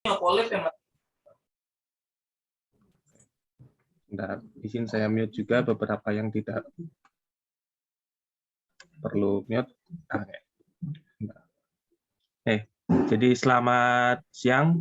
Bentar, izin saya mute juga beberapa yang tidak perlu mute. Jadi selamat siang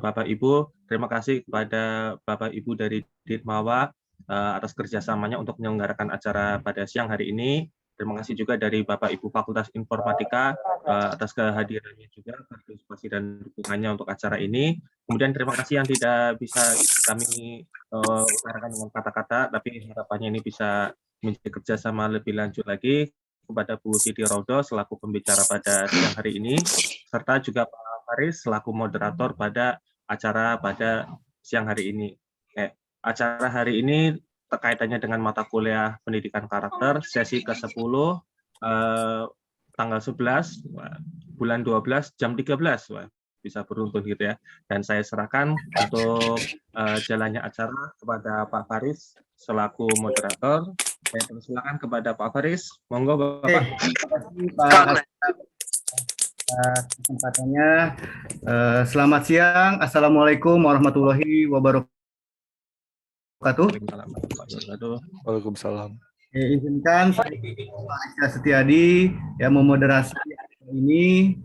Bapak Ibu. Terima kasih kepada Bapak Ibu dari Ditmawa atas kerjasamanya untuk menyelenggarakan acara pada siang hari ini. Terima kasih juga dari Bapak Ibu Fakultas Informatika atas kehadirannya juga, partisipasi dan dukungannya untuk acara ini. Kemudian terima kasih yang tidak bisa kami utarakan dengan kata-kata, tapi harapannya ini bisa menjadi kerjasama lebih lanjut lagi kepada Bu Siti Rodo selaku pembicara pada siang hari ini, serta juga Pak Faris selaku moderator pada acara pada siang hari ini. Acara hari ini kaitannya dengan mata kuliah pendidikan karakter sesi ke-10 tanggal 11 bulan 12 jam 13. Wah, bisa beruntun gitu ya. Dan saya serahkan untuk jalannya acara kepada Pak Faris selaku moderator. Saya persilakan kepada Pak Faris. Monggo Bapak. Terima kasih Pak kesempatannya. Selamat siang. Assalamualaikum warahmatullahi wabarakatuh. Waalaikumsalam. Izinkan saya Pak Aisyah Setiadi yang memoderasi ini.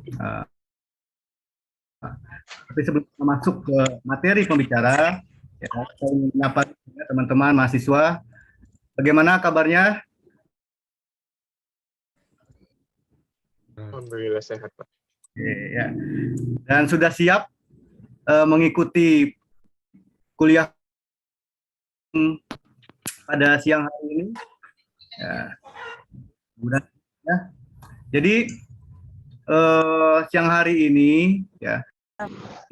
Tapi sebelum kita masuk ke materi pembicara, ya, saya ingin menyapa teman-teman mahasiswa. Bagaimana kabarnya? Alhamdulillah sehat, Pak. Ya. Dan sudah siap mengikuti kuliah pada siang hari ini. Ya. Jadi siang hari ini ya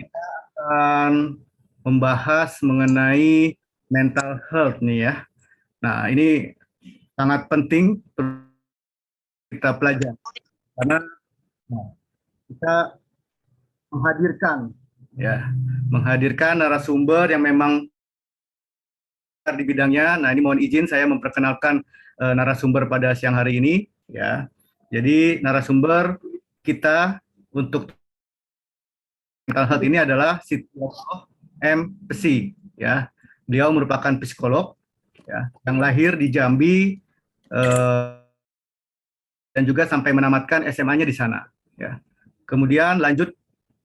kita akan membahas mengenai mental health nih ya. Nah, ini sangat penting kita pelajari karena kita menghadirkan narasumber yang memang di bidangnya. Nah, ini mohon izin saya memperkenalkan narasumber pada siang hari ini ya. Jadi narasumber kita untuk mental health ini adalah Sitiroso M. Pesi ya. Beliau merupakan psikolog ya, yang lahir di Jambi dan juga sampai menamatkan SMA-nya di sana ya. Kemudian lanjut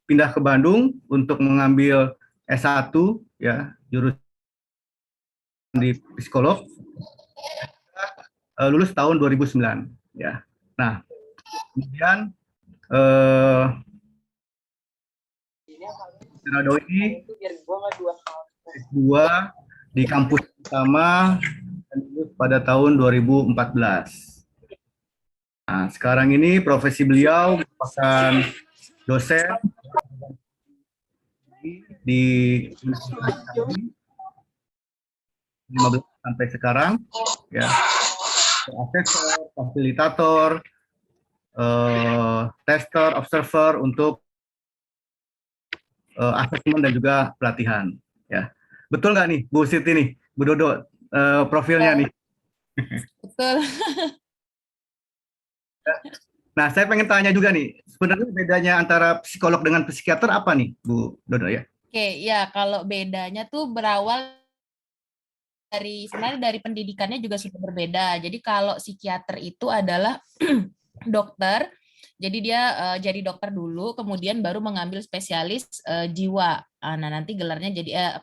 pindah ke Bandung untuk mengambil S1 ya, jurusan di psikolog, lulus tahun 2009 ya. Nah, kemudian Rado ini S2 di kampus utama dan lulus pada tahun 2014. Nah, sekarang ini profesi beliau merupakan dosen di 15 sampai sekarang ya, asesor, fasilitator, tester, observer untuk asesmen dan juga pelatihan ya. Betul nggak nih Bu Siti nih, Bu Dodo, profilnya nih? Betul. Nah, saya pengen tanya juga nih, sebenarnya bedanya antara psikolog dengan psikiater apa nih Bu Dodo ya? Oke, ya kalau bedanya tuh berawal sebenarnya dari pendidikannya juga sudah berbeda. Jadi kalau psikiater itu adalah dokter, jadi dia jadi dokter dulu, kemudian baru mengambil spesialis jiwa. Nah, nanti gelarnya jadi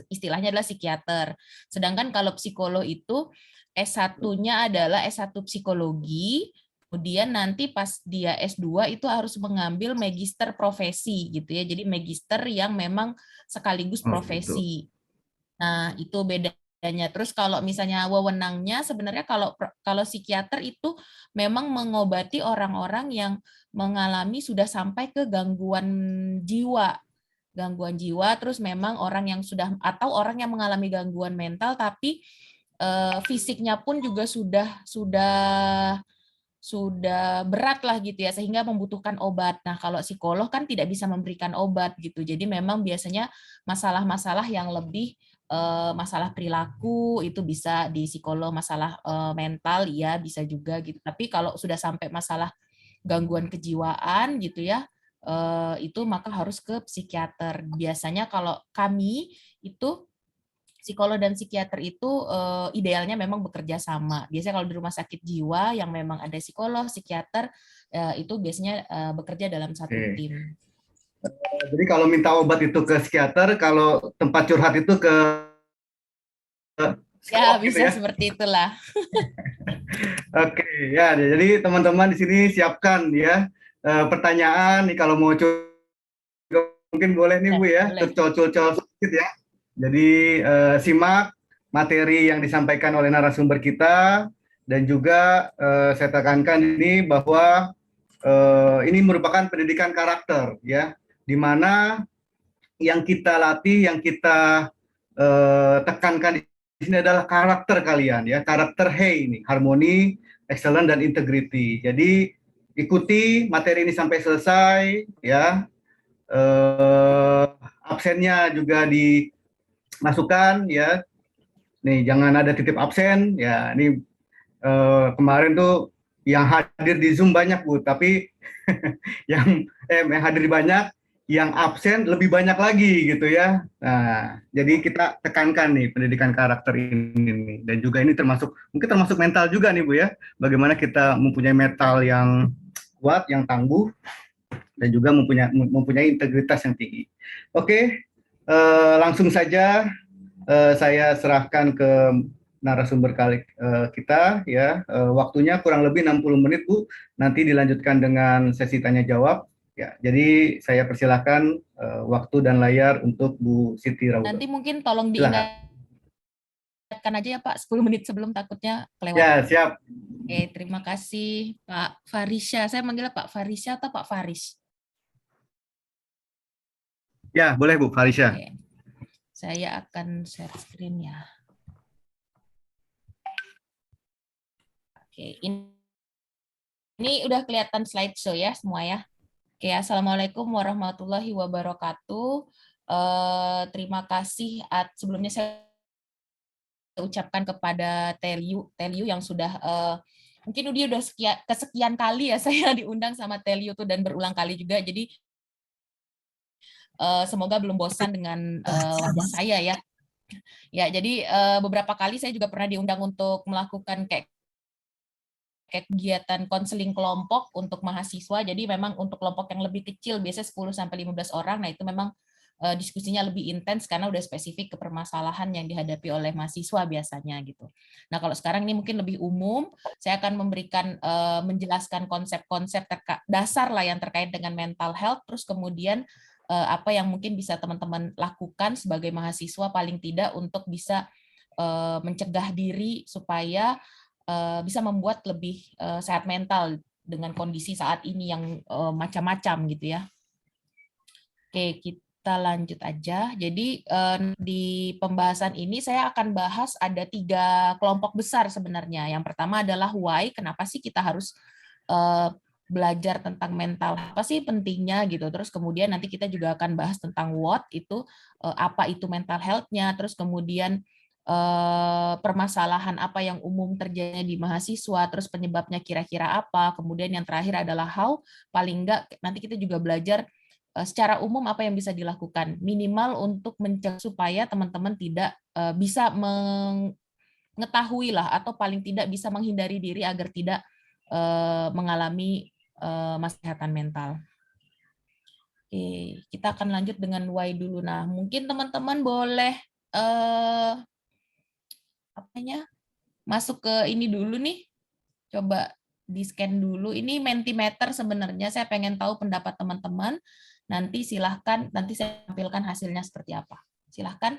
istilahnya adalah psikiater. Sedangkan kalau psikolog itu S1-nya adalah S1 psikologi, kemudian nanti pas dia S2 itu harus mengambil magister profesi gitu ya. Jadi magister yang memang sekaligus profesi. Nah, itu bedanya. Terus kalau misalnya wewenangnya sebenarnya kalau psikiater itu memang mengobati orang-orang yang mengalami sudah sampai ke gangguan jiwa. Gangguan jiwa, terus memang orang yang sudah atau orang yang mengalami gangguan mental tapi fisiknya pun juga sudah berat lah gitu ya, sehingga membutuhkan obat. Nah, kalau psikolog kan tidak bisa memberikan obat gitu. Jadi memang biasanya masalah-masalah yang lebih masalah perilaku itu bisa di psikolog, masalah mental ya bisa juga gitu. Tapi kalau sudah sampai masalah gangguan kejiwaan gitu ya, itu maka harus ke psikiater. Biasanya kalau kami itu psikolog dan psikiater itu idealnya memang bekerja sama. Biasanya kalau di rumah sakit jiwa yang memang ada psikolog, psikiater itu biasanya bekerja dalam satu tim. Jadi kalau minta obat itu ke psikiater, kalau tempat curhat itu ke Ya, psikolog gitu bisa ya. seperti itulah. Oke, ya. Jadi teman-teman di sini siapkan ya pertanyaan nih kalau mau coba mungkin boleh nih Bu ya, Boleh. curcol sedikit ya. Jadi simak materi yang disampaikan oleh narasumber kita dan juga saya tekankan ini bahwa ini merupakan pendidikan karakter ya, di mana yang kita latih, yang kita tekankan di sini adalah karakter kalian ya, karakter ini, harmoni, excellence dan integrity. Jadi ikuti materi ini sampai selesai ya. Absennya juga dimasukkan ya. Nih jangan ada titip absen ya. Ini kemarin tuh yang hadir di Zoom banyak Bu, tapi yang hadir banyak, yang absen lebih banyak lagi gitu ya. Nah, jadi kita tekankan nih pendidikan karakter ini nih. Dan juga ini mungkin termasuk mental juga nih Bu ya. Bagaimana kita mempunyai mental yang kuat, yang tangguh, dan juga mempunyai integritas yang tinggi. Oke, langsung saja saya serahkan ke narasumber kita ya. Waktunya kurang lebih 60 menit Bu. Nanti dilanjutkan dengan sesi tanya jawab. Ya, jadi saya persilahkan waktu dan layar untuk Bu Siti Raudo. Nanti mungkin tolong Silakan. diingatkan aja ya Pak 10 menit sebelum, takutnya kelewat. Ya, siap. Oke, terima kasih Pak Farisya. Saya manggilnya Pak Farisya atau Pak Faris? Ya, boleh Bu Farisya. Oke. Saya akan share screen ya. Oke, ini udah kelihatan slideshow ya semua ya. Oke, Assalamualaikum warahmatullahi wabarakatuh. Terima kasih sebelumnya saya ucapkan kepada Teliu yang sudah mungkin dia udah kesekian kali ya saya diundang sama Teliu tuh, dan berulang kali juga. Jadi semoga belum bosan dengan wajah saya ya. Ya, jadi beberapa kali saya juga pernah diundang untuk melakukan kayak kegiatan konseling kelompok untuk mahasiswa. Jadi memang untuk kelompok yang lebih kecil, biasanya 10 sampai 15 orang. Nah, itu memang diskusinya lebih intens karena udah spesifik ke permasalahan yang dihadapi oleh mahasiswa biasanya gitu. Nah, kalau sekarang ini mungkin lebih umum, saya akan memberikan menjelaskan konsep-konsep dasar lah yang terkait dengan mental health, terus kemudian apa yang mungkin bisa teman-teman lakukan sebagai mahasiswa paling tidak untuk bisa mencegah diri supaya bisa membuat lebih sehat mental dengan kondisi saat ini yang macam-macam gitu ya. Oke, kita lanjut aja. Jadi di pembahasan ini saya akan bahas ada 3 kelompok besar sebenarnya. Yang pertama adalah why, kenapa sih kita harus belajar tentang mental, apa sih pentingnya gitu. Terus kemudian nanti kita juga akan bahas tentang what, itu apa itu mental health-nya. Terus kemudian permasalahan apa yang umum terjadi di mahasiswa, terus penyebabnya kira-kira apa. Kemudian yang terakhir adalah how, paling enggak nanti kita juga belajar secara umum apa yang bisa dilakukan, minimal untuk mencegah supaya teman-teman tidak bisa mengetahui lah, atau paling tidak bisa menghindari diri agar tidak mengalami masalah kesehatan mental. Oke, kita akan lanjut dengan why dulu. Nah, mungkin teman-teman boleh masuk ke ini dulu nih. Coba di-scan dulu. Ini Mentimeter sebenarnya. Saya pengen tahu pendapat teman-teman. Nanti silahkan, nanti saya tampilkan hasilnya seperti apa. Silahkan.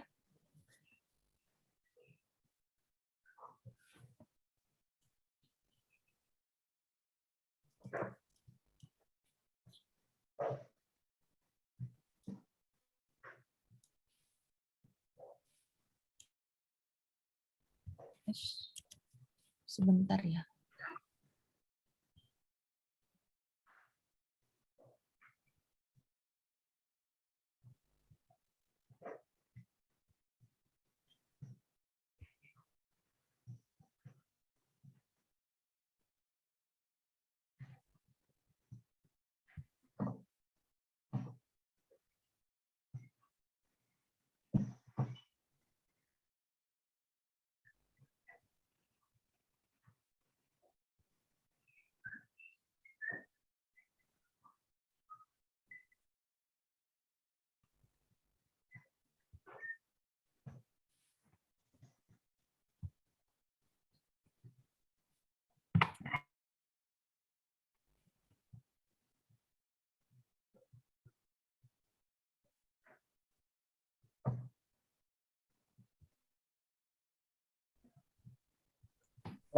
Sebentar ya.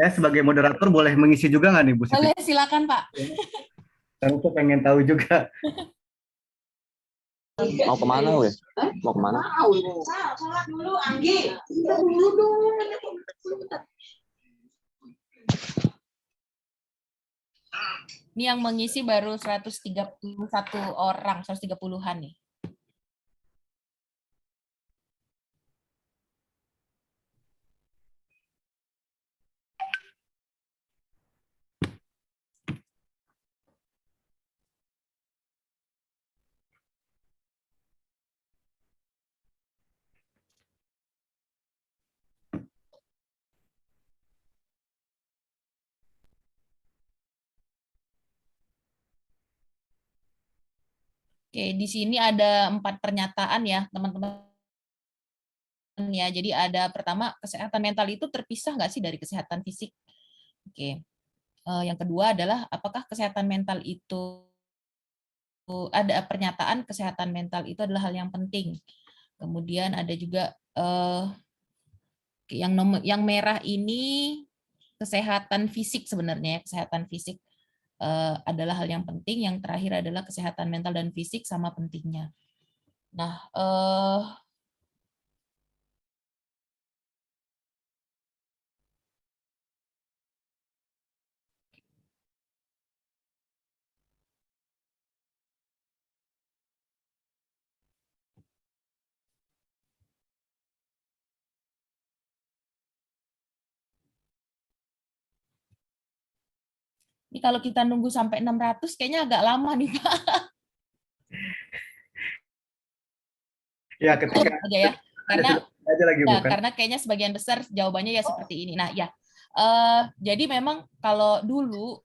Saya sebagai moderator boleh mengisi juga nggak nih Bu Siti? Boleh, silakan Pak. Karena saya pengen tahu juga. Mau kemana wes? Mau kemana? Sholat dulu, Anggi. Kita dulu dong. Ini yang mengisi baru 131 orang, 130-an nih. Oke, di sini ada 4 pernyataan ya, teman-teman. Ya, jadi ada pertama, kesehatan mental itu terpisah nggak sih dari kesehatan fisik? Oke. Yang kedua adalah apakah kesehatan mental itu ada pernyataan kesehatan mental itu adalah hal yang penting. Kemudian ada juga yang merah ini kesehatan fisik sebenarnya ya, kesehatan fisik adalah hal yang penting. Yang terakhir adalah kesehatan mental dan fisik sama pentingnya. Nah, ini kalau kita nunggu sampai 600 kayaknya agak lama nih Pak. Ya, ketika Aja ya. Karena aja lagi ya, bukan. karena kayaknya sebagian besar jawabannya ya seperti ini. Nah, ya. Jadi memang kalau dulu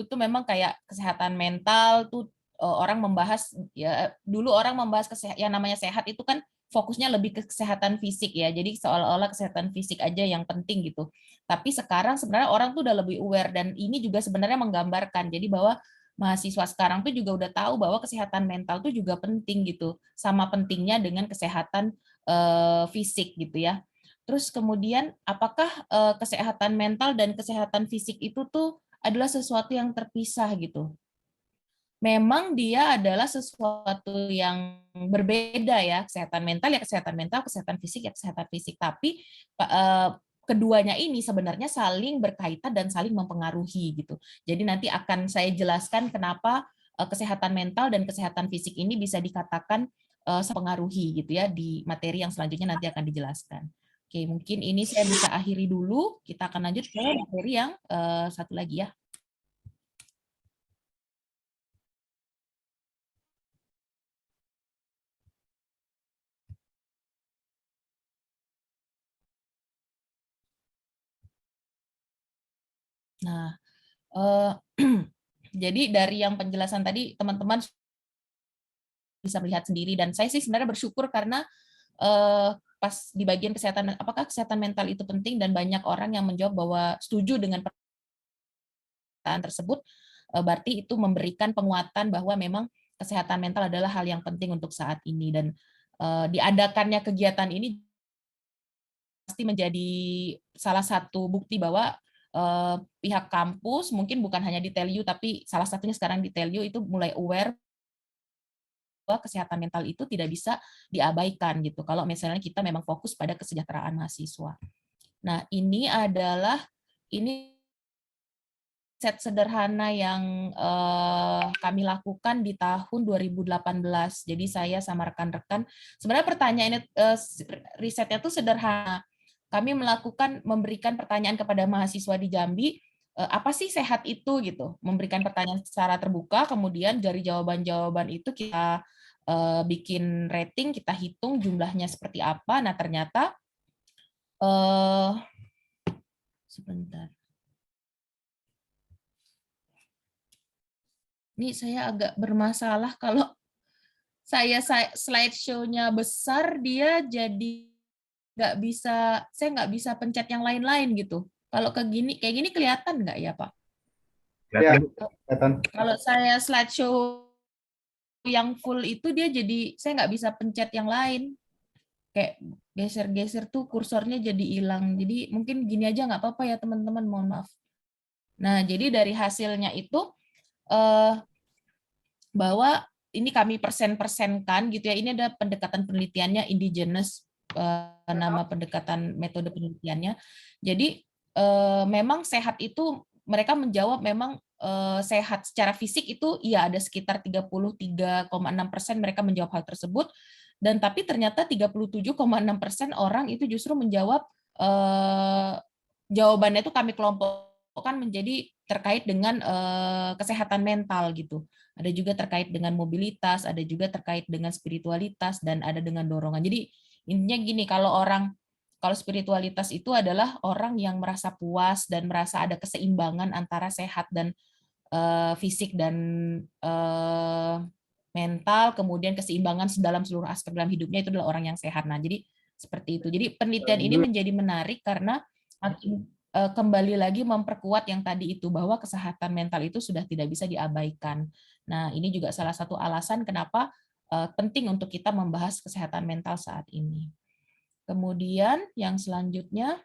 tuh memang kayak kesehatan mental tuh orang membahas ya dulu orang membahas yang namanya sehat itu kan fokusnya lebih ke kesehatan fisik ya. Jadi seolah-olah kesehatan fisik aja yang penting gitu. Tapi sekarang sebenarnya orang tuh udah lebih aware dan ini juga sebenarnya menggambarkan jadi bahwa mahasiswa sekarang tuh juga udah tahu bahwa kesehatan mental tuh juga penting gitu. Sama pentingnya dengan kesehatan fisik gitu ya. Terus kemudian apakah kesehatan mental dan kesehatan fisik itu tuh adalah sesuatu yang terpisah gitu. Memang dia adalah sesuatu yang berbeda ya, kesehatan mental ya kesehatan mental, kesehatan fisik ya kesehatan fisik. Tapi keduanya ini sebenarnya saling berkaitan dan saling mempengaruhi gitu. Jadi nanti akan saya jelaskan kenapa kesehatan mental dan kesehatan fisik ini bisa dikatakan mempengaruhi gitu ya di materi yang selanjutnya nanti akan dijelaskan. Oke, mungkin ini saya bisa akhiri dulu. Kita akan lanjut ke materi yang satu lagi ya. Nah, jadi dari yang penjelasan tadi teman-teman bisa melihat sendiri dan saya sih sebenarnya bersyukur karena pas di bagian kesehatan apakah kesehatan mental itu penting dan banyak orang yang menjawab bahwa setuju dengan pernyataan tersebut berarti itu memberikan penguatan bahwa memang kesehatan mental adalah hal yang penting untuk saat ini dan diadakannya kegiatan ini pasti menjadi salah satu bukti bahwa pihak kampus mungkin bukan hanya di TELU tapi salah satunya sekarang di TELU itu mulai aware bahwa kesehatan mental itu tidak bisa diabaikan gitu kalau misalnya kita memang fokus pada kesejahteraan mahasiswa. Nah, ini adalah set sederhana yang kami lakukan di tahun 2018. Jadi saya sama rekan-rekan, sebenarnya pertanyaan risetnya itu sederhana. Kami memberikan pertanyaan kepada mahasiswa di Jambi, apa sih sehat itu gitu. Memberikan pertanyaan secara terbuka, kemudian dari jawaban-jawaban itu kita bikin rating, kita hitung jumlahnya seperti apa. Nah ternyata sebentar. Ini saya agak bermasalah kalau saya slideshow-nya besar, dia jadi saya nggak bisa pencet yang lain-lain gitu. Kalau kayak gini kelihatan nggak ya Pak? Ya, kelihatan. Kalau saya slideshow yang full itu dia jadi saya nggak bisa pencet yang lain. Kayak geser-geser tuh kursornya jadi hilang. Jadi mungkin gini aja nggak apa-apa ya teman-teman, mohon maaf. Nah, jadi dari hasilnya itu bahwa ini kami persen-persenkan gitu ya. Ini ada pendekatan penelitiannya indigenous, nama pendekatan metode penelitiannya. Jadi memang sehat itu mereka menjawab memang sehat secara fisik itu iya ada sekitar 33,6% mereka menjawab hal tersebut, dan tapi ternyata 37,6% orang itu justru menjawab jawabannya itu kami kelompokkan menjadi terkait dengan kesehatan mental gitu. Ada juga terkait dengan mobilitas, ada juga terkait dengan spiritualitas, dan ada dengan dorongan. Jadi intinya gini, kalau spiritualitas itu adalah orang yang merasa puas dan merasa ada keseimbangan antara sehat dan fisik dan mental, kemudian keseimbangan dalam seluruh aspek dalam hidupnya itu adalah orang yang sehat. Nah, jadi seperti itu. Jadi penelitian ini menjadi menarik karena kembali lagi memperkuat yang tadi itu, bahwa kesehatan mental itu sudah tidak bisa diabaikan. Nah, ini juga salah satu alasan kenapa penting untuk kita membahas kesehatan mental saat ini. Kemudian yang selanjutnya,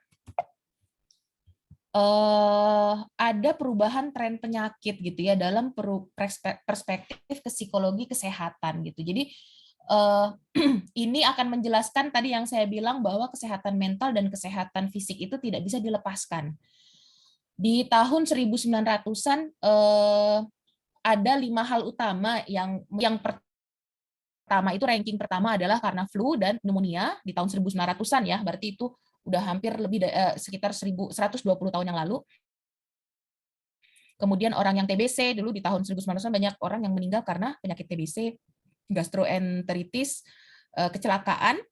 ada perubahan tren penyakit gitu ya dalam perspektif ke psikologi kesehatan gitu. Jadi ini akan menjelaskan tadi yang saya bilang bahwa kesehatan mental dan kesehatan fisik itu tidak bisa dilepaskan. Di tahun 1900-an ada 5 hal utama yang pertama itu ranking pertama adalah karena flu dan pneumonia di tahun 1900-an ya, berarti itu udah hampir lebih sekitar 120 tahun yang lalu. Kemudian orang yang TBC dulu di tahun 1900-an banyak orang yang meninggal karena penyakit TBC, gastroenteritis, kecelakaan.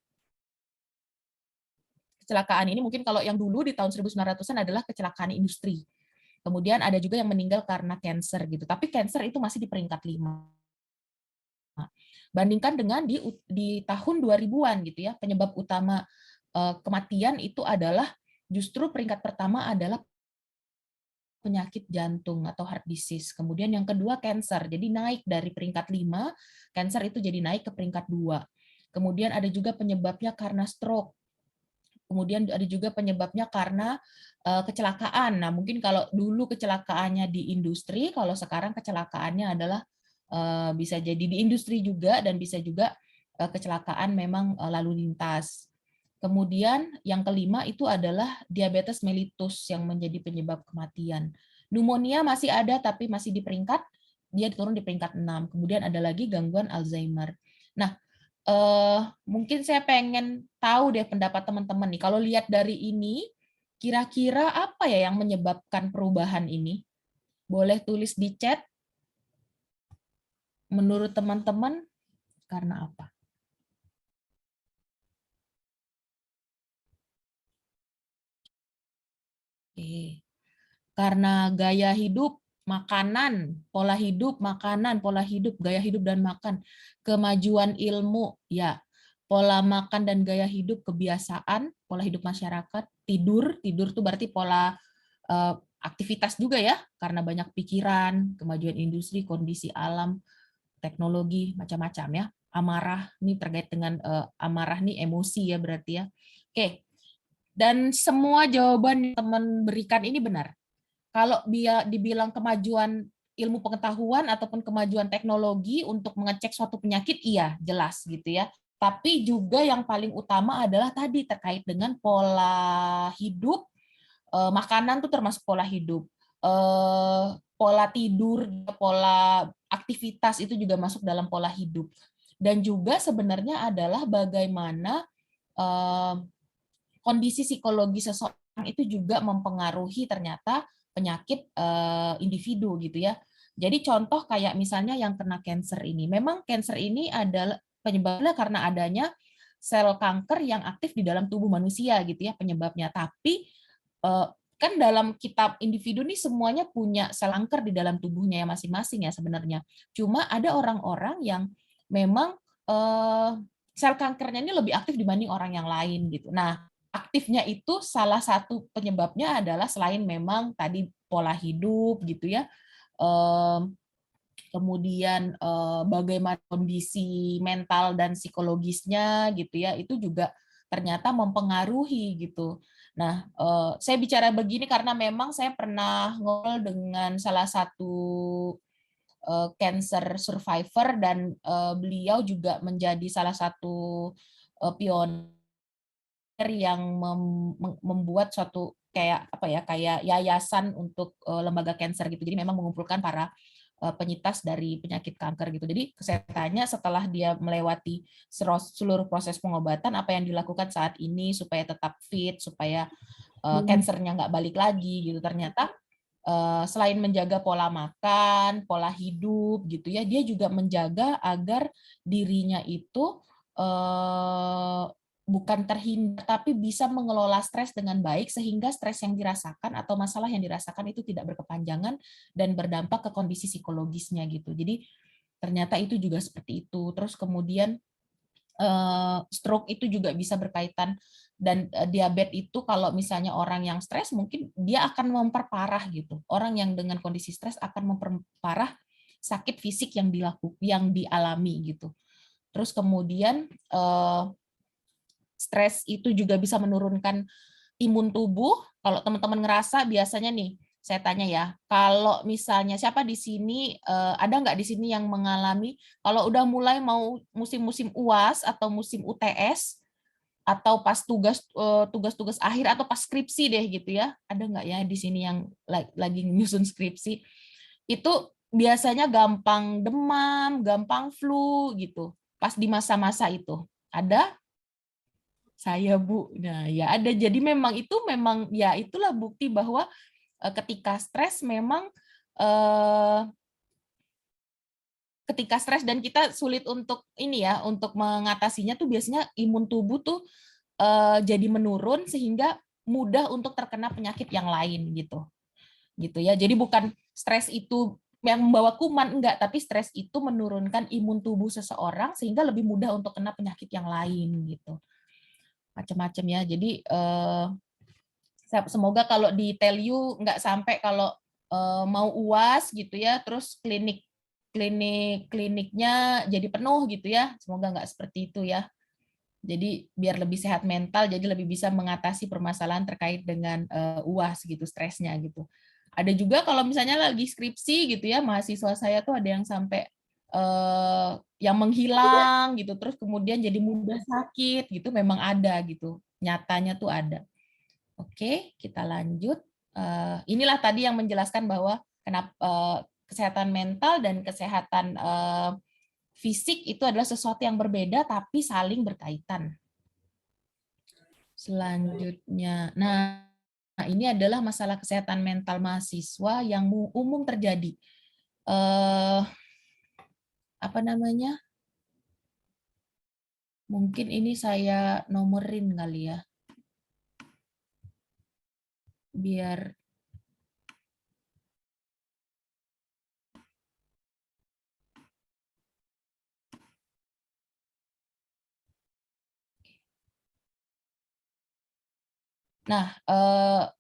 Kecelakaan ini mungkin kalau yang dulu di tahun 1900-an adalah kecelakaan industri. Kemudian ada juga yang meninggal karena kanker gitu. Tapi kanker itu masih di peringkat 5. Bandingkan dengan di tahun 2000-an gitu ya, penyebab utama kematian itu adalah justru peringkat pertama adalah penyakit jantung atau heart disease. Kemudian yang kedua kanker. Jadi naik dari peringkat 5, kanker itu jadi naik ke peringkat 2. Kemudian ada juga penyebabnya karena stroke. Kemudian ada juga penyebabnya karena kecelakaan. Nah, mungkin kalau dulu kecelakaannya di industri, kalau sekarang kecelakaannya adalah bisa jadi di industri juga, dan bisa juga kecelakaan memang lalu lintas. Kemudian yang kelima itu adalah diabetes mellitus yang menjadi penyebab kematian. Pneumonia masih ada tapi masih di peringkat, dia turun di peringkat 6. Kemudian ada lagi gangguan Alzheimer. Nah, mungkin saya pengen tahu deh pendapat teman-teman nih. Kalau lihat dari ini, kira-kira apa ya yang menyebabkan perubahan ini? Boleh tulis di chat. Menurut teman-teman, karena apa? Oke. Karena gaya hidup, makanan, pola hidup, makanan, pola hidup, gaya hidup dan makan, kemajuan ilmu, ya, pola makan dan gaya hidup, kebiasaan, pola hidup masyarakat, tidur tuh berarti pola aktivitas juga ya, karena banyak pikiran, kemajuan industri, kondisi alam, teknologi, macam-macam ya. Amarah, ini terkait dengan amarah nih emosi ya berarti ya. Oke, dan semua jawaban yang teman berikan ini benar. Kalau dia dibilang kemajuan ilmu pengetahuan ataupun kemajuan teknologi untuk mengecek suatu penyakit, iya, jelas gitu ya. Tapi juga yang paling utama adalah tadi terkait dengan pola hidup, makanan tuh termasuk pola hidup, pola tidur, pola aktivitas itu juga masuk dalam pola hidup. Dan juga sebenarnya adalah bagaimana kondisi psikologi seseorang itu juga mempengaruhi ternyata penyakit individu gitu ya. Jadi contoh kayak misalnya yang kena kanker ini, memang kanker ini adalah penyebabnya karena adanya sel kanker yang aktif di dalam tubuh manusia gitu ya penyebabnya. Tapi kan dalam kitab individu nih semuanya punya sel kanker di dalam tubuhnya ya masing-masing ya sebenarnya. Cuma ada orang-orang yang memang sel kankernya ini lebih aktif dibanding orang yang lain gitu. Nah, aktifnya itu salah satu penyebabnya adalah selain memang tadi pola hidup gitu ya, kemudian bagaimana kondisi mental dan psikologisnya gitu ya, itu juga ternyata mempengaruhi gitu. Nah, saya bicara begini karena memang saya pernah ngobrol dengan salah satu cancer survivor dan beliau juga menjadi salah satu pionir yang membuat suatu kayak apa ya, kayak yayasan untuk lembaga cancer gitu. Jadi memang mengumpulkan para penyintas dari penyakit kanker gitu. Jadi saya tanya setelah dia melewati seluruh proses pengobatan, apa yang dilakukan saat ini supaya tetap fit, supaya kansernya nggak balik lagi gitu. Ternyata selain menjaga pola makan, pola hidup gitu ya, dia juga menjaga agar dirinya itu bukan terhindar, tapi bisa mengelola stres dengan baik sehingga stres yang dirasakan atau masalah yang dirasakan itu tidak berkepanjangan dan berdampak ke kondisi psikologisnya gitu. Jadi ternyata itu juga seperti itu. Terus kemudian stroke itu juga bisa berkaitan, dan diabetes itu kalau misalnya orang yang stres mungkin dia akan memperparah gitu. Orang yang dengan kondisi stres akan memperparah sakit fisik yang dialami gitu. Terus kemudian stres itu juga bisa menurunkan imun tubuh. Kalau teman-teman ngerasa biasanya nih, saya tanya ya, kalau misalnya siapa di sini, ada nggak di sini yang mengalami kalau udah mulai mau musim-musim UAS atau musim UTS, atau pas tugas-tugas akhir atau pas skripsi deh gitu ya, ada nggak ya di sini yang lagi nyusun skripsi, itu biasanya gampang demam, gampang flu gitu, pas di masa-masa itu. Ada? Saya Bu. Nah, ya ada. Jadi memang itu memang ya itulah bukti bahwa ketika stres memang ketika stres dan kita sulit untuk ini ya, untuk mengatasinya tuh biasanya imun tubuh tuh jadi menurun sehingga mudah untuk terkena penyakit yang lain gitu. Gitu ya. Jadi bukan stres itu yang membawa kuman, enggak, tapi stres itu menurunkan imun tubuh seseorang sehingga lebih mudah untuk kena penyakit yang lain gitu. Macam-macam ya. Jadi semoga kalau di Telu nggak sampai kalau mau UAS gitu ya, terus kliniknya jadi penuh gitu ya. Semoga nggak seperti itu ya. Jadi biar lebih sehat mental, jadi lebih bisa mengatasi permasalahan terkait dengan UAS gitu, stresnya gitu. Ada juga kalau misalnya lagi skripsi gitu ya, mahasiswa saya tuh ada yang sampai yang menghilang gitu, terus kemudian jadi mudah sakit gitu, memang ada gitu, nyatanya tuh ada. Oke, kita lanjut. Inilah tadi yang menjelaskan bahwa kenapa kesehatan mental dan kesehatan fisik itu adalah sesuatu yang berbeda tapi saling berkaitan. Selanjutnya, nah ini adalah masalah kesehatan mental mahasiswa yang umum terjadi. Apa namanya? Mungkin ini saya nomorin kali ya. Biar nah,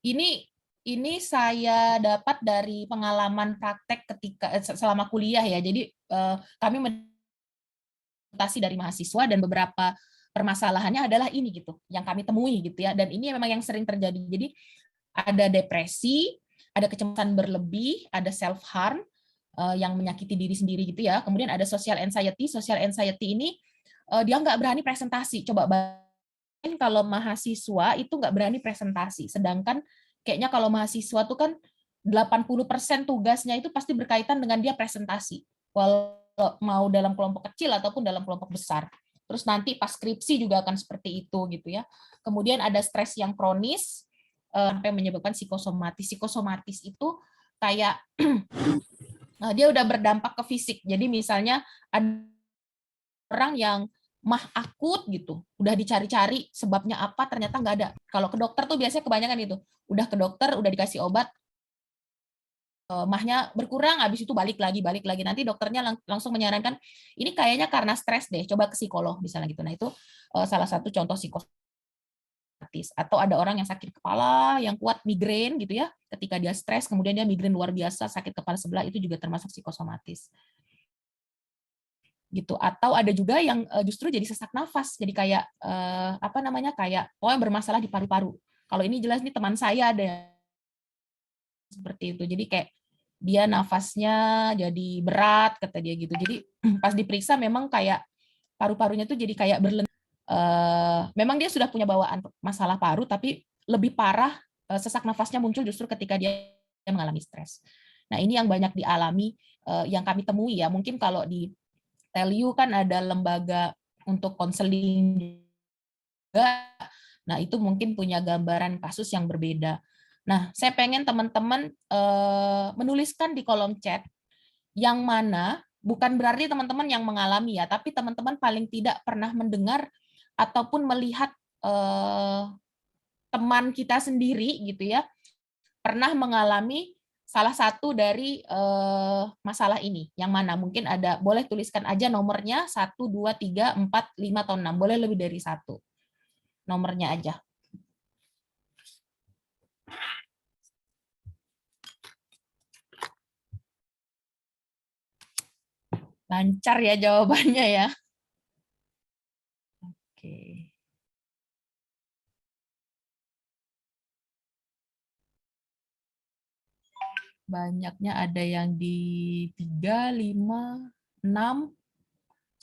ini saya dapat dari pengalaman praktek ketika selama kuliah ya. Jadi kami mengatasi dari mahasiswa dan beberapa permasalahannya adalah ini gitu, yang kami temui gitu ya. Dan ini memang yang sering terjadi. Jadi ada depresi, ada kecemasan berlebih, ada self harm yang menyakiti diri sendiri gitu ya. Kemudian ada social anxiety. Social anxiety ini dia nggak berani presentasi. Coba kalau mahasiswa itu nggak berani presentasi, sedangkan kayaknya kalau mahasiswa tuh kan 80% tugasnya itu pasti berkaitan dengan dia presentasi, walau mau dalam kelompok kecil ataupun dalam kelompok besar. Terus nanti pas skripsi juga akan seperti itu gitu ya. Kemudian ada stres yang kronis sampai menyebabkan psikosomatis. Psikosomatis itu kayak dia udah berdampak ke fisik. Jadi misalnya ada orang yang mah akut gitu, udah dicari-cari sebabnya apa, ternyata nggak ada. Kalau ke dokter tuh biasanya kebanyakan itu, udah ke dokter, udah dikasih obat, mahnya berkurang, habis itu balik lagi, nanti dokternya langsung menyarankan, ini kayaknya karena stres deh, coba ke psikolog misalnya gitu. Nah itu salah satu contoh psikosomatis. Atau ada orang yang sakit kepala, yang kuat migrain gitu ya, ketika dia stres, kemudian dia migrain luar biasa, sakit kepala sebelah, itu juga termasuk psikosomatis. gitu. Atau ada juga yang justru jadi sesak nafas, jadi kayak kayak pokoknya bermasalah di paru-paru. Kalau ini jelas nih teman saya ada yang seperti itu. Jadi kayak dia nafasnya jadi berat kata dia gitu. Jadi pas diperiksa memang kayak paru-parunya tuh jadi kayak memang dia sudah punya bawaan masalah paru, tapi lebih parah sesak nafasnya muncul justru ketika dia mengalami stres. Nah ini yang banyak dialami, yang kami temui ya. Mungkin kalau di TELU kan ada lembaga untuk konseling juga. Nah itu mungkin punya gambaran kasus yang berbeda. Nah saya pengen teman-teman menuliskan di kolom chat yang mana, bukan berarti teman-teman yang mengalami ya, tapi teman-teman paling tidak pernah mendengar ataupun melihat teman kita sendiri gitu ya, pernah mengalami salah satu dari masalah ini. Yang mana mungkin ada, boleh tuliskan aja nomornya 1, 2, 3, 4, 5, atau 6. Boleh lebih dari 1. Nomornya aja. Lancar ya jawabannya ya. Oke. Banyaknya ada yang di 3, 5, 6,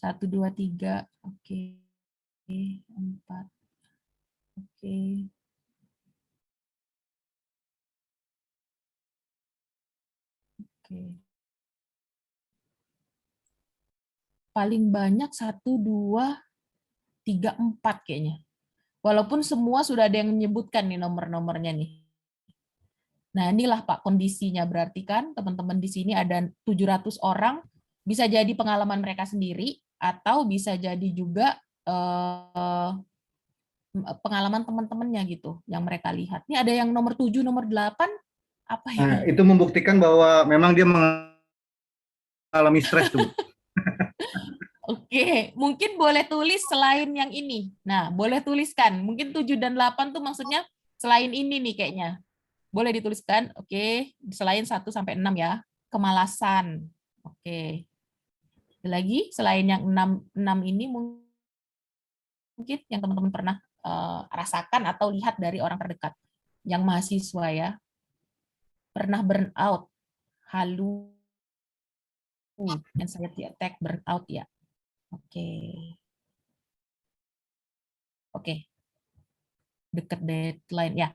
1, 2, 3. Oke. 4. Oke. Oke. Paling banyak 1, 2, 3, 4 kayaknya. Walaupun semua sudah ada yang menyebutkan nih nomor-nomornya nih. Nah, inilah Pak kondisinya, berarti kan teman-teman di sini ada 700 orang, bisa jadi pengalaman mereka sendiri atau bisa jadi juga pengalaman teman-temannya gitu yang mereka lihat. Ini ada yang nomor 7, nomor 8 apa ya? Nah, itu membuktikan bahwa memang dia mengalami stres tuh. Oke, mungkin boleh tulis selain yang ini. Nah, boleh tuliskan. Mungkin 7 dan 8 tuh maksudnya selain ini nih kayaknya. Boleh dituliskan. Oke, selain 1 sampai 6 ya. Kemalasan. Oke. Ada lagi selain yang 6 ini mungkin yang teman-teman pernah rasakan atau lihat dari orang terdekat. Yang mahasiswa ya. Pernah burn out, halu, anxiety attack, burn out ya. Oke. Oke. Dekat deadline ya.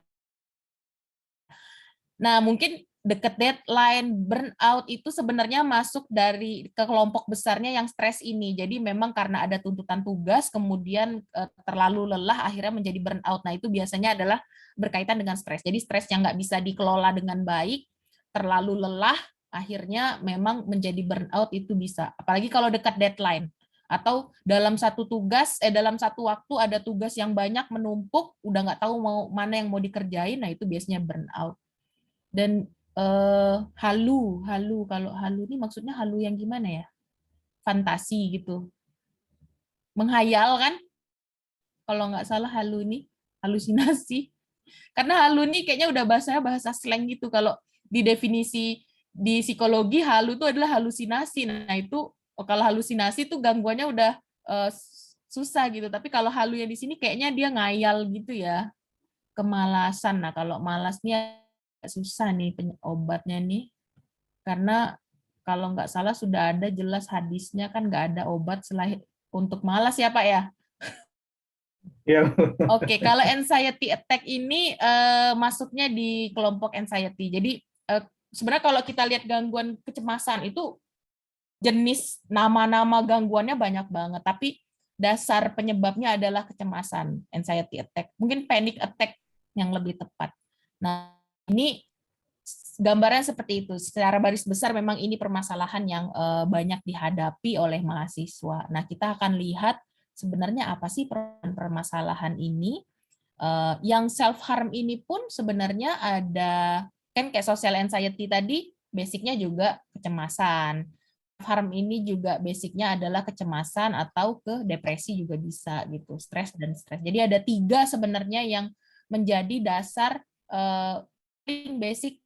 Nah, mungkin dekat deadline, burnout itu sebenarnya masuk dari ke kelompok besarnya yang stres ini. Jadi memang karena ada tuntutan tugas, kemudian terlalu lelah, akhirnya menjadi burnout. Nah, itu biasanya adalah berkaitan dengan stres. Jadi stres yang nggak bisa dikelola dengan baik, terlalu lelah, akhirnya memang menjadi burnout itu bisa. Apalagi kalau dekat deadline. Atau dalam satu tugas, dalam satu waktu ada tugas yang banyak menumpuk, udah nggak tahu mau mana yang mau dikerjain, nah itu biasanya burnout. Dan halu kalau halu ini maksudnya halu yang gimana ya, fantasi gitu, menghayal kan kalau nggak salah halu ini, halusinasi, karena halu ini kayaknya udah bahasa slang gitu. Kalau di definisi di psikologi halu itu adalah halusinasi. Nah itu kalau halusinasi itu gangguannya udah susah gitu, tapi kalau halu yang di sini kayaknya dia ngayal gitu ya. Kemalasan. Nah kalau malasnya susah nih obatnya nih, karena kalau nggak salah sudah ada jelas hadisnya kan, nggak ada obat selain untuk malas ya Pak ya. Ya. Oke, kalau anxiety attack ini masuknya di kelompok anxiety. Jadi sebenarnya kalau kita lihat gangguan kecemasan itu jenis nama-nama gangguannya banyak banget, tapi dasar penyebabnya adalah kecemasan, anxiety attack. Mungkin panic attack yang lebih tepat. Nah, ini gambaran seperti itu. Secara garis besar memang ini permasalahan yang banyak dihadapi oleh mahasiswa. Nah, kita akan lihat sebenarnya apa sih permasalahan ini. Yang self harm ini pun sebenarnya ada, kan kayak social anxiety tadi basicnya juga kecemasan. Self harm ini juga basicnya adalah kecemasan atau ke depresi juga bisa gitu, stres dan stres. Jadi ada 3 sebenarnya yang menjadi dasar paling basic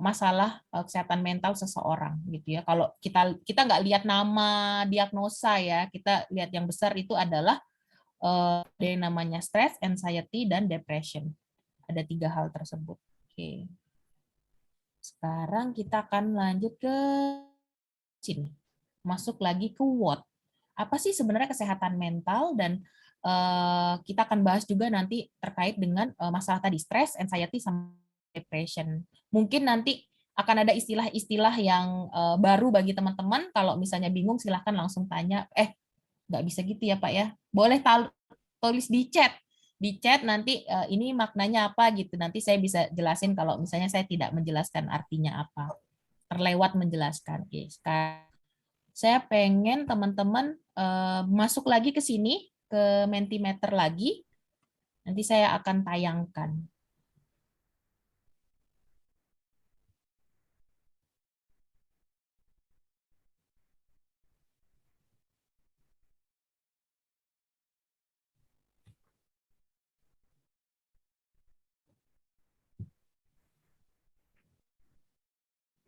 masalah kesehatan mental seseorang gitu ya. Kalau kita nggak lihat nama diagnosa ya, kita lihat yang besar itu adalah ada yang namanya stress, anxiety, dan depression. Ada 3 hal tersebut. Oke. Sekarang kita akan lanjut ke sini. Masuk lagi ke what. Apa sih sebenarnya kesehatan mental, dan kita akan bahas juga nanti terkait dengan masalah tadi stress, anxiety, sama depression. Mungkin nanti akan ada istilah-istilah yang baru bagi teman-teman. Kalau misalnya bingung silahkan langsung tanya. Nggak bisa gitu ya Pak ya. Boleh tulis di chat. Di chat nanti ini maknanya apa gitu. Nanti saya bisa jelasin kalau misalnya saya tidak menjelaskan artinya apa. Terlewat menjelaskan. Oke, sekarang saya pengen teman-teman masuk lagi ke sini, ke Mentimeter lagi. Nanti saya akan tayangkan.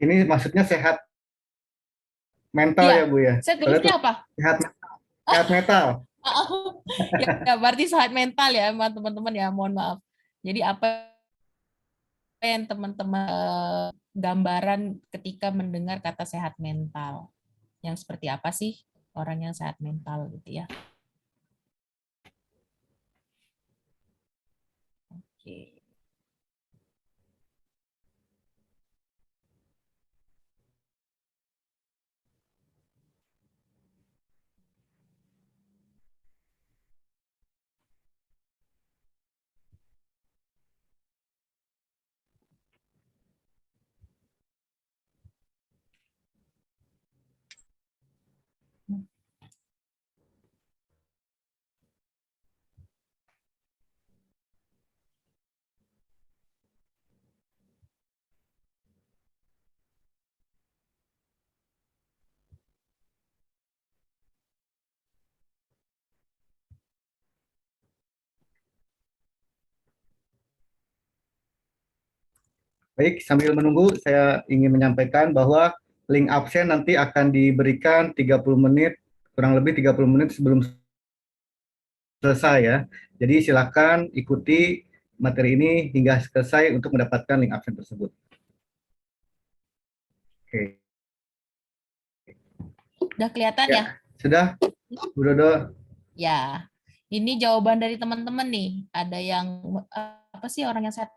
Ini maksudnya sehat mental Iya, ya Bu ya? saya Padahal tulisnya tuh apa? sehat mental. Ya, berarti sehat mental ya, teman-teman ya, mohon maaf. Jadi apa yang teman-teman gambaran ketika mendengar kata sehat mental? Yang seperti apa sih orang yang sehat mental gitu ya? Oke. Baik, sambil menunggu saya ingin menyampaikan bahwa link absen nanti akan diberikan 30 menit, kurang lebih 30 menit sebelum selesai ya. Jadi silakan ikuti materi ini hingga selesai untuk mendapatkan link absen tersebut. Oke. Udah kelihatan ya? Sudah, Bu Dodo? Ya. Ini jawaban dari teman-teman nih. Ada yang apa sih orang yang sehat?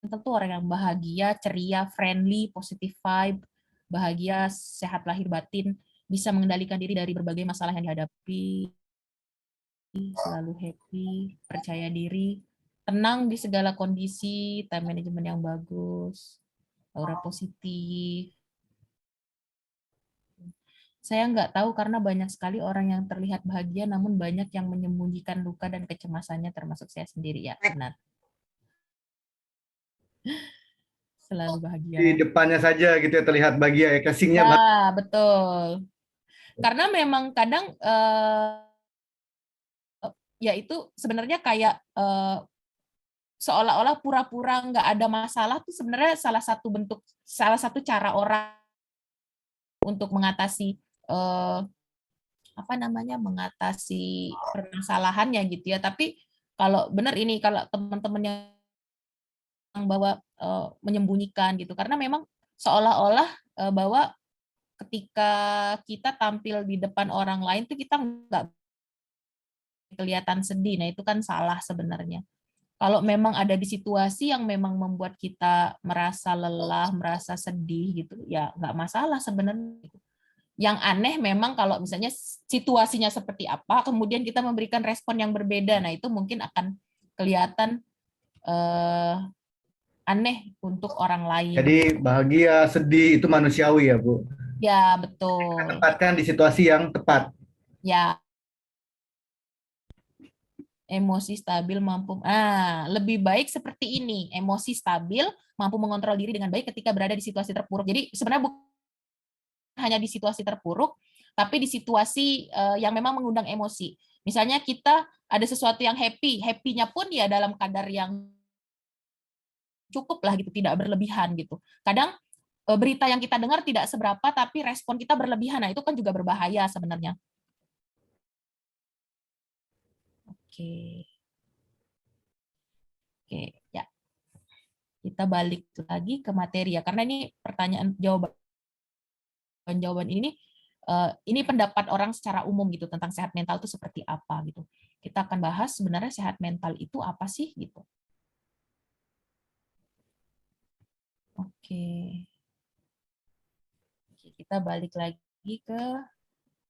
Tentu orang yang bahagia, ceria, friendly, positive vibe, bahagia, sehat lahir batin, bisa mengendalikan diri dari berbagai masalah yang dihadapi, selalu happy, percaya diri, tenang di segala kondisi, time management yang bagus, aura positif. Saya nggak tahu karena banyak sekali orang yang terlihat bahagia, namun banyak yang menyembunyikan luka dan kecemasannya, termasuk saya sendiri. Ya, benar. Selalu bahagia. Di depannya saja gitu ya terlihat bahagia ya, casingnya. Ya, betul. Karena memang kadang ya itu sebenarnya kayak seolah-olah pura-pura nggak ada masalah tuh sebenarnya salah satu cara orang untuk mengatasi mengatasi permasalahannya gitu ya. Tapi kalau benar ini kalau teman-teman yang bahwa menyembunyikan gitu, karena memang seolah-olah bahwa ketika kita tampil di depan orang lain tuh kita nggak kelihatan sedih. Nah, itu kan salah sebenarnya. Kalau memang ada di situasi yang memang membuat kita merasa lelah, merasa sedih gitu, ya nggak masalah sebenarnya. Yang aneh memang kalau misalnya situasinya seperti apa, kemudian kita memberikan respon yang berbeda. Nah, itu mungkin akan kelihatan aneh untuk orang lain. Jadi bahagia, sedih itu manusiawi ya Bu. Ya, betul. Tempatkan di situasi yang tepat. Ya, emosi stabil mampu lebih baik seperti ini, emosi stabil mampu mengontrol diri dengan baik ketika berada di situasi terpuruk. Jadi sebenarnya bukan hanya di situasi terpuruk, tapi di situasi yang memang mengundang emosi. Misalnya kita ada sesuatu yang happy-nya pun ya dalam kadar yang cukup lah gitu, tidak berlebihan gitu. Kadang berita yang kita dengar tidak seberapa, tapi respon kita berlebihan. Nah, itu kan juga berbahaya sebenarnya. Oke. Oke, ya. Kita balik lagi ke materi ya, karena ini pertanyaan jawaban ini pendapat orang secara umum gitu tentang sehat mental itu seperti apa gitu. Kita akan bahas sebenarnya sehat mental itu apa sih gitu. Oke. Kita balik lagi ke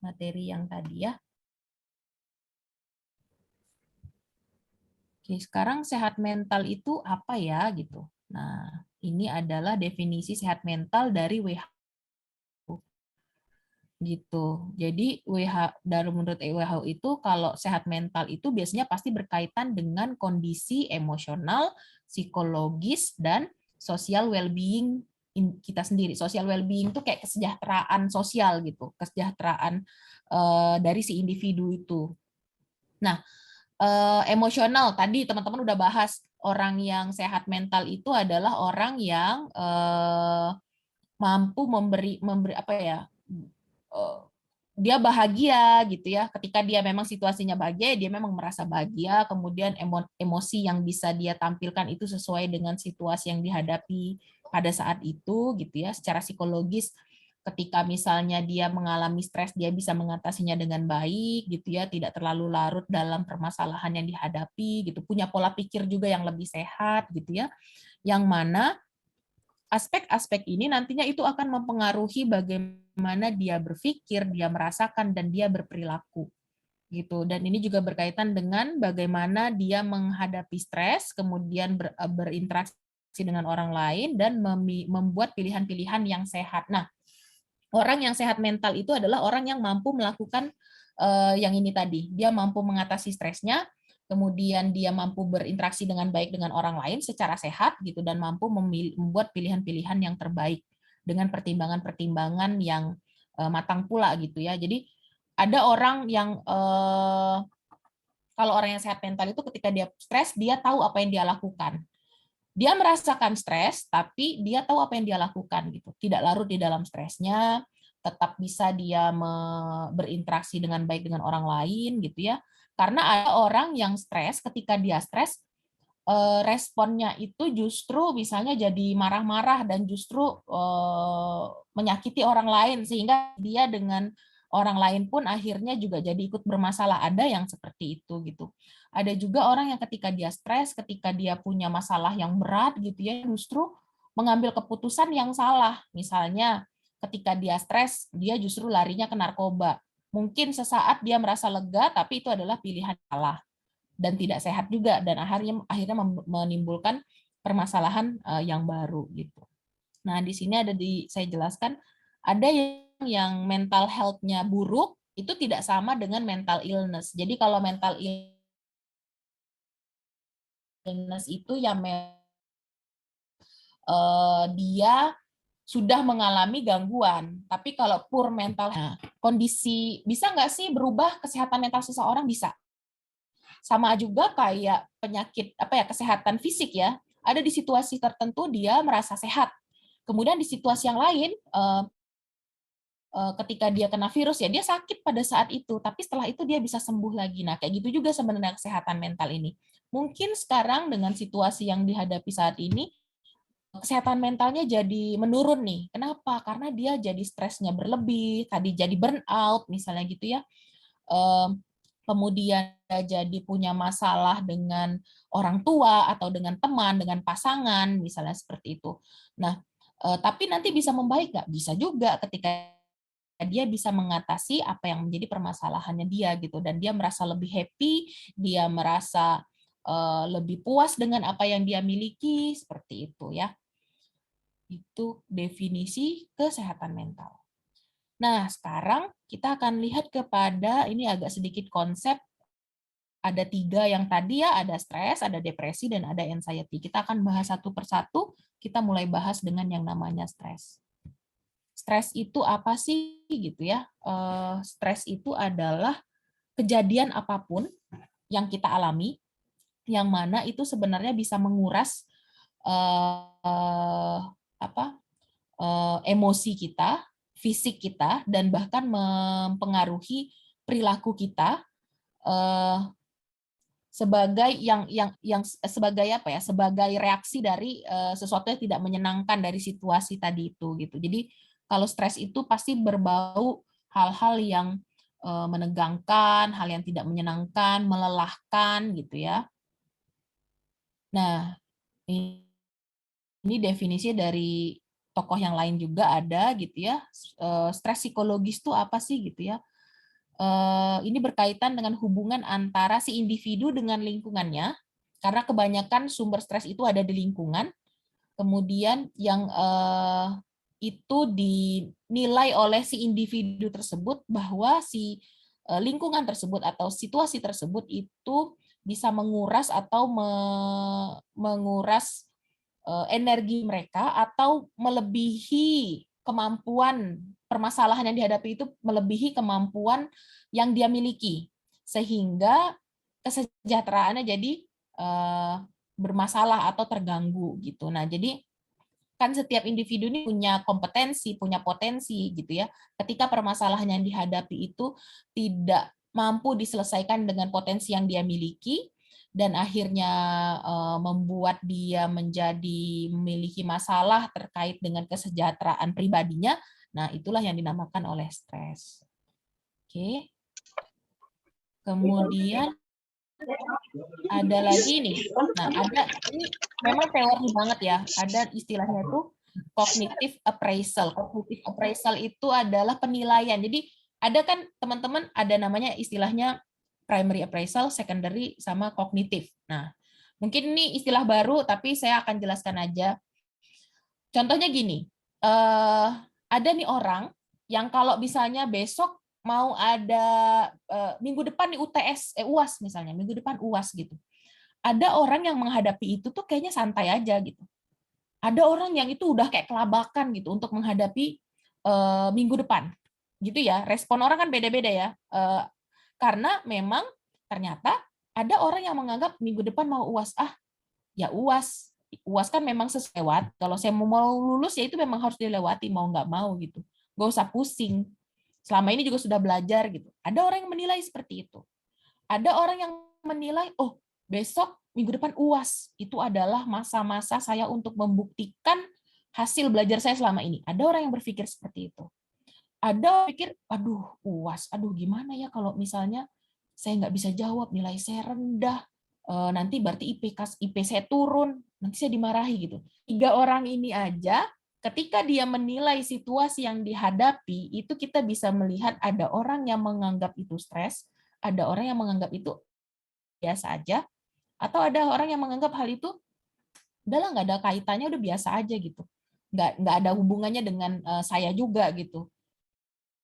materi yang tadi ya. Oke, sekarang sehat mental itu apa ya gitu. Nah, ini adalah definisi sehat mental dari WHO. Gitu. Jadi menurut WHO itu kalau sehat mental itu biasanya pasti berkaitan dengan kondisi emosional, psikologis, dan social well-being kita sendiri. Social well-being itu kayak kesejahteraan sosial gitu, kesejahteraan dari si individu itu. Nah, emosional tadi teman-teman udah bahas, orang yang sehat mental itu adalah orang yang mampu memberi apa ya, dia bahagia gitu ya, ketika dia memang situasinya bahagia, dia memang merasa bahagia, kemudian emosi yang bisa dia tampilkan itu sesuai dengan situasi yang dihadapi pada saat itu gitu ya, secara psikologis. Ketika misalnya dia mengalami stres, dia bisa mengatasinya dengan baik gitu ya, tidak terlalu larut dalam permasalahan yang dihadapi gitu, punya pola pikir juga yang lebih sehat gitu ya, yang mana aspek-aspek ini nantinya itu akan mempengaruhi bagaimana dia berpikir, dia merasakan, dan dia berperilaku gitu. Dan ini juga berkaitan dengan bagaimana dia menghadapi stres, kemudian berinteraksi dengan orang lain, dan membuat pilihan-pilihan yang sehat. Nah, orang yang sehat mental itu adalah orang yang mampu melakukan yang ini tadi. Dia mampu mengatasi stresnya, kemudian dia mampu berinteraksi dengan baik dengan orang lain secara sehat gitu, dan mampu membuat pilihan-pilihan yang terbaik dengan pertimbangan-pertimbangan yang matang pula gitu ya. Jadi ada orang yang kalau orang yang sehat mental itu ketika dia stres, dia tahu apa yang dia lakukan. Dia merasakan stres, tapi dia tahu apa yang dia lakukan gitu. Tidak larut di dalam stresnya, tetap bisa dia berinteraksi dengan baik dengan orang lain gitu ya. Karena ada orang yang stres, ketika dia stres, responnya itu justru misalnya jadi marah-marah dan justru menyakiti orang lain, sehingga dia dengan orang lain pun akhirnya juga jadi ikut bermasalah. Ada yang seperti itu gitu. Ada juga orang yang ketika dia stres, ketika dia punya masalah yang berat gitu ya, justru mengambil keputusan yang salah. Misalnya ketika dia stres, dia justru larinya ke narkoba. Mungkin sesaat dia merasa lega, tapi itu adalah pilihan salah dan tidak sehat juga, dan akhirnya menimbulkan permasalahan yang baru gitu. Nah, di sini saya jelaskan ada yang mental health-nya buruk, itu tidak sama dengan mental illness. Jadi kalau mental illness itu yang dia sudah mengalami gangguan. Tapi kalau poor mental health, kondisi bisa nggak sih berubah kesehatan mental seseorang? Bisa. Sama juga kayak penyakit kesehatan fisik ya. Ada di situasi tertentu dia merasa sehat. Kemudian di situasi yang lain ketika dia kena virus ya dia sakit pada saat itu, tapi setelah itu dia bisa sembuh lagi. Nah, kayak gitu juga sebenarnya kesehatan mental ini. Mungkin sekarang dengan situasi yang dihadapi saat ini, kesehatan mentalnya jadi menurun nih. Kenapa? Karena dia jadi stresnya berlebih, tadi jadi burnout misalnya gitu ya. Kemudian jadi punya masalah dengan orang tua atau dengan teman, dengan pasangan, misalnya seperti itu. Nah, tapi nanti bisa membaik nggak? Bisa juga ketika dia bisa mengatasi apa yang menjadi permasalahannya dia gitu, dan dia merasa lebih happy, dia merasa lebih puas dengan apa yang dia miliki, seperti itu ya. Itu definisi kesehatan mental. Nah, sekarang kita akan lihat kepada ini agak sedikit konsep. Ada 3 yang tadi ya, ada stres, ada depresi, dan ada anxiety. Kita akan bahas satu persatu. Kita mulai bahas dengan yang namanya stres. Stres itu apa sih gitu ya? Stres itu adalah kejadian apapun yang kita alami, yang mana itu sebenarnya bisa menguras emosi kita, fisik kita, dan bahkan mempengaruhi perilaku kita sebagai sebagai apa ya, sebagai reaksi dari sesuatu yang tidak menyenangkan dari situasi tadi itu gitu. Jadi kalau stres itu pasti berbau hal-hal yang menegangkan, hal yang tidak menyenangkan, melelahkan gitu ya. Nah, ini definisi dari tokoh yang lain juga ada gitu ya. Stres psikologis itu apa sih gitu ya? Ini berkaitan dengan hubungan antara si individu dengan lingkungannya, karena kebanyakan sumber stres itu ada di lingkungan. Kemudian yang itu dinilai oleh si individu tersebut bahwa si lingkungan tersebut atau situasi tersebut itu bisa menguras atau menguras energi mereka atau melebihi kemampuan permasalahan yang dihadapi itu melebihi kemampuan yang dia miliki, sehingga kesejahteraannya jadi bermasalah atau terganggu gitu. Nah, jadi kan setiap individu ini punya kompetensi, punya potensi gitu ya. Ketika permasalahan yang dihadapi itu tidak mampu diselesaikan dengan potensi yang dia miliki, dan akhirnya membuat dia menjadi memiliki masalah terkait dengan kesejahteraan pribadinya, nah itulah yang dinamakan oleh stres. Oke. Kemudian ada lagi nih. Nah, ini memang teori banget ya. Ada istilahnya itu cognitive appraisal. Cognitive appraisal itu adalah penilaian. Jadi ada kan teman-teman ada namanya istilahnya primary appraisal, secondary, sama kognitif. Nah, mungkin ini istilah baru, tapi saya akan jelaskan aja. Contohnya gini, ada nih orang yang kalau misalnya besok mau ada minggu depan nih UAS misalnya, minggu depan UAS gitu. Ada orang yang menghadapi itu tuh kayaknya santai aja gitu. Ada orang yang itu udah kayak kelabakan gitu untuk menghadapi minggu depan. Gitu ya, respon orang kan beda-beda ya. Karena memang ternyata ada orang yang menganggap minggu depan mau UAS, ya UAS. UAS kan memang sesewat. Kalau saya mau lulus ya itu memang harus dilewati mau nggak mau gitu. Nggak usah pusing. Selama ini juga sudah belajar gitu. Ada orang yang menilai seperti itu. Ada orang yang menilai, oh besok minggu depan UAS itu adalah masa-masa saya untuk membuktikan hasil belajar saya selama ini. Ada orang yang berpikir seperti itu. Ada pikir, aduh UAS, aduh gimana ya kalau misalnya saya nggak bisa jawab, nilai saya rendah, nanti berarti IP saya turun, nanti saya dimarahi gitu. 3 orang ini aja, ketika dia menilai situasi yang dihadapi, itu kita bisa melihat ada orang yang menganggap itu stres, ada orang yang menganggap itu biasa aja, atau ada orang yang menganggap hal itu udahlah nggak ada kaitannya, udah biasa aja gitu. Nggak ada hubungannya dengan saya juga gitu.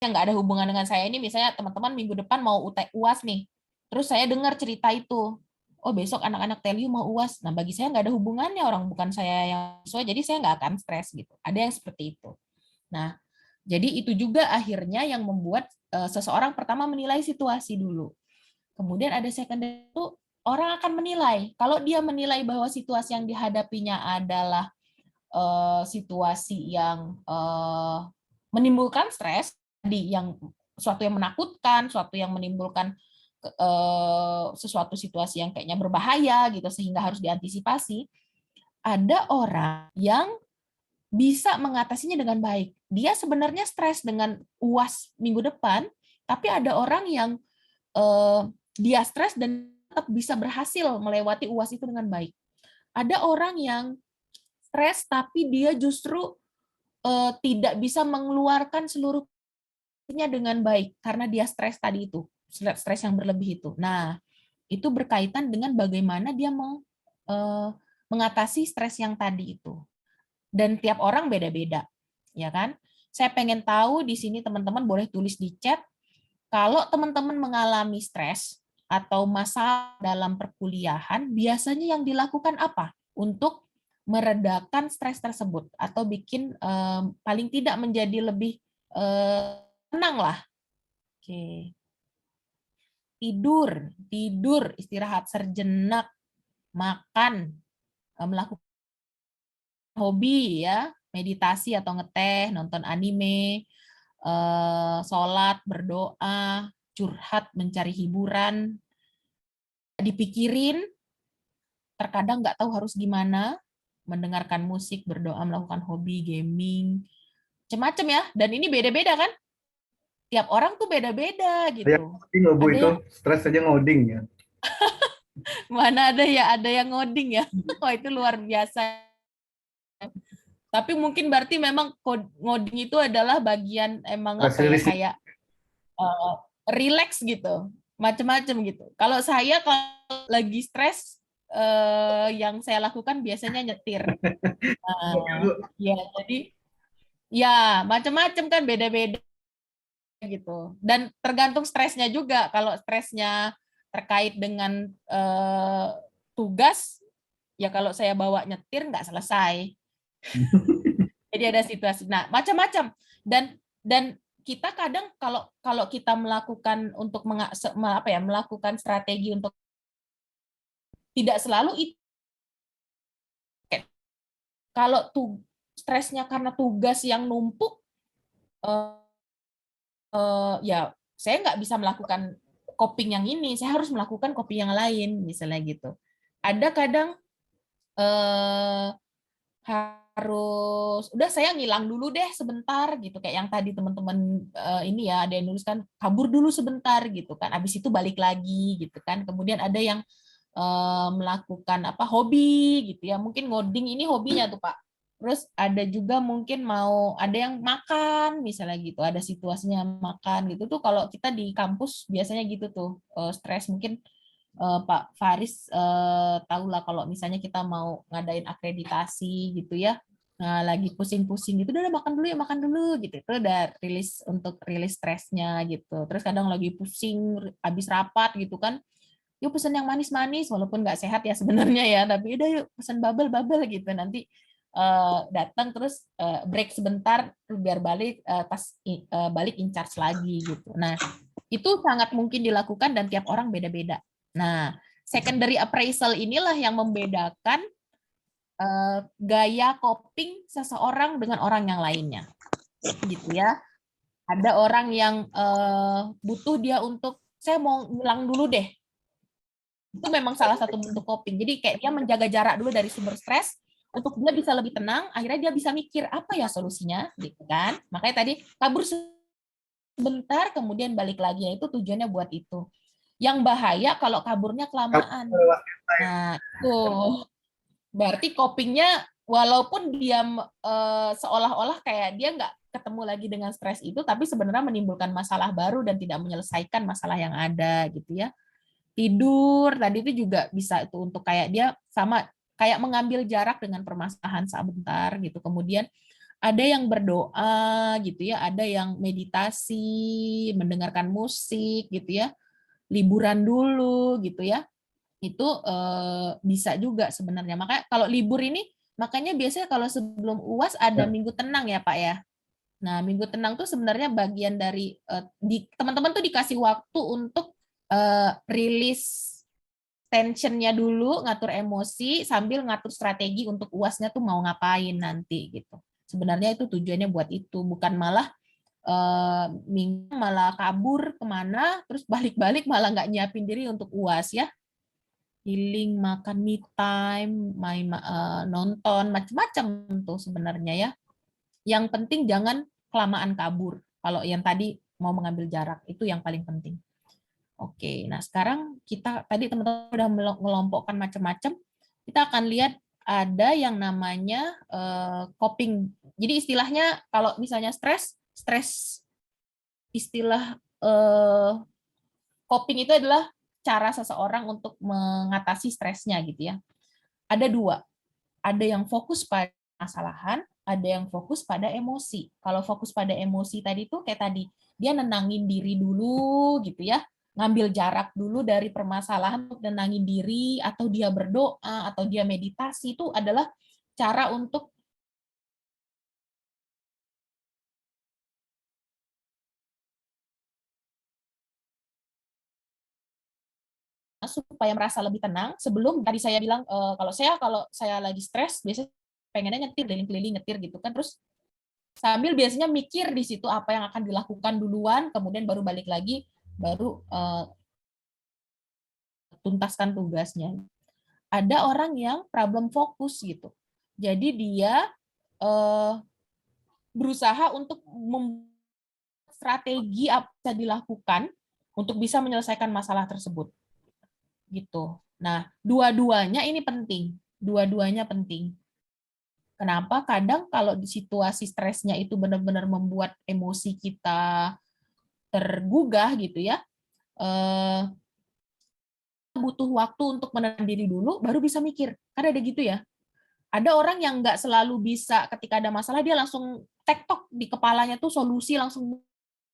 Yang nggak ada hubungan dengan saya ini misalnya teman-teman minggu depan mau UAS nih, terus saya dengar cerita itu, oh besok anak-anak Teliu mau UAS, nah bagi saya nggak ada hubungannya, orang bukan saya yang sesuai, jadi saya nggak akan stres gitu. Ada yang seperti itu. Nah, jadi itu juga akhirnya yang membuat seseorang pertama menilai situasi dulu. Kemudian ada secondary itu orang akan menilai. Kalau dia menilai bahwa situasi yang dihadapinya adalah situasi yang menimbulkan stres, yang suatu yang menakutkan, suatu yang menimbulkan sesuatu situasi yang kayaknya berbahaya gitu sehingga harus diantisipasi. Ada orang yang bisa mengatasinya dengan baik. Dia sebenarnya stres dengan UAS minggu depan, tapi ada orang yang dia stres dan tetap bisa berhasil melewati UAS itu dengan baik. Ada orang yang stres tapi dia justru tidak bisa mengeluarkan seluruhnya dengan baik karena dia stres tadi itu, stres yang berlebih itu. Nah, itu berkaitan dengan bagaimana dia mengatasi stres yang tadi itu. Dan tiap orang beda-beda, ya kan? Saya pengen tahu di sini teman-teman boleh tulis di chat kalau teman-teman mengalami stres atau masalah dalam perkuliahan, biasanya yang dilakukan apa untuk meredakan stres tersebut atau bikin paling tidak menjadi lebih tenang lah. Oke. Tidur, istirahat sejenak, makan, melakukan hobi ya, meditasi atau ngeteh, nonton anime, sholat, berdoa, curhat, mencari hiburan, dipikirin, terkadang nggak tahu harus gimana, mendengarkan musik, berdoa, melakukan hobi, gaming, macam-macam ya. Dan ini beda-beda kan? Tiap orang tuh beda-beda Ada yang gitu. ngoding loh, Bu, Ada itu yang stres aja ngoding ya. mana ada ya, ada yang ngoding ya. Wah, itu luar biasa. Tapi mungkin berarti memang ngoding itu adalah bagian emang Stress apa ya, release. kayak relax gitu, macam-macam gitu. Kalau saya kalau lagi stres, yang saya lakukan biasanya nyetir. Oke, Nah, Bu. ya jadi ya macam-macam kan, beda-beda gitu. Dan tergantung stresnya juga. Kalau stresnya terkait dengan tugas, ya kalau saya bawa nyetir nggak selesai. Jadi ada situasi. Nah, macam-macam. Dan kita kadang kalau kalau kita melakukan untuk melakukan strategi untuk tidak selalu itu. Kalau stresnya karena tugas yang numpuk, ya saya nggak bisa melakukan coping yang ini, saya harus melakukan coping yang lain, misalnya gitu. Ada kadang harus udah saya ngilang dulu deh sebentar gitu, kayak yang tadi teman-teman ini ya, ada yang nuliskan kabur dulu sebentar gitu kan, abis itu balik lagi gitu kan. Kemudian ada yang melakukan apa, hobi gitu ya, mungkin ngoding ini hobinya tuh Pak. Terus ada juga mungkin mau ada yang makan misalnya gitu, ada situasinya makan gitu tuh. Kalau kita di kampus biasanya gitu tuh, stres. Mungkin Pak Faris tahulah kalau misalnya kita mau ngadain akreditasi gitu ya, nah, lagi pusing-pusing gitu, udah makan dulu ya, makan dulu gitu, itu udah rilis untuk rilis stresnya gitu. Terus kadang lagi pusing habis rapat gitu kan, yuk pesen yang manis-manis, walaupun nggak sehat ya sebenarnya ya, tapi udah yuk pesen bubble gitu, nanti datang terus break sebentar biar balik, pas balik in charge lagi gitu. Nah, itu sangat mungkin dilakukan dan tiap orang beda-beda. Nah, secondary appraisal inilah yang membedakan gaya coping seseorang dengan orang yang lainnya, gitu ya. Ada orang yang butuh dia untuk saya mau ngilang dulu deh. Itu memang salah satu bentuk coping. Jadi kayak dia menjaga jarak dulu dari sumber stres untuk dia bisa lebih tenang. Akhirnya dia bisa mikir apa ya solusinya, gitu kan? Makanya tadi kabur sebentar, kemudian balik lagi. Itu tujuannya buat itu. Yang bahaya kalau kaburnya kelamaan. Nah, itu berarti copingnya walaupun dia seolah-olah kayak dia nggak ketemu lagi dengan stres itu, tapi sebenarnya menimbulkan masalah baru dan tidak menyelesaikan masalah yang ada gitu ya. Tidur tadi itu juga bisa itu untuk kayak dia sama kayak mengambil jarak dengan permasalahan sebentar gitu. Kemudian ada yang berdoa gitu ya, ada yang meditasi, mendengarkan musik gitu ya, liburan dulu gitu ya. Itu bisa juga sebenarnya. Makanya kalau libur ini, makanya biasanya kalau sebelum UAS ada minggu tenang ya Pak ya. Nah, minggu tenang tuh sebenarnya bagian dari teman-teman tuh dikasih waktu untuk rilis tensionnya dulu, ngatur emosi sambil ngatur strategi untuk UASnya tuh mau ngapain nanti gitu. Sebenarnya itu tujuannya buat itu, bukan malah minggu malah kabur kemana, terus balik-balik malah nggak nyiapin diri untuk UAS ya. Healing, makan me time, main nonton, macam-macam tuh sebenarnya ya. Yang penting jangan kelamaan kabur. Kalau yang tadi mau mengambil jarak, itu yang paling penting. Oke, nah sekarang kita tadi teman-teman sudah mengelompokkan macam-macam. Kita akan lihat ada yang namanya coping. Jadi istilahnya kalau misalnya stres istilah coping itu adalah cara seseorang untuk mengatasi stresnya gitu ya. Ada dua, ada yang fokus pada masalahan, ada yang fokus pada emosi. Kalau fokus pada emosi tadi tuh kayak tadi, dia nenangin diri dulu gitu ya, ngambil jarak dulu dari permasalahan untuk nenangin diri, atau dia berdoa, atau dia meditasi, itu adalah cara untuk supaya merasa lebih tenang. Sebelum tadi saya bilang kalau saya lagi stres biasanya pengennya nyetir, keliling-keliling nyetir gitu kan, terus sambil biasanya mikir di situ apa yang akan dilakukan duluan, kemudian baru balik lagi, baru tuntaskan tugasnya. Ada orang yang problem fokus gitu. Jadi dia berusaha untuk strategi apa yang bisa dilakukan untuk bisa menyelesaikan masalah tersebut. Gitu. Nah, dua-duanya ini penting. Dua-duanya penting. Kenapa? Kadang kalau di situasi stresnya itu benar-benar membuat emosi kita tergugah gitu ya, butuh waktu untuk menenangkan diri dulu, baru bisa mikir. Kan ada gitu ya. Ada orang yang nggak selalu bisa ketika ada masalah, dia langsung tektok di kepalanya tuh solusi langsung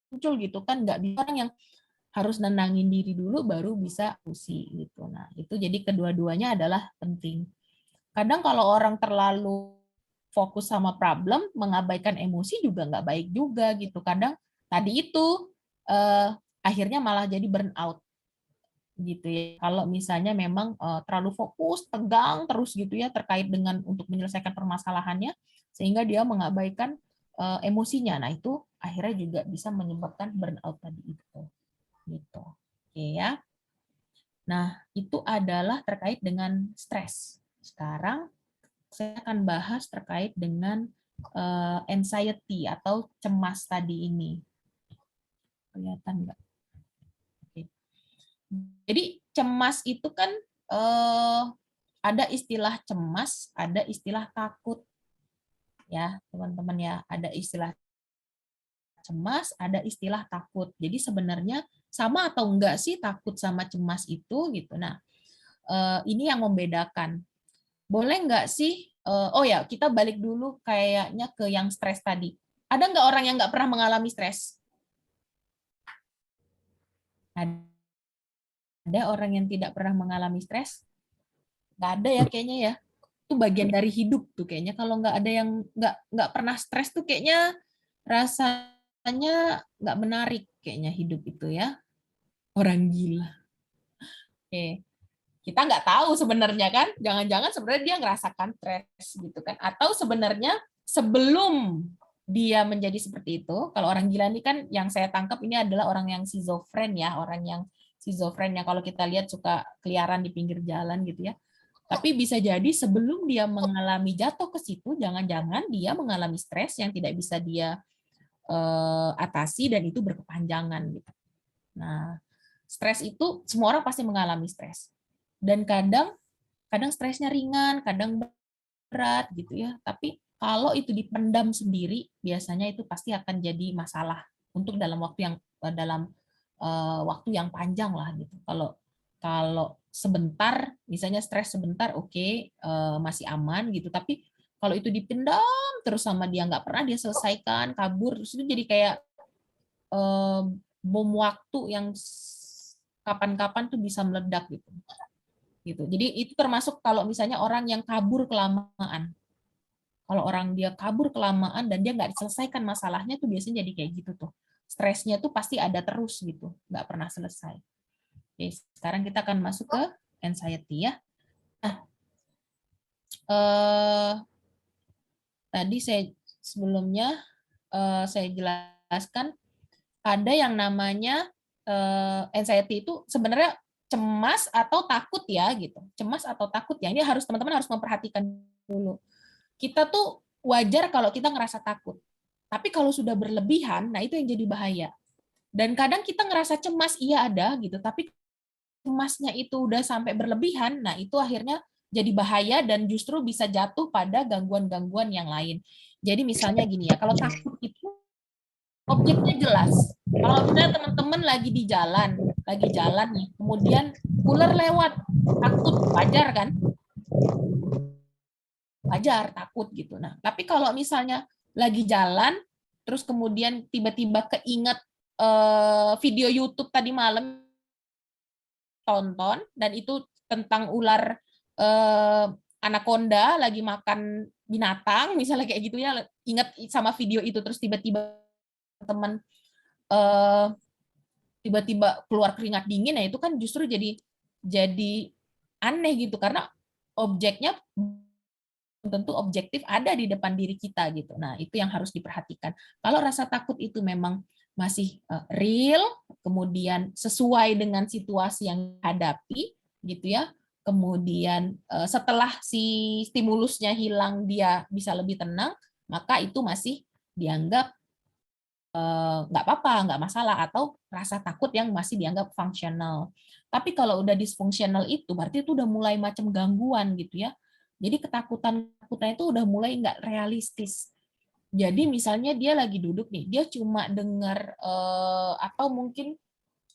muncul gitu kan. Nggak bisa, orang yang harus nenangin diri dulu baru bisa solusi gitu. Nah, itu jadi kedua-duanya adalah penting. Kadang kalau orang terlalu fokus sama problem, mengabaikan emosi juga nggak baik juga gitu. Kadang tadi itu akhirnya malah jadi burnout gitu ya. Kalau misalnya memang terlalu fokus, tegang terus gitu ya terkait dengan untuk menyelesaikan permasalahannya, sehingga dia mengabaikan emosinya. Nah, itu akhirnya juga bisa menyebabkan burnout tadi itu. Gitu. Oke ya. Nah, itu adalah terkait dengan stres. Sekarang saya akan bahas terkait dengan anxiety atau cemas tadi ini. Kelihatan nggak? Oke. Jadi cemas itu kan ada istilah cemas, ada istilah takut. Ya, teman-teman ya, ada istilah cemas, ada istilah takut. Jadi sebenarnya sama atau enggak sih takut sama cemas itu gitu. Nah, ini yang membedakan. Boleh enggak sih, oh ya kita balik dulu kayaknya ke yang stres tadi. Ada enggak orang yang enggak pernah mengalami stres? Ada orang yang tidak pernah mengalami stres? Enggak ada ya kayaknya ya. Itu bagian dari hidup tuh kayaknya. Kalau enggak ada yang enggak pernah stres tuh kayaknya rasanya enggak menarik kayaknya hidup itu ya. Orang gila. Oke. Kita nggak tahu sebenarnya kan, jangan-jangan sebenarnya dia ngerasakan stres gitu kan, atau sebenarnya sebelum dia menjadi seperti itu, kalau orang gila ini kan yang saya tangkap ini adalah orang yang schizofren ya, orang yang schizofren yang kalau kita lihat suka keliaran di pinggir jalan gitu ya. Tapi bisa jadi sebelum dia mengalami jatuh ke situ, jangan-jangan dia mengalami stres yang tidak bisa dia atasi dan itu berkepanjangan gitu. Nah, stres itu semua orang pasti mengalami stres. Dan kadang stresnya ringan, kadang berat gitu ya. Tapi kalau itu dipendam sendiri, biasanya itu pasti akan jadi masalah untuk dalam waktu yang panjang lah gitu. Kalau sebentar, misalnya stres sebentar, oke, masih aman gitu. Tapi kalau itu dipendam terus sama dia nggak pernah dia selesaikan, kabur, terus itu jadi kayak bom waktu yang kapan-kapan tuh bisa meledak gitu. Jadi itu termasuk kalau misalnya orang yang kabur kelamaan. Kalau orang dia kabur kelamaan dan dia nggak diselesaikan masalahnya tuh biasanya jadi kayak gitu tuh. Stresnya tuh pasti ada terus gitu, nggak pernah selesai. Oke, sekarang kita akan masuk ke anxiety ya. Nah, tadi saya sebelumnya saya jelaskan ada yang namanya anxiety itu sebenarnya cemas atau takut ya gitu. Cemas atau takut ya. Ini harus teman-teman harus memperhatikan dulu. Kita tuh wajar kalau kita ngerasa takut. Tapi kalau sudah berlebihan, nah itu yang jadi bahaya. Dan kadang kita ngerasa cemas, iya ada gitu, tapi cemasnya itu udah sampai berlebihan, nah itu akhirnya jadi bahaya dan justru bisa jatuh pada gangguan-gangguan yang lain. Jadi misalnya gini ya, kalau takut itu objeknya jelas. Kalau misalnya teman-teman lagi di jalan nih, kemudian ular lewat, takut, wajar kan? Wajar, takut gitu. Nah, tapi kalau misalnya lagi jalan, terus kemudian tiba-tiba keinget video YouTube tadi malam tonton, dan itu tentang ular anaconda lagi makan binatang, misalnya kayak gitu ya, ingat sama video itu, terus tiba-tiba teman tiba-tiba keluar keringat dingin, ya itu kan justru jadi aneh gitu karena objeknya tentu objektif ada di depan diri kita gitu. Nah, itu yang harus diperhatikan. Kalau rasa takut itu memang masih real, kemudian sesuai dengan situasi yang dihadapi gitu ya. Kemudian setelah si stimulusnya hilang dia bisa lebih tenang, maka itu masih dianggap nggak apa-apa, nggak masalah, atau rasa takut yang masih dianggap fungsional. Tapi kalau udah disfungsional itu berarti itu udah mulai macam gangguan gitu ya. Jadi ketakutan itu udah mulai nggak realistis. Jadi misalnya dia lagi duduk nih, dia cuma dengar atau mungkin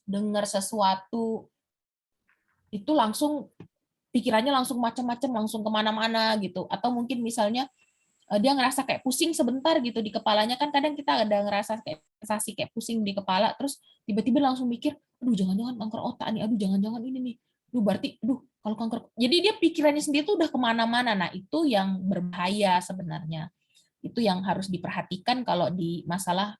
dengar sesuatu itu langsung pikirannya langsung macam-macam, langsung kemana-mana gitu. Atau mungkin misalnya dia ngerasa kayak pusing sebentar gitu di kepalanya, kan kadang kita ada ngerasa kayak sensasi kayak pusing di kepala, terus tiba-tiba langsung mikir, aduh jangan-jangan kanker otak nih, aduh jangan-jangan ini nih, aduh berarti, aduh kalau kanker, jadi dia pikirannya sendiri tuh udah kemana-mana. Nah itu yang berbahaya sebenarnya, itu yang harus diperhatikan kalau di masalah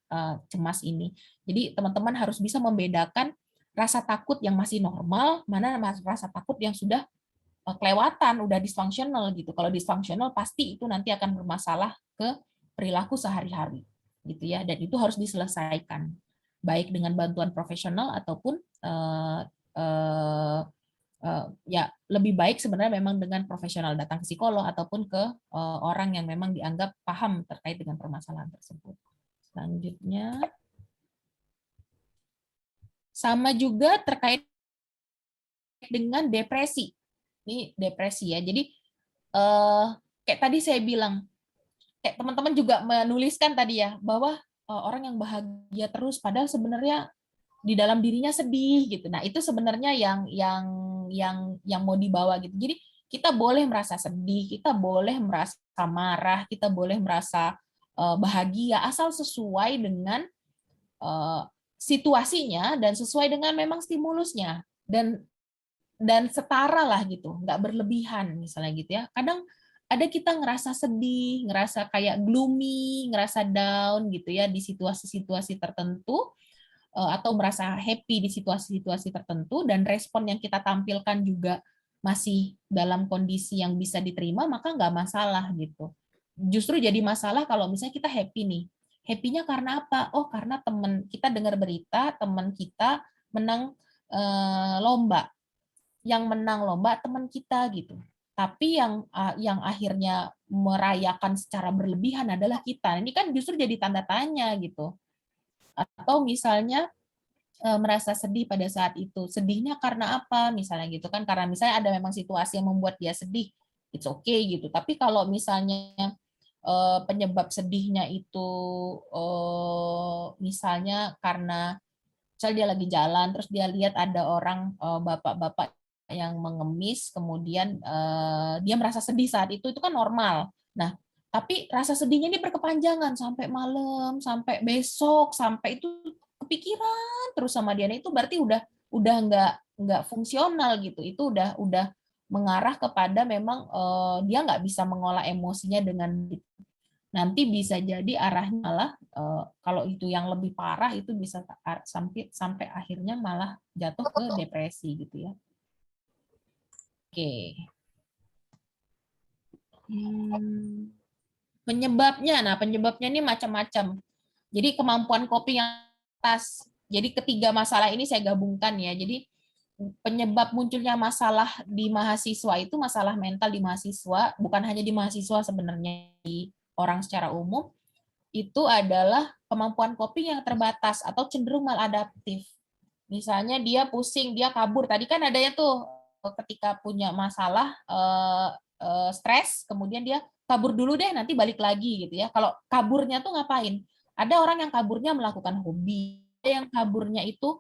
cemas ini. Jadi teman-teman harus bisa membedakan rasa takut yang masih normal, mana rasa takut yang sudah kelewatan, udah disfungsional gitu. Kalau disfungsional pasti itu nanti akan bermasalah ke perilaku sehari-hari gitu ya, dan itu harus diselesaikan baik dengan bantuan profesional ataupun ya lebih baik sebenarnya memang dengan profesional, datang ke psikolog ataupun ke orang yang memang dianggap paham terkait dengan permasalahan tersebut. Selanjutnya sama juga terkait dengan depresi. Ini depresi ya. Jadi kayak tadi saya bilang, kayak teman-teman juga menuliskan tadi ya, bahwa orang yang bahagia terus padahal sebenarnya di dalam dirinya sedih gitu. Nah, itu sebenarnya yang mau dibawa gitu. Jadi kita boleh merasa sedih, kita boleh merasa marah, kita boleh merasa bahagia asal sesuai dengan situasinya dan sesuai dengan memang stimulusnya, dan setara lah gitu, nggak berlebihan misalnya gitu ya. Kadang ada kita ngerasa sedih, ngerasa kayak gloomy, ngerasa down gitu ya di situasi-situasi tertentu, atau merasa happy di situasi-situasi tertentu, dan respon yang kita tampilkan juga masih dalam kondisi yang bisa diterima, maka nggak masalah gitu. Justru jadi masalah kalau misalnya kita happy nih. Happy-nya karena apa? Oh, karena teman kita dengar berita, teman kita menang lomba. Yang menang lomba teman kita gitu. Tapi yang akhirnya merayakan secara berlebihan adalah kita. Ini kan justru jadi tanda tanya gitu. Atau misalnya merasa sedih pada saat itu. Sedihnya karena apa? Misalnya gitu kan, karena misalnya ada memang situasi yang membuat dia sedih, it's okay gitu. Tapi kalau misalnya penyebab sedihnya itu misalnya karena misalnya dia lagi jalan terus dia lihat ada orang bapak-bapak yang mengemis, kemudian dia merasa sedih saat itu kan normal. Nah, tapi rasa sedihnya ini berkepanjangan sampai malam, sampai besok, sampai itu kepikiran terus sama dia. Nah, itu berarti udah nggak fungsional gitu. Itu udah mengarah kepada memang dia nggak bisa mengolah emosinya dengan nanti bisa jadi arahnya malah kalau itu yang lebih parah itu bisa sampai akhirnya malah jatuh ke depresi gitu ya. Oke. Penyebabnya ini macam-macam. Jadi kemampuan coping yang atas. Jadi ketiga masalah ini saya gabungkan ya. Jadi penyebab munculnya masalah di mahasiswa itu masalah mental di mahasiswa, bukan hanya di mahasiswa sebenarnya, di orang secara umum, itu adalah kemampuan coping yang terbatas atau cenderung maladaptif. Misalnya dia pusing, dia kabur. Tadi kan adanya tuh ketika punya masalah stres, kemudian dia kabur dulu deh, nanti balik lagi gitu ya. Kalau kaburnya tuh ngapain? Ada orang yang kaburnya melakukan hobi, ada yang kaburnya itu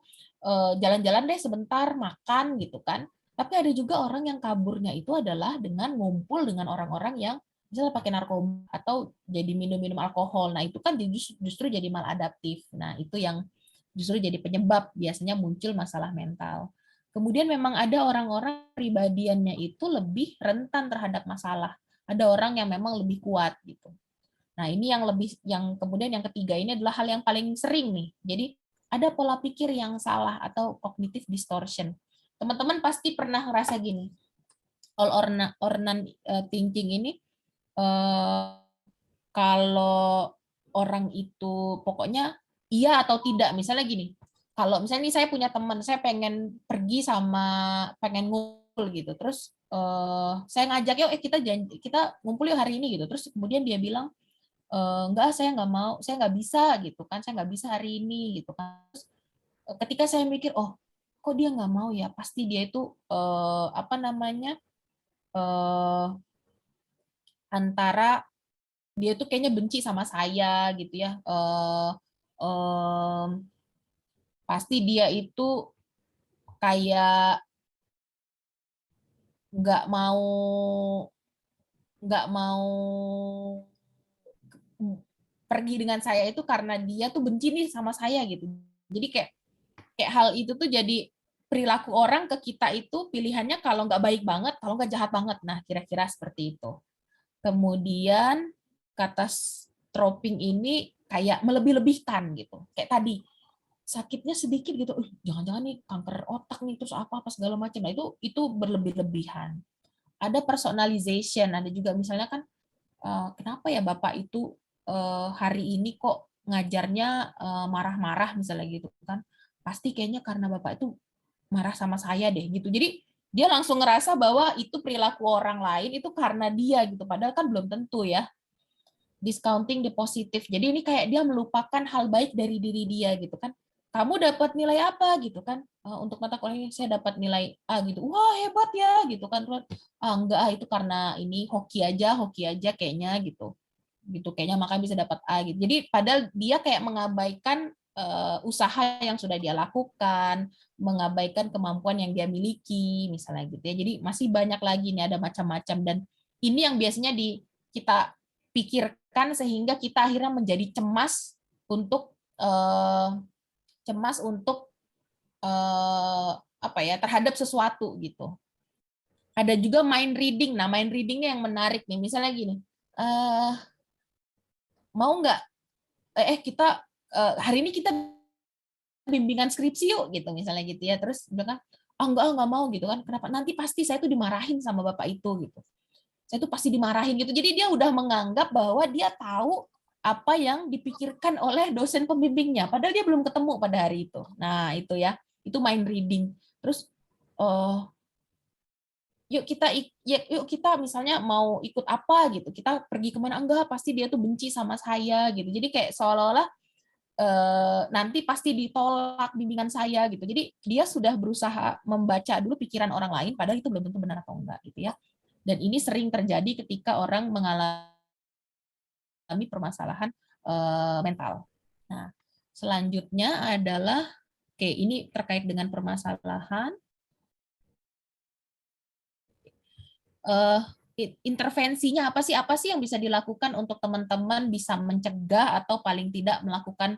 jalan-jalan deh sebentar, makan gitu kan. Tapi ada juga orang yang kaburnya itu adalah dengan ngumpul dengan orang-orang yang misalnya pakai narkoba atau jadi minum-minum alkohol. Nah, itu kan justru jadi maladaptif. Nah, itu yang justru jadi penyebab biasanya muncul masalah mental. Kemudian memang ada orang-orang pribadiannya itu lebih rentan terhadap masalah. Ada orang yang memang lebih kuat gitu. Nah, ini yang kemudian yang ketiga ini adalah hal yang paling sering nih. Jadi ada pola pikir yang salah atau cognitive distortion. Teman-teman pasti pernah ngerasa gini. All or none thinking ini kalau orang itu pokoknya iya atau tidak. Misalnya gini, kalau misalnya nih saya punya teman, saya pengen pergi pengen ngumpul gitu, terus saya ngajak yuk kita ngumpul yuk hari ini gitu, terus kemudian dia bilang enggak, saya nggak mau, saya nggak bisa gitu kan, saya nggak bisa hari ini gitu kan. Terus, ketika saya mikir, oh kok dia nggak mau ya, pasti dia itu apa namanya, antara dia tuh kayaknya benci sama saya gitu ya. Em, Pasti dia itu kayak nggak mau nggak mau pergi dengan saya itu karena dia tuh benci nih sama saya gitu. Jadi kayak kayak hal itu tuh jadi perilaku orang ke kita itu pilihannya kalau nggak baik banget, kalau nggak jahat banget. Nah, kira-kira seperti itu. Kemudian kata troping ini kayak melebih-lebihkan gitu. Kayak tadi, sakitnya sedikit gitu, jangan-jangan nih kanker otak nih, terus apa-apa segala macam. Nah, itu berlebih-lebihan. Ada personalization, ada juga misalnya kan, kenapa ya Bapak itu hari ini kok ngajarnya marah-marah misalnya gitu kan. Pasti kayaknya karena Bapak itu marah sama saya deh gitu. Jadi dia langsung ngerasa bahwa itu perilaku orang lain itu karena dia gitu. Padahal kan belum tentu ya. Discounting the positif. Jadi ini kayak dia melupakan hal baik dari diri dia gitu kan. Kamu dapat nilai apa gitu kan? Untuk mata kuliah saya dapat nilai A gitu. Wah, hebat ya gitu kan. Terus enggak, itu karena ini hoki aja kayaknya gitu. Gitu kayaknya makanya bisa dapat A gitu. Jadi padahal dia kayak mengabaikan usaha yang sudah dia lakukan, mengabaikan kemampuan yang dia miliki misalnya gitu ya. Jadi masih banyak lagi nih, ada macam-macam, dan ini yang biasanya kita pikirkan sehingga kita akhirnya menjadi untuk eh, cemas untuk apa ya, terhadap sesuatu gitu. Ada juga mind reading. Nah, mind readingnya yang menarik nih. Misalnya gini, mau nggak kita hari ini kita bimbingan skripsi yuk gitu misalnya gitu ya. Terus bilang, oh enggak mau gitu kan. Kenapa? Nanti pasti saya tuh dimarahin sama bapak itu gitu. Saya tuh pasti dimarahin gitu. Jadi dia udah menganggap bahwa dia tahu apa yang dipikirkan oleh dosen pembimbingnya, padahal dia belum ketemu pada hari itu. Nah, itu ya. Itu mind reading. Terus yuk kita misalnya mau ikut apa gitu. Kita pergi kemana, enggak, pasti dia tuh benci sama saya gitu. Jadi kayak seolah-olah nanti pasti ditolak bimbingan saya gitu. Jadi dia sudah berusaha membaca dulu pikiran orang lain, padahal itu belum tentu benar atau enggak gitu ya. Dan ini sering terjadi ketika orang mengalami permasalahan mental. Nah, selanjutnya adalah, oke, ini terkait dengan permasalahan intervensinya apa sih yang bisa dilakukan untuk teman-teman bisa mencegah atau paling tidak melakukan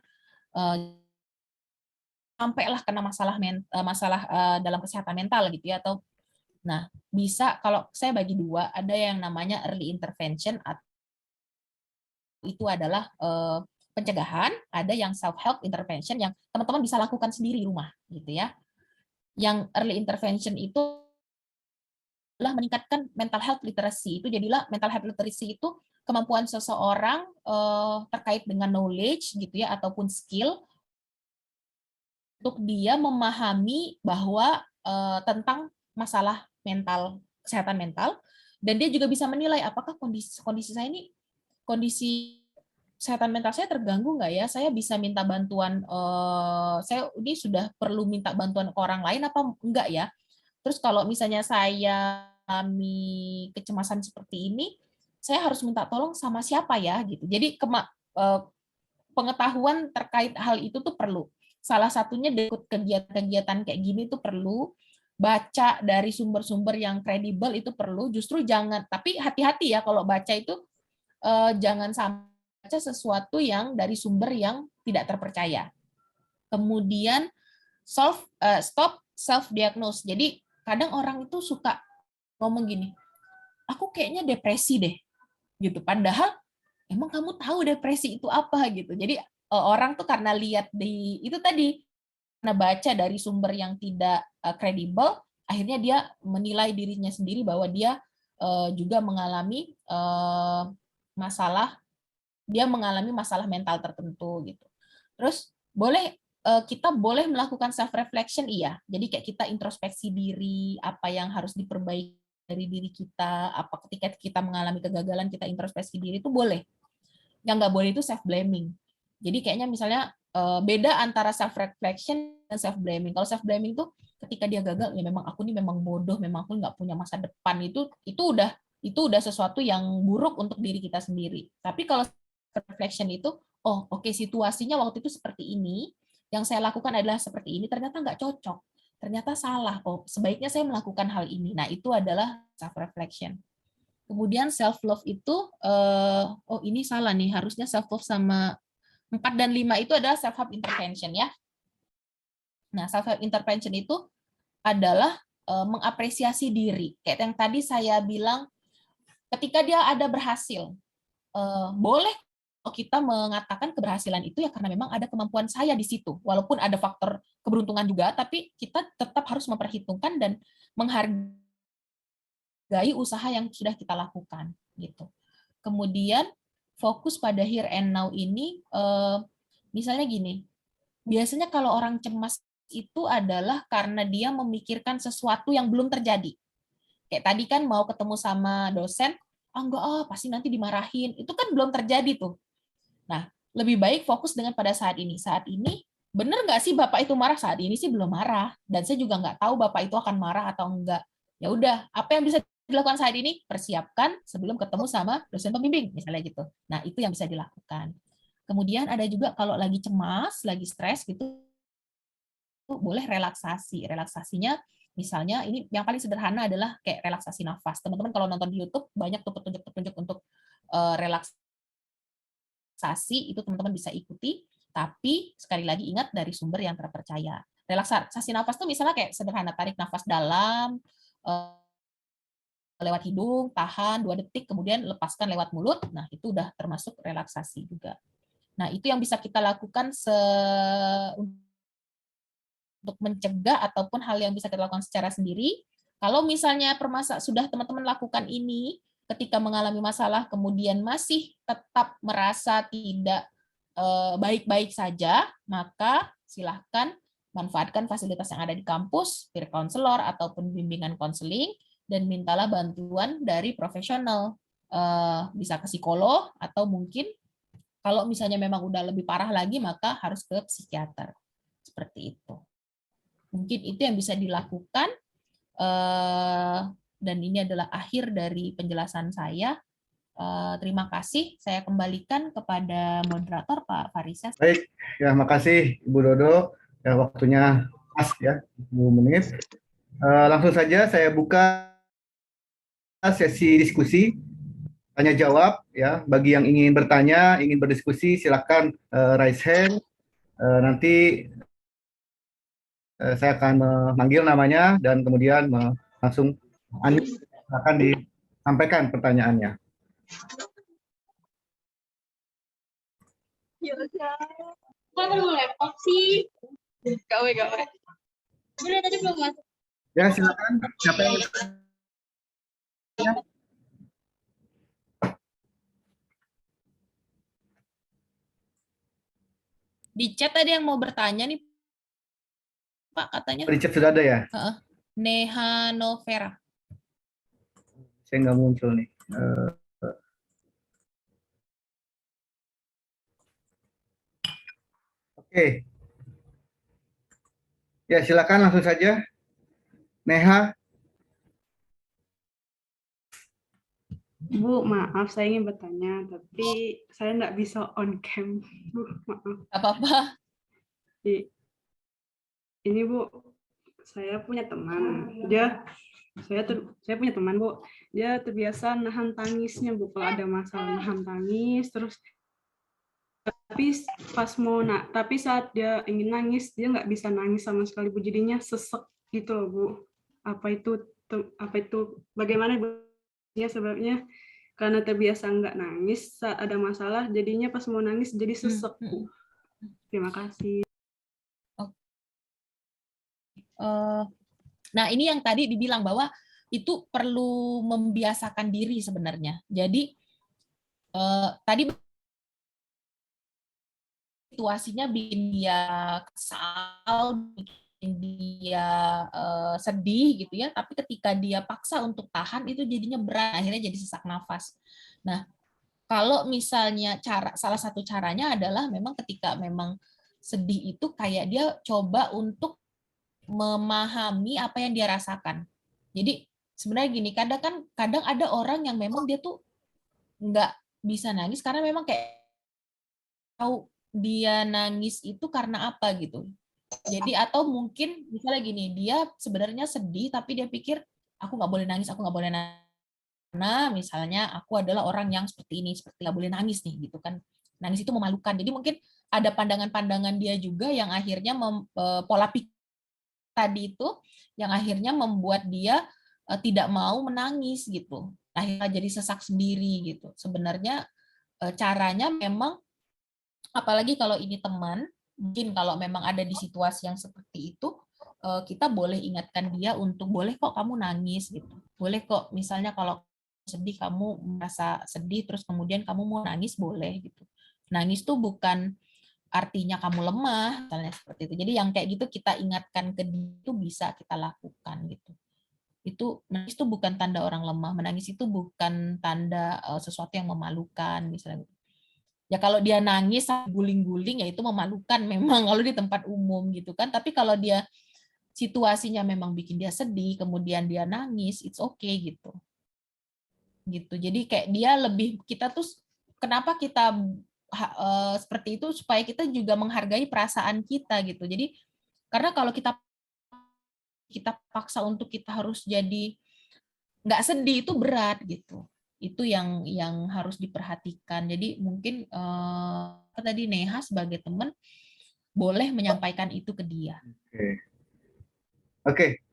sampailah kena masalah dalam kesehatan mental gitu ya. Atau nah, bisa, kalau saya bagi dua, ada yang namanya early intervention, itu adalah pencegahan, ada yang self help intervention yang teman-teman bisa lakukan sendiri di rumah gitu ya. Yang early intervention itu adalah meningkatkan mental health literacy. Itu jadilah mental health literacy itu kemampuan seseorang terkait dengan knowledge gitu ya, ataupun skill untuk dia memahami bahwa tentang masalah mental, kesehatan mental, dan dia juga bisa menilai apakah kondisi saya ini, kondisi kesehatan mental saya terganggu nggak ya? Saya bisa minta bantuan, saya ini sudah perlu minta bantuan ke orang lain apa enggak ya? Terus kalau misalnya saya alami kecemasan seperti ini, saya harus minta tolong sama siapa ya gitu. Jadi pengetahuan terkait hal itu tuh perlu. Salah satunya ikut kegiatan-kegiatan kayak gini tuh perlu, baca dari sumber-sumber yang kredibel itu perlu. Justru jangan, tapi hati-hati ya kalau baca itu jangan sampai baca sesuatu yang dari sumber yang tidak terpercaya. Kemudian stop self diagnose. Jadi kadang orang itu suka ngomong gini, aku kayaknya depresi deh, gitu. Padahal emang kamu tahu depresi itu apa gitu. Jadi orang tuh karena lihat di itu tadi, karena baca dari sumber yang tidak kredibel, akhirnya dia menilai dirinya sendiri bahwa dia juga mengalami dia mengalami masalah mental tertentu gitu. Terus kita boleh melakukan self reflection, iya. Jadi kayak kita introspeksi diri, apa yang harus diperbaiki dari diri kita, apa ketika kita mengalami kegagalan kita introspeksi diri itu boleh. Yang nggak boleh itu self blaming. Jadi kayaknya misalnya beda antara self reflection dan self blaming. Kalau self blaming itu ketika dia gagal, ya memang aku ini memang bodoh, memang aku nggak punya masa depan, itu udah sesuatu yang buruk untuk diri kita sendiri. Tapi kalau reflection itu, oh oke, situasinya waktu itu seperti ini, yang saya lakukan adalah seperti ini, ternyata nggak cocok, ternyata salah, oh sebaiknya saya melakukan hal ini. Nah itu adalah self reflection. Kemudian self love itu, oh ini salah nih, harusnya self love sama 4 dan 5 itu adalah self help intervention ya. Nah self help intervention itu adalah mengapresiasi diri. Kayak yang tadi saya bilang, ketika dia ada berhasil, boleh kita mengatakan keberhasilan itu ya karena memang ada kemampuan saya di situ. Walaupun ada faktor keberuntungan juga, tapi kita tetap harus memperhitungkan dan menghargai usaha yang sudah kita lakukan gitu. Kemudian fokus pada here and now ini, misalnya gini, biasanya kalau orang cemas itu adalah karena dia memikirkan sesuatu yang belum terjadi. Kayak tadi kan mau ketemu sama dosen, enggak, pasti nanti dimarahin. Itu kan belum terjadi tuh. Nah, lebih baik fokus dengan pada saat ini. Saat ini, benar nggak sih Bapak itu marah? Saat ini sih belum marah. Dan saya juga nggak tahu Bapak itu akan marah atau enggak. Ya udah, apa yang bisa dilakukan saat ini? Persiapkan sebelum ketemu sama dosen pembimbing, misalnya gitu. Nah, itu yang bisa dilakukan. Kemudian ada juga kalau lagi cemas, lagi stres gitu, boleh relaksasi. Relaksasinya misalnya ini yang paling sederhana adalah kayak relaksasi nafas. Teman-teman kalau nonton di YouTube banyak tuh petunjuk-petunjuk untuk relaksasi, itu teman-teman bisa ikuti, tapi sekali lagi ingat dari sumber yang terpercaya. Relaksasi nafas tuh misalnya kayak sederhana, tarik nafas dalam lewat hidung, tahan 2 detik, kemudian lepaskan lewat mulut. Nah, itu udah termasuk relaksasi juga. Nah, itu yang bisa kita lakukan untuk mencegah ataupun hal yang bisa kita lakukan secara sendiri. Kalau misalnya sudah teman-teman lakukan ini, ketika mengalami masalah kemudian masih tetap merasa tidak baik-baik saja, maka silahkan manfaatkan fasilitas yang ada di kampus, peer counselor ataupun bimbingan konseling, dan mintalah bantuan dari profesional. Bisa ke psikolog, atau mungkin kalau misalnya memang udah lebih parah lagi, maka harus ke psikiater. Seperti itu. Mungkin itu yang bisa dilakukan, dan ini adalah akhir dari penjelasan saya. Terima kasih. Saya kembalikan kepada moderator Pak Farisa. Baik, ya makasih Ibu Dodo. Ya, waktunya pas ya, 10 menit. Langsung saja saya buka sesi diskusi tanya jawab ya. Bagi yang ingin bertanya, ingin berdiskusi, silakan raise hand. Nanti saya akan memanggil namanya dan kemudian langsung akan disampaikan pertanyaannya. Kok belum laptop sih? Gawe. Udah tadi belum masuk. Ya, silakan. Siapa yang Di chat tadi yang mau bertanya nih, Pak, katanya. di chat sudah ada ya? Neha Novera. Saya nggak muncul nih. Oke. Ya, silakan langsung saja. Neha. Bu, maaf saya ingin bertanya, tapi saya nggak bisa on cam. Bu, maaf. Apa-apa. Ini Bu, saya punya teman. Saya punya teman Bu. Dia terbiasa nahan tangisnya Bu. Kalau ada masalah nahan tangis, terus tapi saat dia ingin nangis, dia nggak bisa nangis sama sekali Bu. Jadinya sesek gitu loh Bu. Apa itu bagaimana Bu? Ya sebabnya karena terbiasa nggak nangis saat ada masalah, jadinya pas mau nangis jadi sesek. Terima kasih. Nah, ini yang tadi dibilang bahwa itu perlu membiasakan diri sebenarnya. Jadi tadi situasinya bikin dia kesal, bikin dia sedih gitu ya, tapi ketika dia paksa untuk tahan itu jadinya berat, akhirnya jadi sesak nafas. Nah, kalau misalnya salah satu caranya adalah memang ketika memang sedih itu kayak dia coba untuk memahami apa yang dia rasakan. Jadi sebenarnya gini, kadang ada orang yang memang dia tuh nggak bisa nangis karena memang kayak tahu dia nangis itu karena apa gitu. Jadi atau mungkin misalnya gini, dia sebenarnya sedih tapi dia pikir aku nggak boleh nangis, aku nggak boleh nangis. Karena misalnya aku adalah orang yang seperti ini, seperti nggak boleh nangis nih gitu kan. Nangis itu memalukan. Jadi mungkin ada pandangan-pandangan dia juga yang akhirnya pola pikir tadi itu yang akhirnya membuat dia tidak mau menangis gitu. Akhirnya jadi sesak sendiri gitu. Sebenarnya caranya memang apalagi kalau ini teman, mungkin kalau memang ada di situasi yang seperti itu, kita boleh ingatkan dia untuk boleh kok kamu nangis gitu. Boleh kok misalnya kalau sedih kamu merasa sedih terus kemudian kamu mau nangis boleh gitu. Nangis tuh bukan artinya kamu lemah, misalnya seperti itu. Jadi yang kayak gitu kita ingatkan ke dia itu bisa kita lakukan gitu. Itu menangis itu bukan tanda orang lemah, menangis itu bukan tanda sesuatu yang memalukan misalnya. Ya kalau dia nangis guling-guling ya itu memalukan memang kalau di tempat umum gitu kan. Tapi kalau dia situasinya memang bikin dia sedih, kemudian dia nangis, it's okay gitu. Gitu. Jadi kayak dia lebih kita tuh kenapa kita seperti itu supaya kita juga menghargai perasaan kita gitu. Jadi karena kalau kita paksa untuk kita harus jadi nggak sedih itu berat gitu. Itu yang harus diperhatikan. Jadi mungkin tadi Neha sebagai teman boleh menyampaikan itu ke dia. Oke.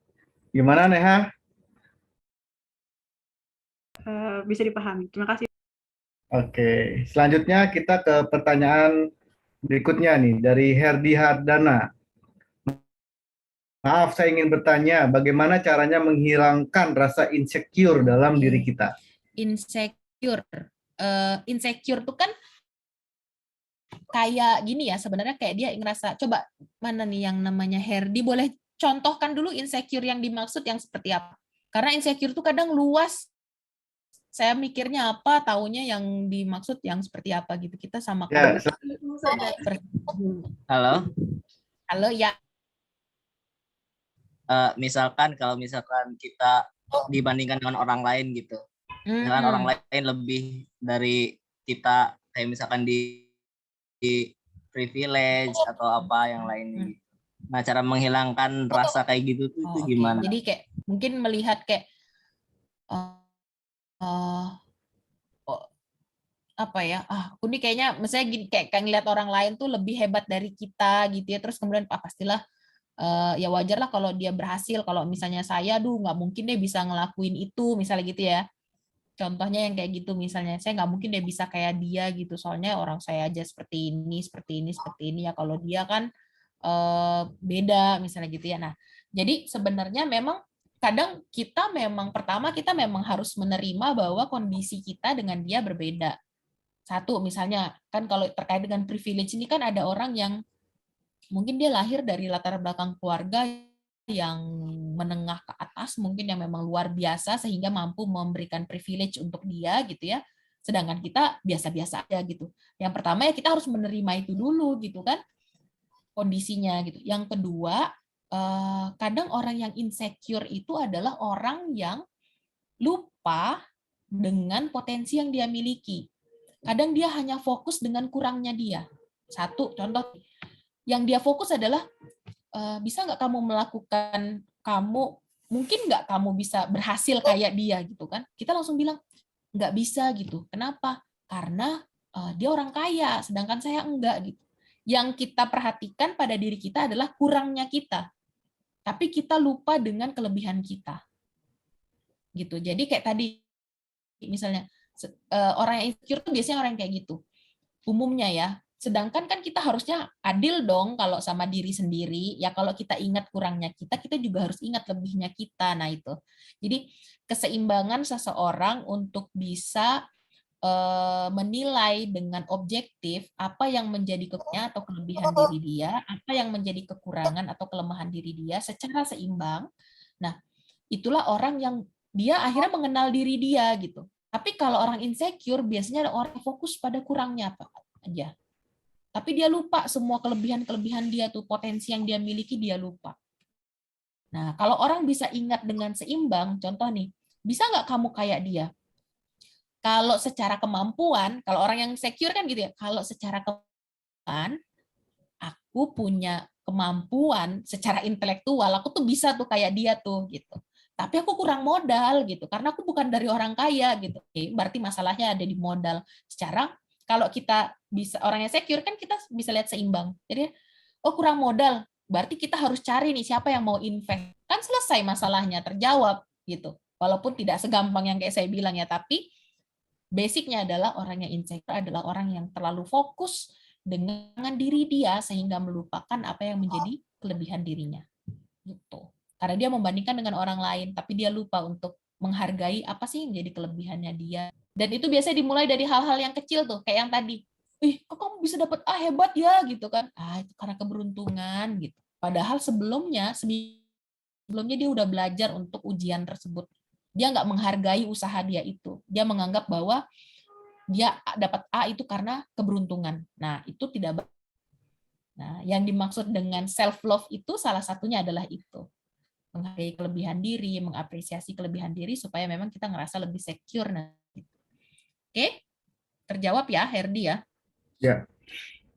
Gimana Neha? Bisa dipahami. Terima kasih. Oke, selanjutnya kita ke pertanyaan berikutnya nih dari Herdi Hardana. Maaf, saya ingin bertanya, bagaimana caranya menghilangkan rasa insecure dalam diri kita? Insecure. Insecure tuh kan kayak gini ya, sebenarnya kayak dia ngerasa, coba mana nih yang namanya Herdi, boleh contohkan dulu insecure yang dimaksud yang seperti apa? Karena insecure tuh kadang luas, saya mikirnya apa, taunya yang dimaksud yang seperti apa gitu. Kita sama Ya, Halo, Halo ya. misalkan kalau misalkan kita dibandingkan dengan orang lain gitu, misalkan orang lain lebih dari kita, kayak misalkan di privilege atau apa yang lainnya gitu. Nah, cara menghilangkan rasa kayak gitu tuh itu gimana? Jadi kayak mungkin melihat kayak apa ya, aku nih kayaknya misalnya gini, kayak ngeliat orang lain tuh lebih hebat dari kita gitu ya, terus kemudian pastilah ya wajar lah kalau dia berhasil, kalau misalnya saya nggak mungkin deh bisa ngelakuin itu misalnya gitu ya, contohnya yang kayak gitu, misalnya saya nggak mungkin deh bisa kayak dia gitu, soalnya orang saya aja seperti ini ya, kalau dia kan beda misalnya gitu ya. Nah jadi sebenarnya memang kadang kita memang pertama kita memang harus menerima bahwa kondisi kita dengan dia berbeda. Satu misalnya kan kalau terkait dengan privilege ini kan ada orang yang mungkin dia lahir dari latar belakang keluarga yang menengah ke atas, mungkin yang memang luar biasa sehingga mampu memberikan privilege untuk dia gitu ya. Sedangkan kita biasa-biasa aja gitu. Yang pertama ya kita harus menerima itu dulu gitu kan kondisinya gitu. Yang kedua, kadang orang yang insecure itu adalah orang yang lupa dengan potensi yang dia miliki. Kadang dia hanya fokus dengan kurangnya dia. Satu contoh, yang dia fokus adalah bisa nggak kamu melakukan, mungkin nggak kamu bisa berhasil kayak dia gitu kan? Kita langsung bilang nggak bisa gitu. Kenapa? Karena dia orang kaya, sedangkan saya enggak gitu. Yang kita perhatikan pada diri kita adalah kurangnya kita, tapi kita lupa dengan kelebihan kita. Gitu. Jadi kayak tadi misalnya orang yang insecure itu biasanya orang yang kayak gitu. Umumnya ya, Sedangkan kan kita harusnya adil dong kalau sama diri sendiri. Ya kalau kita ingat kurangnya kita juga harus ingat lebihnya kita. Nah itu. Jadi keseimbangan seseorang untuk bisa menilai dengan objektif apa yang menjadi kekurangan atau kelebihan diri dia, apa yang menjadi kekurangan atau kelemahan diri dia secara seimbang. Nah, itulah orang yang dia akhirnya mengenal diri dia gitu. Tapi kalau orang insecure biasanya ada orang fokus pada kurangnya apa aja. Tapi dia lupa semua kelebihan-kelebihan dia tuh, potensi yang dia miliki dia lupa. Nah, kalau orang bisa ingat dengan seimbang, contoh nih, bisa nggak kamu kayak dia? Kalau secara kemampuan, kalau orang yang secure kan gitu ya, kalau secara kemampuan, aku punya kemampuan secara intelektual, aku tuh bisa tuh kayak dia tuh gitu. Tapi aku kurang modal gitu, karena aku bukan dari orang kaya gitu. Oke, berarti masalahnya ada di modal. Secara kalau kita bisa orang yang secure kan kita bisa lihat seimbang. Jadi oh kurang modal, berarti kita harus cari nih siapa yang mau invest. Kan selesai masalahnya, terjawab gitu. Walaupun tidak segampang yang kayak saya bilang ya, tapi basicnya adalah orang yang insecure adalah orang yang terlalu fokus dengan diri dia sehingga melupakan apa yang menjadi kelebihan dirinya. Gitu. Karena dia membandingkan dengan orang lain, tapi dia lupa untuk menghargai apa sih yang menjadi kelebihannya dia. Dan itu biasanya dimulai dari hal-hal yang kecil tuh, kayak yang tadi. Ih, kok kamu bisa dapat A hebat ya gitu kan? Ah, itu karena keberuntungan gitu. Padahal sebelumnya dia udah belajar untuk ujian tersebut. Dia nggak menghargai usaha dia itu. Dia menganggap bahwa dia dapat A itu karena keberuntungan. Nah, itu tidak. Nah, yang dimaksud dengan self love itu salah satunya adalah itu. Menghargai kelebihan diri, mengapresiasi kelebihan diri supaya memang kita ngerasa lebih secure. Nah, oke, terjawab ya, Herdi ya. Ya.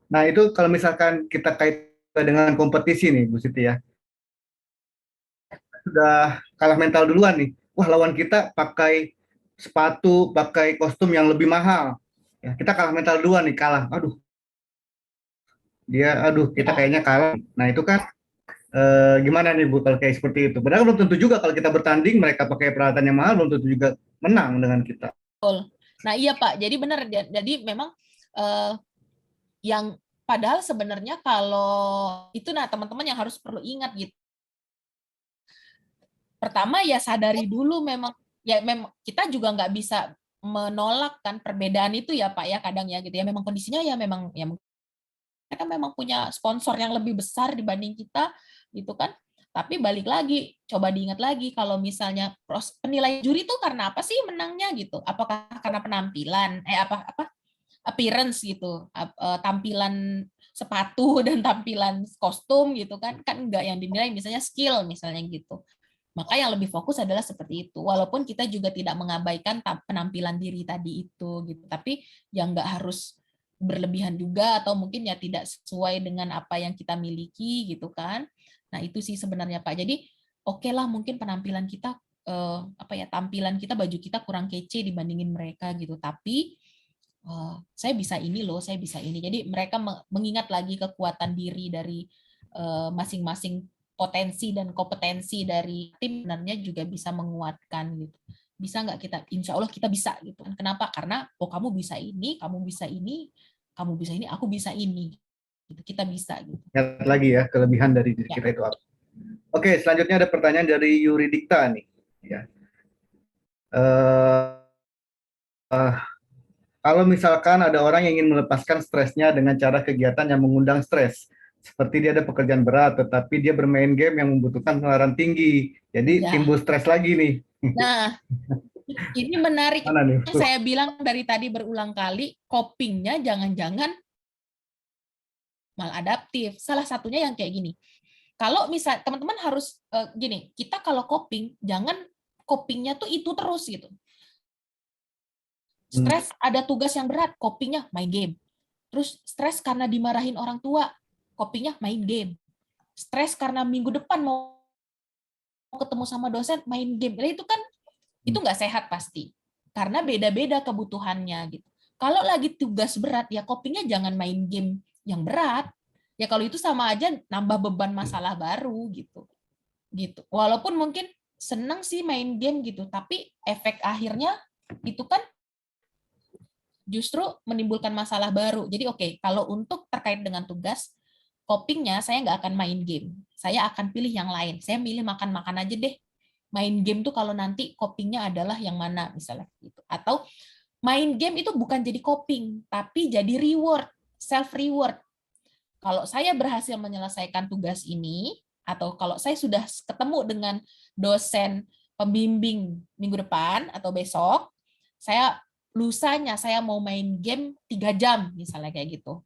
Nah, itu kalau misalkan kita kaitkan dengan kompetisi nih, Bu Siti ya. Sudah kalah mental duluan nih. Wah, lawan kita pakai sepatu, pakai kostum yang lebih mahal. Ya, kita kalah mental duluan nih, kalah. Aduh, kita kayaknya kalah. Nah, itu kan gimana nih Bu kalau kayak seperti itu? Padahal belum tentu juga kalau kita bertanding mereka pakai peralatan yang mahal belum tentu juga menang dengan kita. Betul. Nah iya Pak, jadi benar. Jadi memang yang padahal sebenarnya kalau itu nah teman-teman yang harus perlu ingat gitu. Pertama ya sadari dulu memang kita juga nggak bisa menolak kan perbedaan itu ya Pak ya kadang ya gitu ya memang kondisinya ya memang ya mereka memang punya sponsor yang lebih besar dibanding kita gitu kan. Tapi balik lagi, coba diingat lagi kalau misalnya penilaian juri itu karena apa sih menangnya gitu? Apakah karena penampilan? Appearance gitu, tampilan sepatu dan tampilan kostum gitu kan enggak, yang dinilai misalnya skill misalnya gitu. Maka yang lebih fokus adalah seperti itu. Walaupun kita juga tidak mengabaikan penampilan diri tadi itu gitu. Tapi yang enggak harus berlebihan juga atau mungkin ya tidak sesuai dengan apa yang kita miliki gitu kan. Nah, itu sih sebenarnya Pak. Jadi oke lah mungkin penampilan kita tampilan kita, baju kita kurang kece dibandingin mereka gitu. Tapi saya bisa ini loh, saya bisa ini. Jadi mereka mengingat lagi kekuatan diri dari masing-masing potensi dan kompetensi dari tim sebenarnya juga bisa menguatkan gitu. Bisa nggak kita, insya Allah kita bisa gitu. Kenapa? Karena kamu bisa ini, kamu bisa ini, kamu bisa ini, aku bisa ini. Gitu. Kita bisa gitu. Lihat lagi ya kelebihan dari diri kita itu apa. Oke, selanjutnya ada pertanyaan dari Yuri Dikta nih. Ya. Kalau misalkan ada orang yang ingin melepaskan stresnya dengan cara kegiatan yang mengundang stres, seperti dia ada pekerjaan berat, tetapi dia bermain game yang membutuhkan pengeluaran tinggi, jadi timbul stres lagi nih. Nah, ini menarik. Saya bilang dari tadi berulang kali, copingnya jangan-jangan maladaptif. Salah satunya yang kayak gini. Kalau misal teman-teman harus gini, kita kalau coping, jangan copingnya tuh itu terus gitu. Stres ada tugas yang berat, copingnya main game. Terus stres karena dimarahin orang tua, copingnya main game. Stres karena minggu depan mau ketemu sama dosen, main game. Nah, itu kan itu nggak sehat pasti. Karena beda-beda kebutuhannya gitu. Kalau lagi tugas berat, ya copingnya jangan main game yang berat. Ya kalau itu sama aja nambah beban masalah baru gitu. Gitu. Walaupun mungkin seneng sih main game gitu, tapi efek akhirnya itu kan justru menimbulkan masalah baru. Jadi oke, kalau untuk terkait dengan tugas, copingnya saya nggak akan main game. Saya akan pilih yang lain. Saya milih makan-makan aja deh. Main game tuh kalau nanti copingnya adalah yang mana misalnya gitu. Atau main game itu bukan jadi coping, tapi jadi reward, self reward. Kalau saya berhasil menyelesaikan tugas ini, atau kalau saya sudah ketemu dengan dosen pembimbing minggu depan atau besok, lusanya saya mau main game 3 jam misalnya kayak gitu.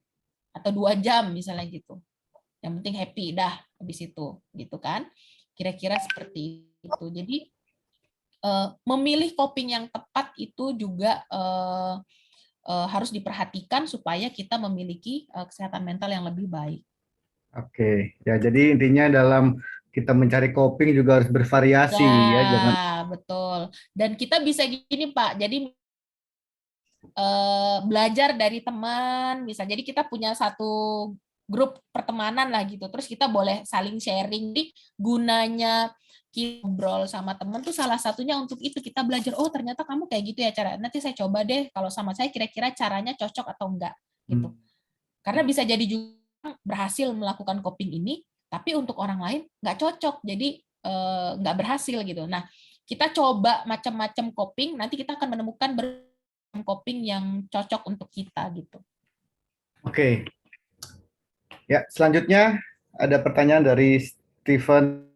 Atau 2 jam misalnya gitu. Yang penting happy dah habis itu gitu kan. Kira-kira seperti itu. Jadi memilih coping yang tepat itu juga harus diperhatikan supaya kita memiliki kesehatan mental yang lebih baik. Oke, ya jadi intinya dalam kita mencari coping juga harus bervariasi ya, jangan. Betul. Dan kita bisa gini Pak, jadi belajar dari teman, misalnya. Jadi kita punya satu grup pertemanan lah gitu, terus kita boleh saling sharing. Jadi gunanya kita ngobrol sama teman tuh salah satunya untuk itu, kita belajar, oh ternyata kamu kayak gitu ya cara. Nanti saya coba deh kalau sama saya kira-kira caranya cocok atau enggak gitu. Karena bisa jadi juga berhasil melakukan coping ini, tapi untuk orang lain nggak cocok, jadi nggak berhasil gitu. Nah, kita coba macam-macam coping, nanti kita akan menemukan coping yang cocok untuk kita gitu. Oke. Ya, selanjutnya ada pertanyaan dari Steven.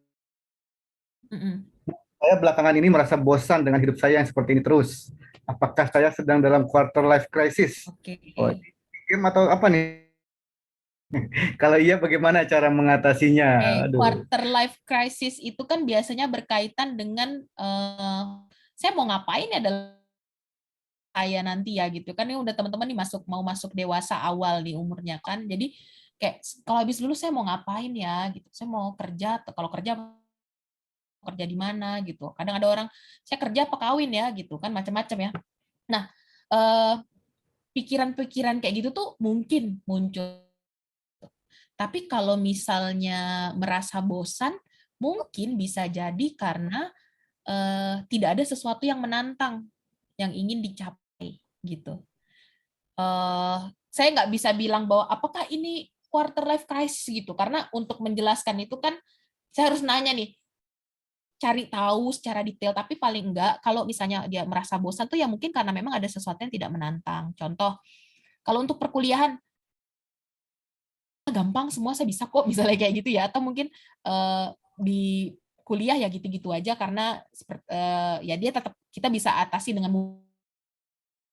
Saya belakangan ini merasa bosan dengan hidup saya yang seperti ini terus. Apakah saya sedang dalam quarter life crisis? Oke. Oh, game atau apa nih? Kalau iya, bagaimana cara mengatasinya? Aduh. Quarter life crisis itu kan biasanya berkaitan dengan saya mau ngapain ya dalam saya nanti ya gitu kan, ini udah teman-teman nih mau masuk dewasa awal nih umurnya kan, jadi kayak kalau habis lulus saya mau ngapain ya gitu, saya mau kerja atau kalau kerja di mana gitu. Kadang ada orang saya kerja apa kawin ya gitu kan, macam-macam ya. Nah, pikiran-pikiran kayak gitu tuh mungkin muncul. Tapi kalau misalnya merasa bosan, mungkin bisa jadi karena tidak ada sesuatu yang menantang yang ingin dicapai gitu. Saya nggak bisa bilang bahwa apakah ini quarter life crisis gitu, karena untuk menjelaskan itu kan saya harus nanya nih, cari tahu secara detail. Tapi paling enggak kalau misalnya dia merasa bosan tuh ya mungkin karena memang ada sesuatu yang tidak menantang. Contoh, kalau untuk perkuliahan gampang, semua saya bisa kok, misalnya kayak gitu ya. Atau mungkin di kuliah ya gitu-gitu aja karena ya dia tetap kita bisa atasi dengan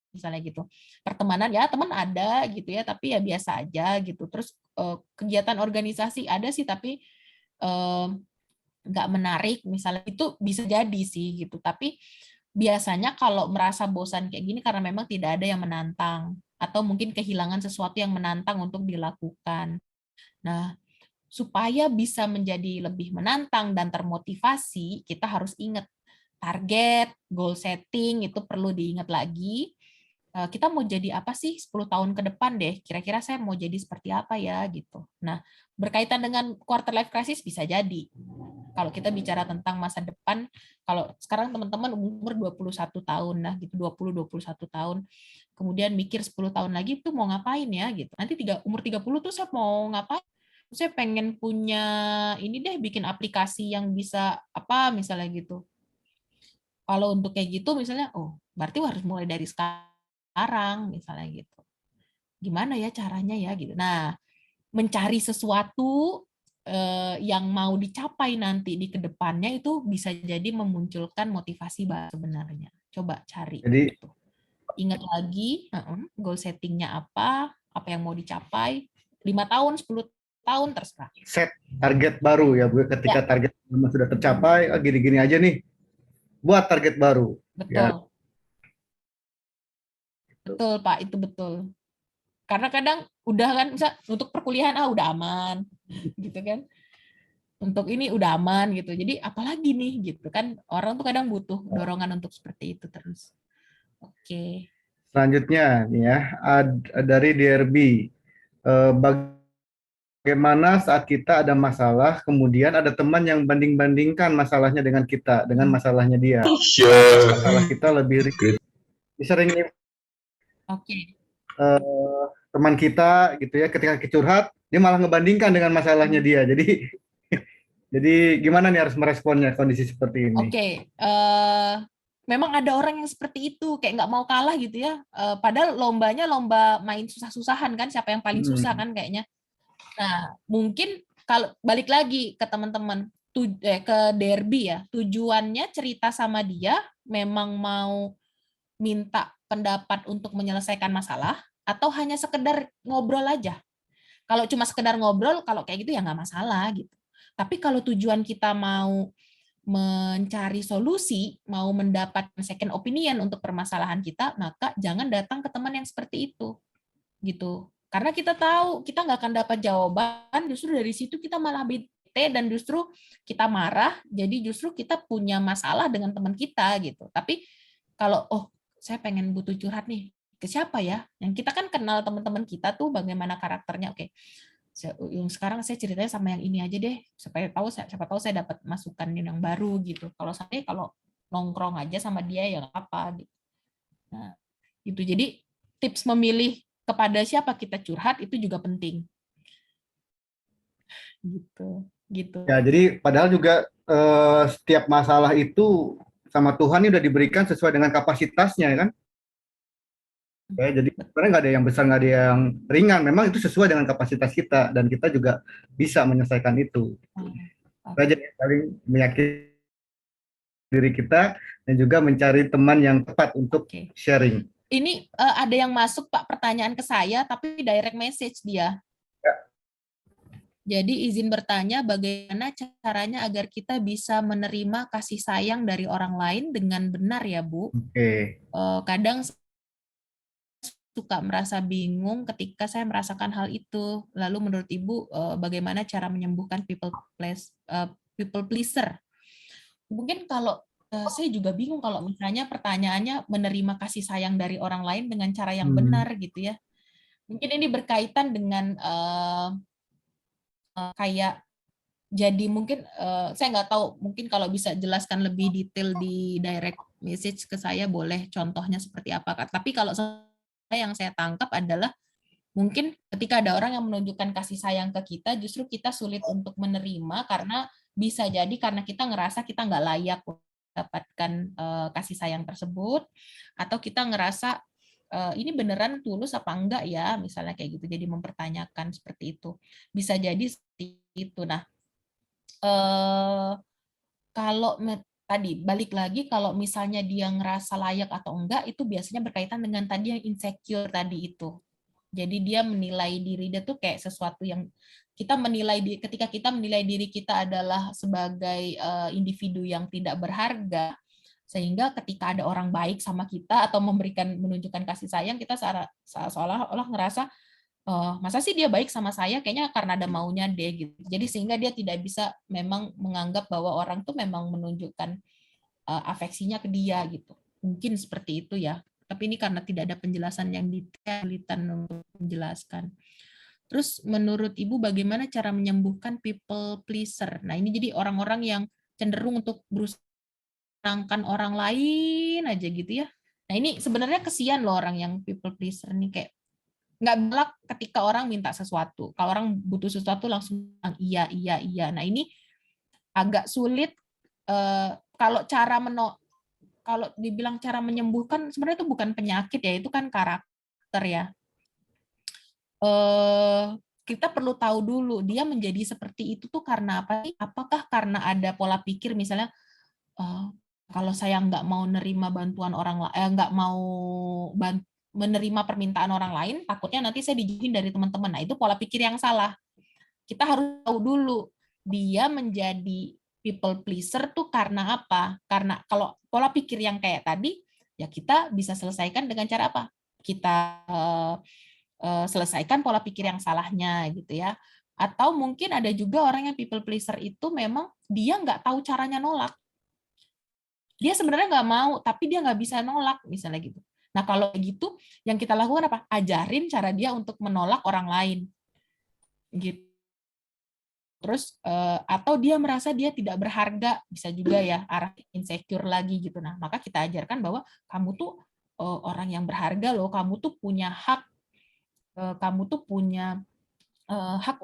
misalnya gitu. Pertemanan ya teman ada gitu ya, tapi ya biasa aja gitu. Terus kegiatan organisasi ada sih, tapi nggak menarik misalnya, itu bisa jadi sih gitu. Tapi biasanya kalau merasa bosan kayak gini karena memang tidak ada yang menantang, atau mungkin kehilangan sesuatu yang menantang untuk dilakukan. Nah, supaya bisa menjadi lebih menantang dan termotivasi, kita harus ingat target, goal setting itu perlu diingat lagi. Kita mau jadi apa sih 10 tahun ke depan deh, kira-kira saya mau jadi seperti apa ya gitu. Nah, berkaitan dengan quarter life crisis bisa jadi. Kalau kita bicara tentang masa depan, kalau sekarang teman-teman umur 21 tahun, nah gitu 20-21 tahun, kemudian mikir 10 tahun lagi tuh mau ngapain ya gitu. Nanti umur 30 tuh saya mau ngapain? Saya pengen punya ini deh, bikin aplikasi yang bisa apa misalnya gitu. Kalau untuk kayak gitu misalnya, oh berarti harus mulai dari sekarang misalnya gitu. Gimana ya caranya ya gitu. Nah, mencari sesuatu yang mau dicapai nanti di kedepannya itu bisa jadi memunculkan motivasi baru sebenarnya. Coba cari. Jadi gitu. Ingat lagi goal settingnya apa yang mau dicapai, 5 tahun, 10 tahun terserah. set target baru ya Bu, ketika target sudah tercapai, gini-gini aja nih, buat target baru. Betul. Ya. Betul Pak, itu betul. Karena kadang udah kan, misal untuk perkuliahan udah aman, gitu kan. Untuk ini udah aman gitu. Jadi apalagi nih gitu kan, orang tuh kadang butuh dorongan untuk seperti itu terus. Oke. Selanjutnya nih ya, dari DRB. Bagaimana saat kita ada masalah, kemudian ada teman yang banding-bandingkan masalahnya dengan kita, dengan masalahnya dia. Masalah kita lebih sering. Oke. Teman kita gitu ya, ketika curhat dia malah ngebandingkan dengan masalahnya dia. Jadi gimana nih harus meresponnya kondisi seperti ini? Oke, memang ada orang yang seperti itu, kayak nggak mau kalah gitu ya. Padahal lombanya lomba main susah-susahan kan, siapa yang paling susah kan kayaknya. Nah, mungkin kalau balik lagi ke teman-teman, ke derby ya, tujuannya cerita sama dia memang mau minta pendapat untuk menyelesaikan masalah, atau hanya sekedar ngobrol aja. Kalau cuma sekedar ngobrol, kalau kayak gitu ya nggak masalah gitu. Tapi kalau tujuan kita mau mencari solusi, mau mendapat second opinion untuk permasalahan kita, maka jangan datang ke teman yang seperti itu, gitu. Karena kita tahu kita nggak akan dapat jawaban, justru dari situ kita malah bete dan justru kita marah. Jadi justru kita punya masalah dengan teman kita, gitu. Tapi kalau saya pengen butuh curhat nih, ke siapa ya? Yang kita kan kenal teman-teman kita tuh bagaimana karakternya. Oke, yang sekarang saya ceritanya sama yang ini aja deh, siapa tahu saya dapat masukan yang baru gitu. Kalau nongkrong aja sama dia ya apa gitu. Nah, itu jadi tips memilih kepada siapa kita curhat itu juga penting. Gitu. Ya, jadi padahal juga setiap masalah itu sama Tuhan ini udah diberikan sesuai dengan kapasitasnya kan. Ya, jadi sebenarnya nggak ada yang besar, nggak ada yang ringan. Memang itu sesuai dengan kapasitas kita dan kita juga bisa menyelesaikan itu. Kita jadi saling meyakini diri kita dan juga mencari teman yang tepat untuk sharing. Ini ada yang masuk Pak pertanyaan ke saya tapi direct message dia. Ya. Jadi izin bertanya bagaimana caranya agar kita bisa menerima kasih sayang dari orang lain dengan benar ya Bu. Oke. Kadang suka merasa bingung ketika saya merasakan hal itu. Lalu menurut Ibu bagaimana cara menyembuhkan people pleaser? Mungkin kalau saya juga bingung kalau misalnya pertanyaannya menerima kasih sayang dari orang lain dengan cara yang benar gitu ya. Mungkin ini berkaitan dengan kayak jadi mungkin saya nggak tahu, mungkin kalau bisa jelaskan lebih detail di direct message ke saya boleh contohnya seperti apa. Tapi kalau yang saya tangkap adalah mungkin ketika ada orang yang menunjukkan kasih sayang ke kita, justru kita sulit untuk menerima karena bisa jadi karena kita ngerasa kita nggak layak mendapatkan kasih sayang tersebut, atau kita ngerasa ini beneran tulus apa enggak ya, misalnya kayak gitu. Jadi mempertanyakan seperti itu. Bisa jadi seperti itu. Nah, kalau tadi balik lagi kalau misalnya dia ngerasa layak atau enggak itu biasanya berkaitan dengan tadi yang insecure tadi itu. Jadi dia menilai diri dia tuh kayak sesuatu yang kita menilai ketika kita menilai diri kita adalah sebagai individu yang tidak berharga, sehingga ketika ada orang baik sama kita atau menunjukkan kasih sayang, kita seolah-olah ngerasa masa sih dia baik sama saya, kayaknya karena ada maunya deh gitu. Jadi sehingga dia tidak bisa memang menganggap bahwa orang tuh memang menunjukkan afeksinya ke dia gitu. Mungkin seperti itu ya. Tapi ini karena tidak ada penjelasan yang detail untuk menjelaskan. Terus menurut Ibu bagaimana cara menyembuhkan people pleaser? Nah, ini jadi orang-orang yang cenderung untuk berusaha menyenangkan orang lain aja gitu ya. Nah, ini sebenarnya kesian loh orang yang people pleaser nih, kayak nggak galak ketika orang minta sesuatu. Kalau orang butuh sesuatu langsung bilang iya, iya, iya. Nah, ini agak sulit kalau kalau dibilang cara menyembuhkan, sebenarnya itu bukan penyakit ya, itu kan karakter ya. Kita perlu tahu dulu dia menjadi seperti itu tuh karena apa? Apakah karena ada pola pikir misalnya kalau saya nggak mau nerima bantuan orang lain, nggak mau menerima permintaan orang lain, takutnya nanti saya dijauhin dari teman-teman. Nah, itu pola pikir yang salah. Kita harus tahu dulu dia menjadi people pleaser tuh karena apa? Karena kalau pola pikir yang kayak tadi, ya kita bisa selesaikan dengan cara apa? Kita selesaikan pola pikir yang salahnya gitu ya. Atau mungkin ada juga orang yang people pleaser itu memang dia nggak tahu caranya nolak. Dia sebenarnya nggak mau, tapi dia nggak bisa nolak, misalnya gitu. Nah, kalau gitu, yang kita lakukan apa? Ajarin cara dia untuk menolak orang lain. Gitu. Terus, atau dia merasa dia tidak berharga, bisa juga ya, arah insecure lagi gitu. Nah, maka kita ajarkan bahwa kamu tuh orang yang berharga loh, kamu tuh punya hak, hak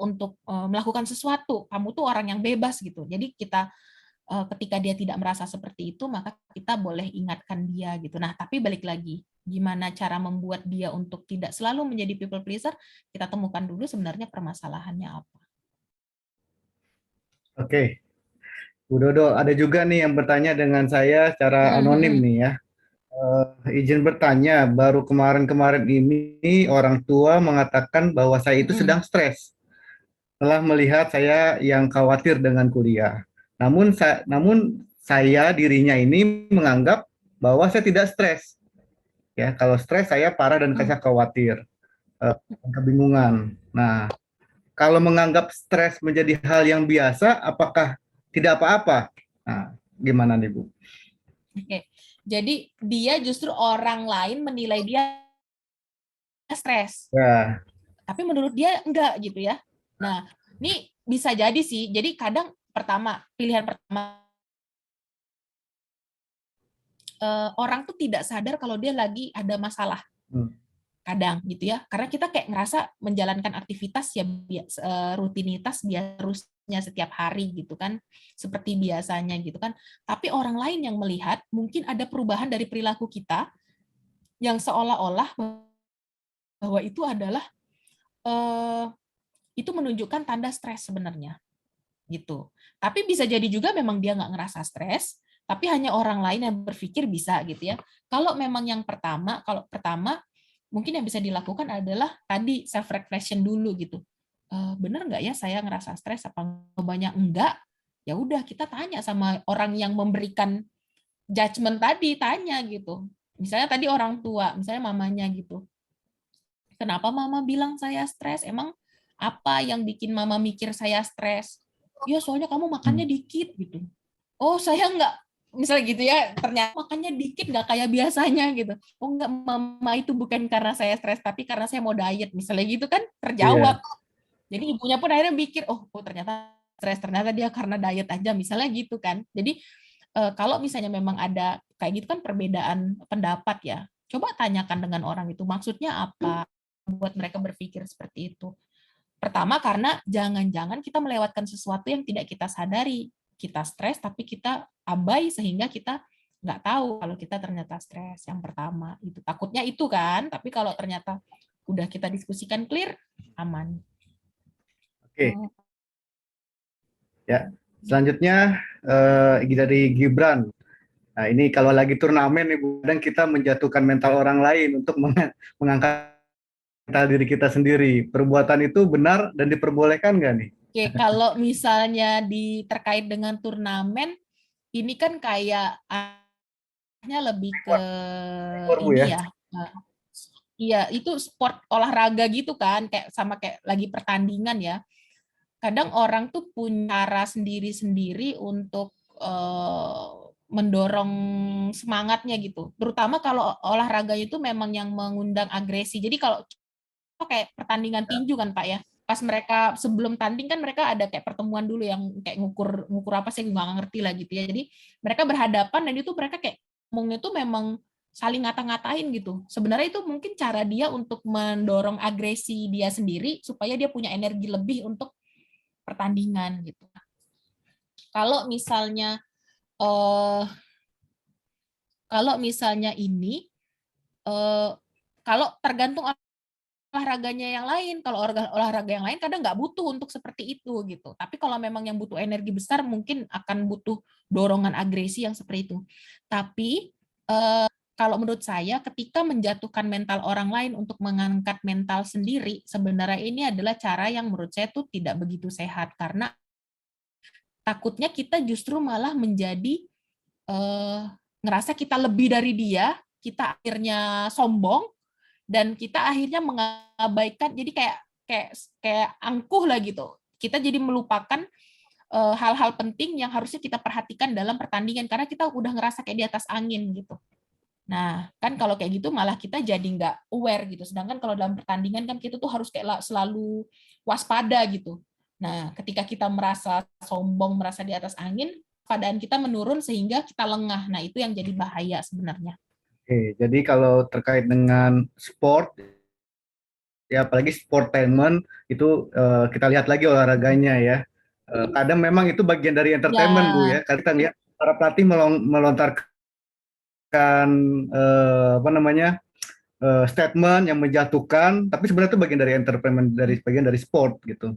untuk melakukan sesuatu, kamu tuh orang yang bebas gitu. Jadi kita ketika dia tidak merasa seperti itu, maka kita boleh ingatkan dia gitu. Nah, tapi balik lagi, gimana cara membuat dia untuk tidak selalu menjadi people pleaser, kita temukan dulu sebenarnya permasalahannya apa. Oke, Bu Dodo, ada juga nih yang bertanya dengan saya secara anonim nih ya. Izin bertanya, baru kemarin-kemarin ini orang tua mengatakan bahwa saya itu sedang stres setelah melihat saya yang khawatir dengan kuliah. Namun saya dirinya ini menganggap bahwa saya tidak stres. Ya, kalau stres saya parah dan saya khawatir, kebingungan. Nah, kalau menganggap stres menjadi hal yang biasa, apakah tidak apa-apa? Nah, gimana nih Bu? Oke, jadi dia justru orang lain menilai dia stres, Ya, tapi menurut dia enggak gitu ya. Nah, ini bisa jadi sih. Jadi kadang pilihan pertama orang tuh tidak sadar kalau dia lagi ada masalah. Kadang gitu ya, karena kita kayak ngerasa menjalankan aktivitas ya rutinitas biasanya setiap hari gitu kan, seperti biasanya gitu kan. Tapi orang lain yang melihat mungkin ada perubahan dari perilaku kita yang seolah-olah bahwa itu adalah itu menunjukkan tanda stres sebenarnya gitu. Tapi bisa jadi juga memang dia nggak ngerasa stres, tapi hanya orang lain yang berpikir bisa gitu ya. Kalau pertama mungkin yang bisa dilakukan adalah tadi self reflection dulu gitu. Benar nggak ya saya ngerasa stres apa banyak enggak? Ya udah kita tanya sama orang yang memberikan judgement tadi, tanya gitu. Misalnya tadi orang tua, misalnya mamanya gitu. Kenapa mama bilang saya stres? Emang apa yang bikin mama mikir saya stres? Ya soalnya kamu makannya dikit gitu. Oh saya nggak, misalnya gitu ya, ternyata makannya dikit nggak kayak biasanya gitu. Oh nggak, mama itu bukan karena saya stres, tapi karena saya mau diet, misalnya gitu kan terjawab. Jadi ibunya pun akhirnya mikir, oh ternyata stres, ternyata dia karena diet aja, misalnya gitu kan. Jadi kalau misalnya memang ada kayak gitu kan perbedaan pendapat ya, coba tanyakan dengan orang itu maksudnya apa, buat mereka berpikir seperti itu. Pertama karena jangan-jangan kita melewatkan sesuatu yang tidak kita sadari. Kita stres tapi kita abai sehingga kita nggak tahu kalau kita ternyata stres. Yang pertama itu takutnya itu kan, tapi kalau ternyata udah kita diskusikan clear, aman. Oke. Ya, selanjutnya dari Gibran. Nah, ini kalau lagi turnamen nih Bu, kadang kita menjatuhkan mental orang lain untuk mengangkat mental diri kita sendiri. Perbuatan itu benar dan diperbolehkan nggak nih? Oke, kalau misalnya terkait dengan turnamen, ini kan kayak lebih ke ini ya. Iya, itu sport olahraga gitu kan, kayak sama kayak lagi pertandingan ya. Kadang orang tuh punya cara sendiri-sendiri untuk mendorong semangatnya gitu. Terutama kalau olahraga itu memang yang mengundang agresi. Jadi kalau kayak pertandingan tinju kan Pak ya, pas mereka sebelum tanding kan mereka ada kayak pertemuan dulu yang kayak ngukur apa sih, nggak ngerti lah gitu ya. Jadi mereka berhadapan dan itu mereka kayak ngomongnya tuh memang saling ngata-ngatain gitu. Sebenarnya itu mungkin cara dia untuk mendorong agresi dia sendiri supaya dia punya energi lebih untuk pertandingan gitu. Kalau misalnya ini kalau tergantung olahraganya yang lain. Kalau olahraga yang lain kadang nggak butuh untuk seperti itu gitu. Tapi kalau memang yang butuh energi besar mungkin akan butuh dorongan agresi yang seperti itu. Tapi kalau menurut saya ketika menjatuhkan mental orang lain untuk mengangkat mental sendiri, sebenarnya ini adalah cara yang menurut saya tuh tidak begitu sehat karena takutnya kita justru malah menjadi ngerasa kita lebih dari dia, kita akhirnya sombong dan kita akhirnya mengabaikan, jadi kayak angkuh lah gitu. Kita jadi melupakan hal-hal penting yang harusnya kita perhatikan dalam pertandingan karena kita udah ngerasa kayak di atas angin gitu. Nah, kan kalau kayak gitu malah kita jadi nggak aware gitu. Sedangkan kalau dalam pertandingan kan kita tuh harus kayak selalu waspada gitu. Nah, ketika kita merasa sombong, merasa di atas angin, keadaan kita menurun sehingga kita lengah. Nah, itu yang jadi bahaya sebenarnya. Oke, jadi kalau terkait dengan sport, ya apalagi sportainment itu kita lihat lagi olahraganya ya. Kadang memang itu bagian dari entertainment Bu Ya, ya. Kadang kita lihat para pelatih melontarkan apa namanya statement yang menjatuhkan, tapi sebenarnya itu bagian dari entertainment, dari bagian dari sport gitu.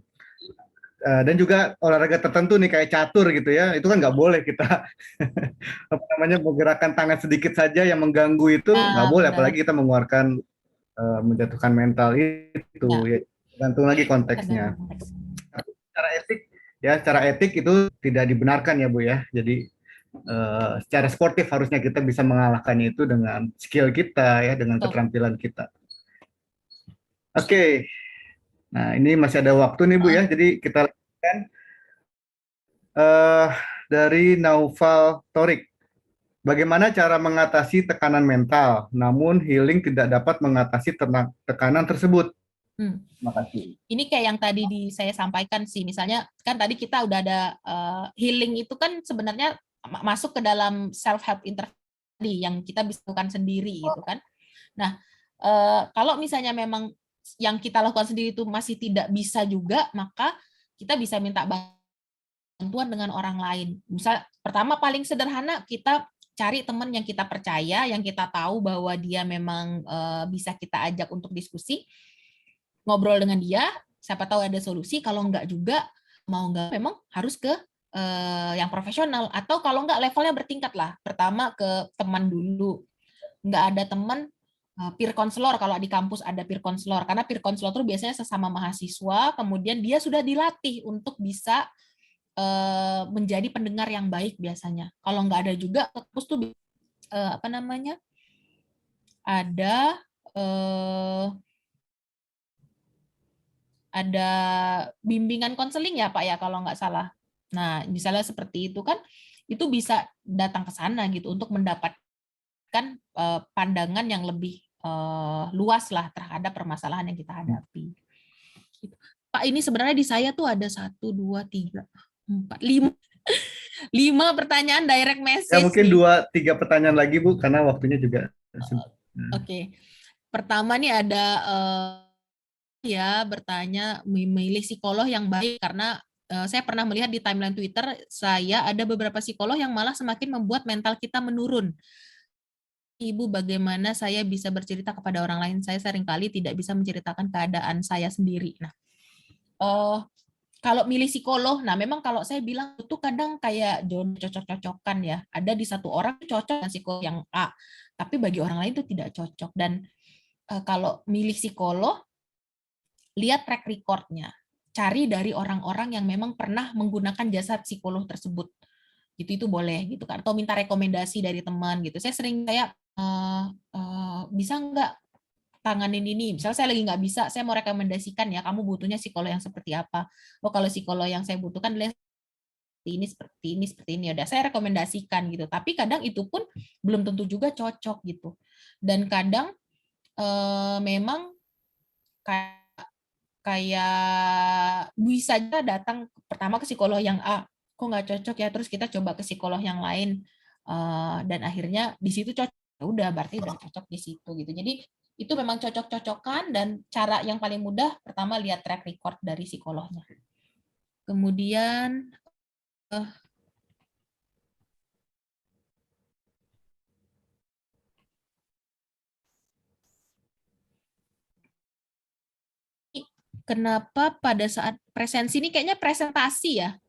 Dan juga olahraga tertentu nih kayak catur gitu ya, itu kan nggak boleh kita apa namanya menggerakkan tangan sedikit saja yang mengganggu itu nggak ya boleh, benar. apalagi kita mengeluarkan menjatuhkan mental itu Ya, ya, tergantung lagi tergantung konteksnya. konteks. Secara etik ya, secara etik itu tidak dibenarkan ya Bu ya. Jadi secara sportif harusnya kita bisa mengalahkannya itu dengan skill kita ya, dengan Betul. keterampilan kita. Oke, nah ini masih ada waktu nih Bu ya, jadi kita lanjutkan eh dari Naufal Torik. Bagaimana cara mengatasi tekanan mental, namun healing tidak dapat mengatasi tekanan tersebut? Hmm. Terima kasih. Ini kayak yang tadi saya sampaikan sih, misalnya kan tadi kita udah ada healing itu kan sebenarnya masuk ke dalam self help intervensi yang kita bisa lakukan sendiri gitu kan. Nah, kalau misalnya memang yang kita lakukan sendiri itu masih tidak bisa juga, maka kita bisa minta bantuan dengan orang lain. Misal pertama paling sederhana kita cari teman yang kita percaya, yang kita tahu bahwa dia memang bisa kita ajak untuk diskusi, ngobrol dengan dia, siapa tahu ada solusi. Kalau enggak juga, mau enggak memang harus ke yang profesional, atau kalau enggak levelnya bertingkat lah. Pertama ke teman dulu. Enggak ada teman, peer counselor, kalau di kampus ada peer counselor, karena peer counselor itu biasanya sesama mahasiswa, kemudian dia sudah dilatih untuk bisa menjadi pendengar yang baik biasanya. Kalau enggak ada juga, kampus tuh apa namanya, ada ada bimbingan konseling ya Pak ya kalau nggak salah. Nah, misalnya seperti itu kan, itu bisa datang ke sana gitu untuk mendapatkan pandangan yang lebih luas lah terhadap permasalahan yang kita hadapi. Gitu. Pak, ini sebenarnya di saya tuh ada 1, 2, 3, 4, 5 pertanyaan direct Ya message mungkin nih. 2-3 pertanyaan lagi Bu, karena waktunya juga. Oke. Pertama nih ada ya bertanya memilih psikolog yang baik, karena saya pernah melihat di timeline Twitter saya ada beberapa psikolog yang malah semakin membuat mental kita menurun. Ibu, bagaimana saya bisa bercerita kepada orang lain? Saya seringkali tidak bisa menceritakan keadaan saya sendiri. Nah, kalau milih psikolog, nah memang kalau saya bilang itu kadang kayak cocok-cocokan ya. Ada di satu orang cocok dengan psikolog yang A, tapi bagi orang lain itu tidak cocok. Dan kalau milih psikolog, lihat track record-nya. Cari dari orang-orang yang memang pernah menggunakan jasa psikolog tersebut. Itu boleh gitu kan. Atau minta rekomendasi dari teman gitu. Saya sering kayak bisa nggak tanganin ini. Misalnya saya lagi nggak bisa, saya mau rekomendasikan ya, kamu butuhnya psikolog yang seperti apa. Oh, kalau psikolog yang saya butuhkan adalah seperti ini. Udah saya rekomendasikan gitu. Tapi kadang itu pun belum tentu juga cocok gitu. Dan kadang memang kayak bisa aja datang pertama ke psikolog yang A, kok nggak cocok ya, terus kita coba ke psikolog yang lain, dan akhirnya di situ cocok, ya udah berarti udah cocok di situ gitu. Jadi itu memang cocok-cocokan, dan cara yang paling mudah pertama lihat track record dari psikolognya. Kemudian kenapa pada saat presensi ini kayaknya presentasi ya?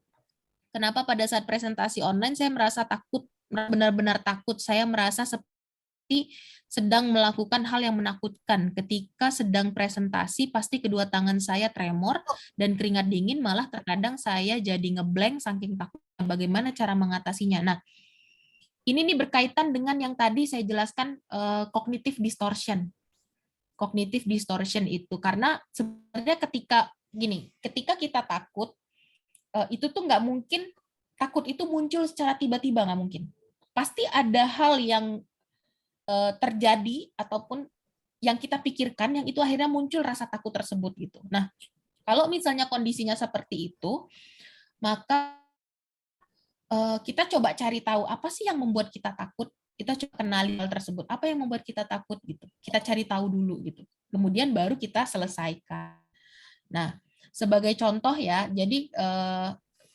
Kenapa pada saat presentasi online saya merasa takut, benar-benar takut. Saya merasa seperti sedang melakukan hal yang menakutkan. Ketika sedang presentasi, pasti kedua tangan saya tremor dan keringat dingin, malah terkadang saya jadi ngeblank saking takut. Bagaimana cara mengatasinya? Nah, ini nih berkaitan dengan yang tadi saya jelaskan, cognitive distortion. Cognitive distortion itu karena sebenarnya ketika kita takut, itu tuh nggak mungkin takut itu muncul secara tiba-tiba, nggak mungkin. Pasti ada hal yang terjadi ataupun yang kita pikirkan yang itu akhirnya muncul rasa takut tersebut gitu. Nah, kalau misalnya kondisinya seperti itu, maka kita coba cari tahu apa sih yang membuat kita takut. Kita coba kenali hal tersebut. Apa yang membuat kita takut gitu? Kita cari tahu dulu gitu. Kemudian baru kita selesaikan. Nah, sebagai contoh ya, jadi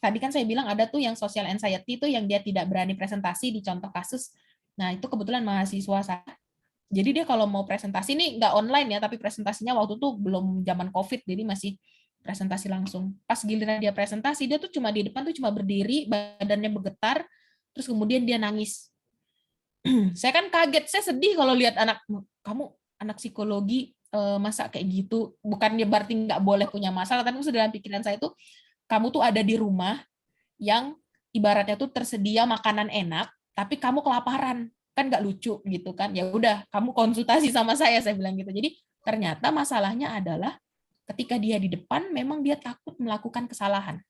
tadi kan saya bilang ada tuh yang social anxiety itu yang dia tidak berani presentasi di contoh kasus. Nah, itu kebetulan mahasiswa saya. Jadi dia kalau mau presentasi ini nggak online ya, tapi presentasinya waktu itu belum zaman COVID, jadi masih presentasi langsung. Pas giliran dia presentasi, dia tuh cuma di depan tuh cuma berdiri, badannya bergetar, terus kemudian dia nangis. Saya kan kaget, saya sedih kalau lihat kamu anak psikologi masa kayak gitu. Bukannya berarti nggak boleh punya masalah, tapi dalam pikiran saya tuh kamu tuh ada di rumah yang ibaratnya tuh tersedia makanan enak, tapi kamu kelaparan, kan nggak lucu gitu kan? Ya udah, kamu konsultasi sama saya bilang gitu. Jadi ternyata masalahnya adalah ketika dia di depan, memang dia takut melakukan kesalahan.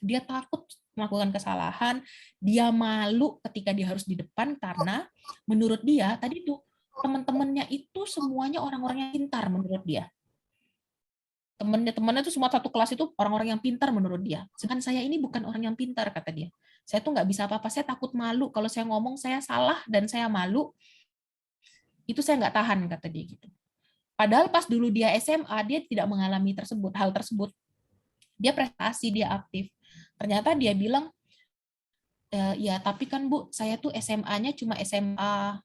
Dia takut melakukan kesalahan, dia malu ketika dia harus di depan karena menurut dia tadi tuh teman-temannya itu semuanya orang-orang yang pintar menurut dia. Temannya tuh semua satu kelas itu orang-orang yang pintar menurut dia. Sedangkan saya ini bukan orang yang pintar, kata dia. Saya tuh nggak bisa apa-apa, saya takut malu. Kalau saya ngomong saya salah dan saya malu, itu saya nggak tahan, kata dia gitu. Padahal pas dulu dia SMA, dia tidak mengalami hal tersebut. Dia prestasi, dia aktif. Ternyata dia bilang, ya tapi kan Bu, saya tuh SMA-nya cuma SMA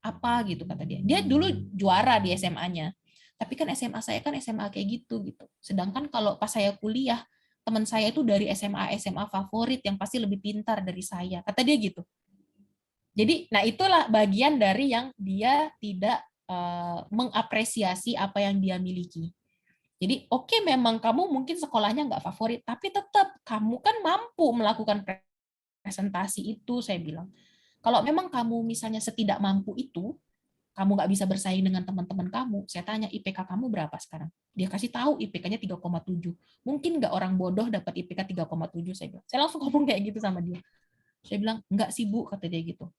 apa gitu, kata dia. Dia dulu juara di SMA-nya. Tapi kan SMA saya kan SMA kayak gitu. Sedangkan kalau pas saya kuliah, teman saya itu dari SMA favorit yang pasti lebih pintar dari saya. Kata dia gitu. Jadi, nah itulah bagian dari yang dia tidak mengapresiasi apa yang dia miliki. Jadi, oke, memang kamu mungkin sekolahnya nggak favorit, tapi tetap kamu kan mampu melakukan presentasi itu, saya bilang. Kalau memang kamu misalnya setidak mampu itu, kamu nggak bisa bersaing dengan teman-teman kamu, saya tanya IPK kamu berapa sekarang? Dia kasih tahu IPK-nya 3,7. Mungkin nggak orang bodoh dapat IPK 3,7, saya bilang. Saya langsung ngomong kayak gitu sama dia. Saya bilang, enggak sih Bu, kata dia gitu.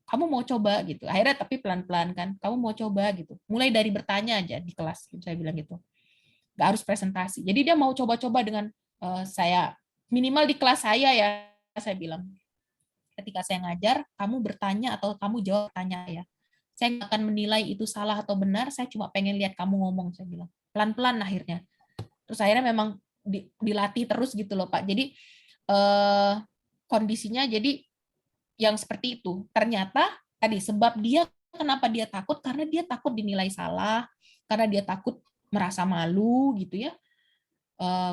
Kamu mau coba gitu. Akhirnya tapi pelan-pelan kan, kamu mau coba gitu. Mulai dari bertanya aja di kelas, gitu, saya bilang gitu. Nggak harus presentasi. Jadi dia mau coba-coba dengan saya, minimal di kelas saya ya, saya bilang. Ketika saya ngajar, kamu bertanya atau kamu jawab tanya ya. Saya nggak akan menilai itu salah atau benar, saya cuma pengen lihat kamu ngomong, saya bilang. Pelan-pelan akhirnya. Terus akhirnya memang dilatih terus gitu loh Pak. Jadi kondisinya jadi yang seperti itu. Ternyata tadi sebab dia kenapa dia takut, karena dia takut dinilai salah, karena dia takut merasa malu gitu ya.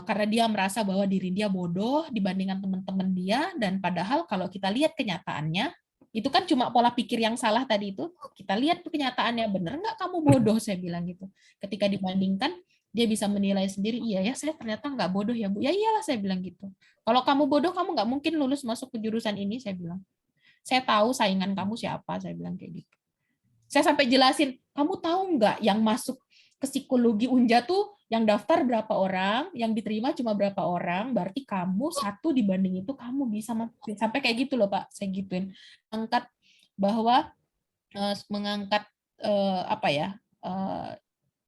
Karena dia merasa bahwa diri dia bodoh dibandingkan teman-teman dia, dan padahal kalau kita lihat kenyataannya, itu kan cuma pola pikir yang salah tadi itu. Kita lihat kenyataannya, bener nggak kamu bodoh, saya bilang gitu. Ketika dibandingkan, dia bisa menilai sendiri, iya ya saya ternyata nggak bodoh ya Bu. Ya iyalah, saya bilang gitu. Kalau kamu bodoh, kamu nggak mungkin lulus masuk ke jurusan ini, saya bilang. Saya tahu saingan kamu siapa, saya bilang kayak gitu. Saya sampai jelasin, kamu tahu nggak yang masuk ke psikologi Unja tuh yang daftar berapa orang, yang diterima cuma berapa orang, berarti kamu satu dibanding itu kamu bisa sampai kayak gitu loh Pak, saya gituin. Angkat bahwa mengangkat apa ya,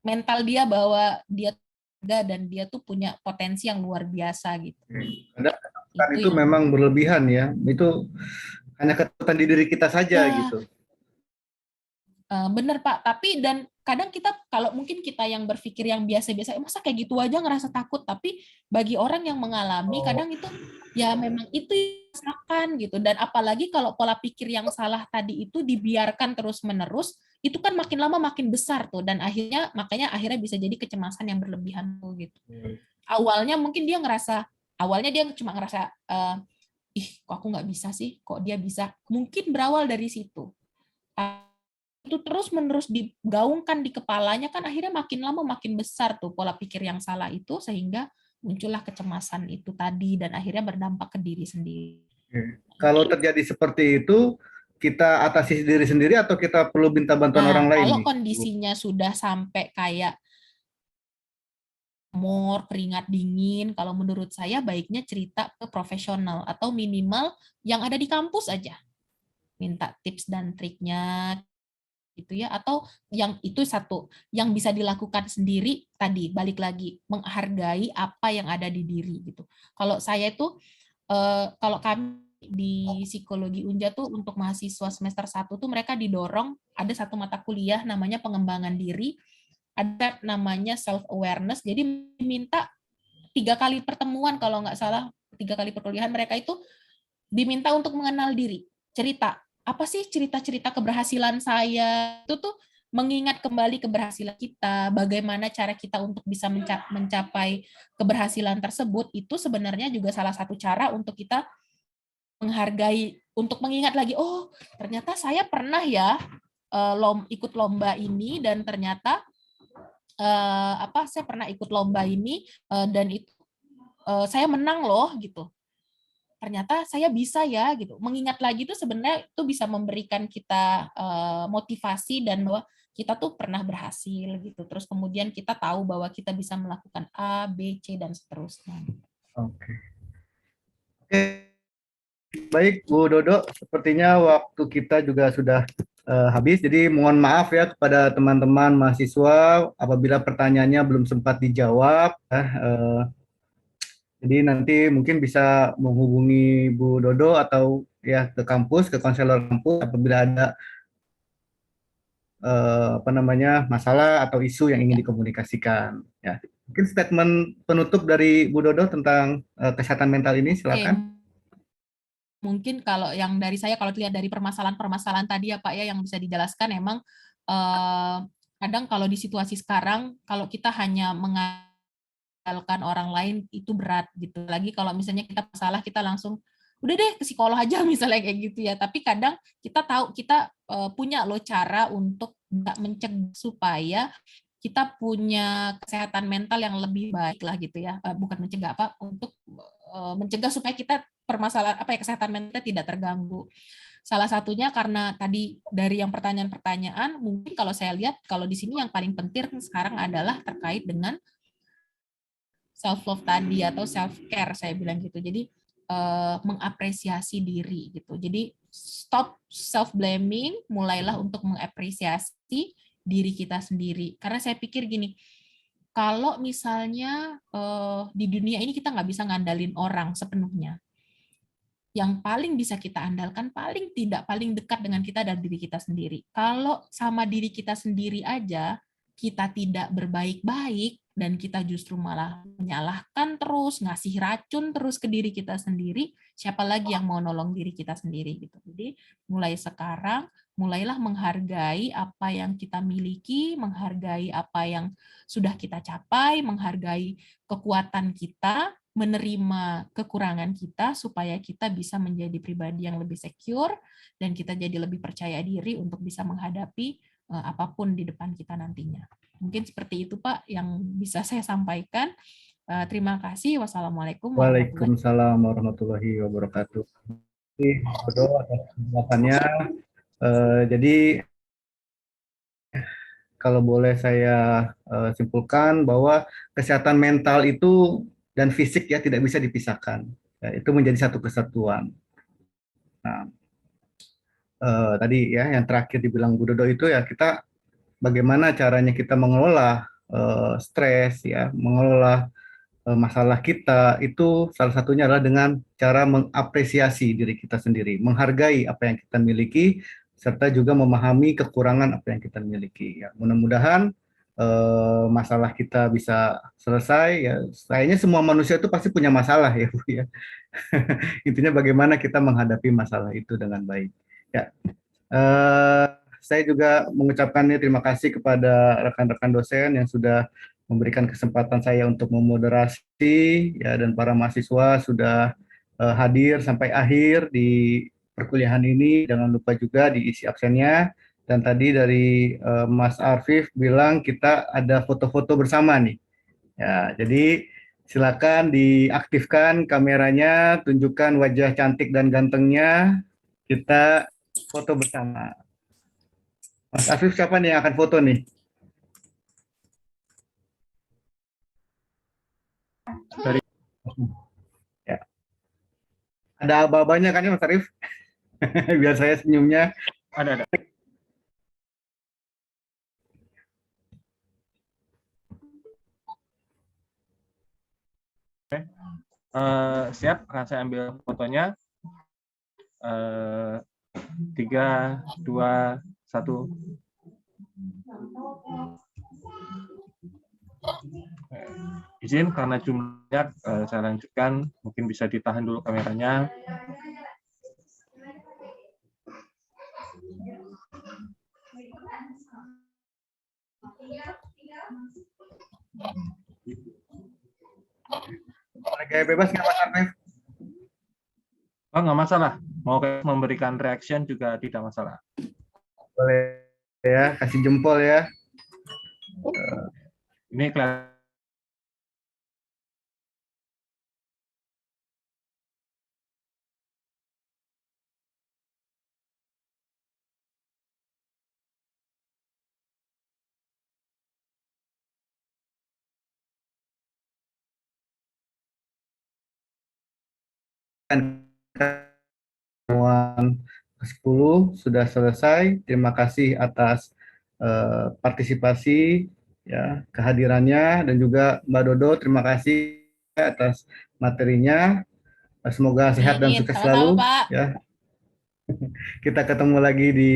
mental dia bahwa dia dan dia tuh punya potensi yang luar biasa gitu. Kan itu memang berlebihan ya, itu hanya ketakutan di diri kita saja ya, gitu. Bener Pak, tapi dan kadang kita kalau mungkin kita yang berpikir yang biasa-biasa, masa kayak gitu aja ngerasa takut, tapi bagi orang yang mengalami kadang itu ya memang itu rasakan gitu. Dan apalagi kalau pola pikir yang salah tadi itu dibiarkan terus-menerus, itu kan makin lama makin besar tuh, dan makanya akhirnya bisa jadi kecemasan yang berlebihan tuh gitu. Awalnya mungkin dia cuma ngerasa ih kok aku nggak bisa sih, kok dia bisa. Mungkin berawal dari situ. Itu terus-menerus digaungkan di kepalanya, kan akhirnya makin lama makin besar tuh pola pikir yang salah itu, sehingga muncullah kecemasan itu tadi, dan akhirnya berdampak ke diri sendiri. Kalau terjadi seperti itu, kita atasi diri sendiri atau kita perlu minta bantuan orang lain? Kalau kondisinya sudah sampai kayak keringat dingin, kalau menurut saya baiknya cerita ke profesional, atau minimal yang ada di kampus aja. Minta tips dan triknya, gitu ya, atau yang itu satu yang bisa dilakukan sendiri tadi, balik lagi menghargai apa yang ada di diri gitu. Kalau saya itu kalau kami di psikologi Unja tuh untuk mahasiswa semester 1 tuh mereka didorong ada satu mata kuliah namanya pengembangan diri, ada namanya self awareness. Jadi diminta 3 kali pertemuan kalau nggak salah, 3 kali perkuliahan mereka itu diminta untuk mengenal diri. Cerita, apa sih cerita-cerita keberhasilan saya? Itu tuh mengingat kembali keberhasilan kita, bagaimana cara kita untuk bisa mencapai keberhasilan tersebut, itu sebenarnya juga salah satu cara untuk kita menghargai, untuk mengingat lagi, oh ternyata saya pernah ya ikut lomba ini, dan ternyata saya pernah ikut lomba ini dan itu saya menang loh gitu. Ternyata saya bisa ya gitu. Mengingat lagi itu sebenarnya itu bisa memberikan kita motivasi dan bahwa kita tuh pernah berhasil gitu. Terus kemudian kita tahu bahwa kita bisa melakukan A, B, C dan seterusnya. Oke. Oke. Baik, Bu Dodo, sepertinya waktu kita juga sudah habis, jadi mohon maaf ya kepada teman-teman mahasiswa apabila pertanyaannya belum sempat dijawab. Jadi nanti mungkin bisa menghubungi Bu Dodo atau ya ke kampus, ke konselor kampus apabila ada masalah atau isu yang ingin dikomunikasikan. Ya, mungkin statement penutup dari Bu Dodo tentang kesehatan mental ini, silakan. Mungkin kalau yang dari saya, kalau lihat dari permasalahan-permasalahan tadi ya Pak ya, yang bisa dijelaskan, emang kadang kalau di situasi sekarang, kalau kita hanya mengandalkan orang lain itu berat gitu. Lagi kalau misalnya kita masalah, kita langsung udah deh ke psikolog aja misalnya kayak gitu ya. Tapi kadang kita tahu, kita punya loh cara untuk nggak mencegah supaya kita punya kesehatan mental yang lebih baik lah gitu ya. Bukan mencegah apa, untuk mencegah supaya kita permasalahan kesehatan mental tidak terganggu. Salah satunya karena tadi dari yang pertanyaan-pertanyaan, mungkin kalau saya lihat kalau di sini yang paling penting sekarang adalah terkait dengan self love tadi atau self care, saya bilang gitu. Jadi mengapresiasi diri gitu. Jadi stop self blaming, mulailah untuk mengapresiasi diri kita sendiri. Karena saya pikir gini, kalau misalnya di dunia ini kita nggak bisa ngandalin orang sepenuhnya. Yang paling bisa kita andalkan, paling dekat dengan kita dan diri kita sendiri. Kalau sama diri kita sendiri aja kita tidak berbaik-baik dan kita justru malah menyalahkan terus, ngasih racun terus ke diri kita sendiri, siapa lagi yang mau nolong diri kita sendiri gitu. Jadi mulai sekarang, mulailah menghargai apa yang kita miliki, menghargai apa yang sudah kita capai, menghargai kekuatan kita, menerima kekurangan kita supaya kita bisa menjadi pribadi yang lebih secure dan kita jadi lebih percaya diri untuk bisa menghadapi apapun di depan kita nantinya. Mungkin seperti itu Pak yang bisa saya sampaikan. Terima kasih. Wassalamualaikum Waalaikumsalam warahmatullahi wabarakatuh. Dodo atas penjelasannya. Jadi kalau boleh saya simpulkan bahwa kesehatan mental itu dan fisik ya tidak bisa dipisahkan. Ya, itu menjadi satu kesatuan. Nah, tadi ya yang terakhir dibilang Bu Dodo itu ya kita bagaimana caranya kita mengelola stres ya, mengelola masalah kita itu salah satunya adalah dengan cara mengapresiasi diri kita sendiri, menghargai apa yang kita miliki serta juga memahami kekurangan apa yang kita miliki. Ya, mudah-mudahan masalah kita bisa selesai. Ya, kayaknya semua manusia itu pasti punya masalah ya Bu ya. Intinya bagaimana kita menghadapi masalah itu dengan baik. Ya, saya juga mengucapkan terima kasih kepada rekan-rekan dosen yang sudah memberikan kesempatan saya untuk memoderasi ya, dan para mahasiswa sudah hadir sampai akhir di perkuliahan ini. Jangan lupa juga diisi absennya. Dan tadi dari Mas Arfif bilang kita ada foto-foto bersama nih. Ya, jadi silakan diaktifkan kameranya, tunjukkan wajah cantik dan gantengnya. Kita foto bersama. Mas Afif, siapa nih yang akan foto nih? Dari Ya. Ada aba-abanya kan ya Mas Arif? Biar saya senyumnya. ada. Siap, akan saya ambil fotonya. 3, 2, 1. Izin karena jumlahnya saya lanjutkan, mungkin bisa ditahan dulu kameranya. Gaya bebas nggak Mas Arif? Oh, nggak masalah. Mau memberikan reaction juga tidak masalah. Boleh ya, kasih jempol ya. Ini kelihatan. Pertemuan ke-10 sudah selesai. Terima kasih atas partisipasi, ya, kehadirannya, dan juga Mbak Dodo, terima kasih atas materinya. Semoga sehat dan sukses selalu. Ya. Kita ketemu lagi di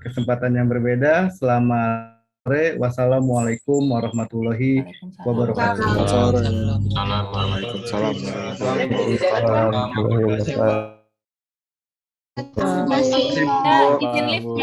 kesempatan yang berbeda. Selamat sore. Wassalamualaikum warahmatullahi wabarakatuh. Waalaikumsalam. Izin lift.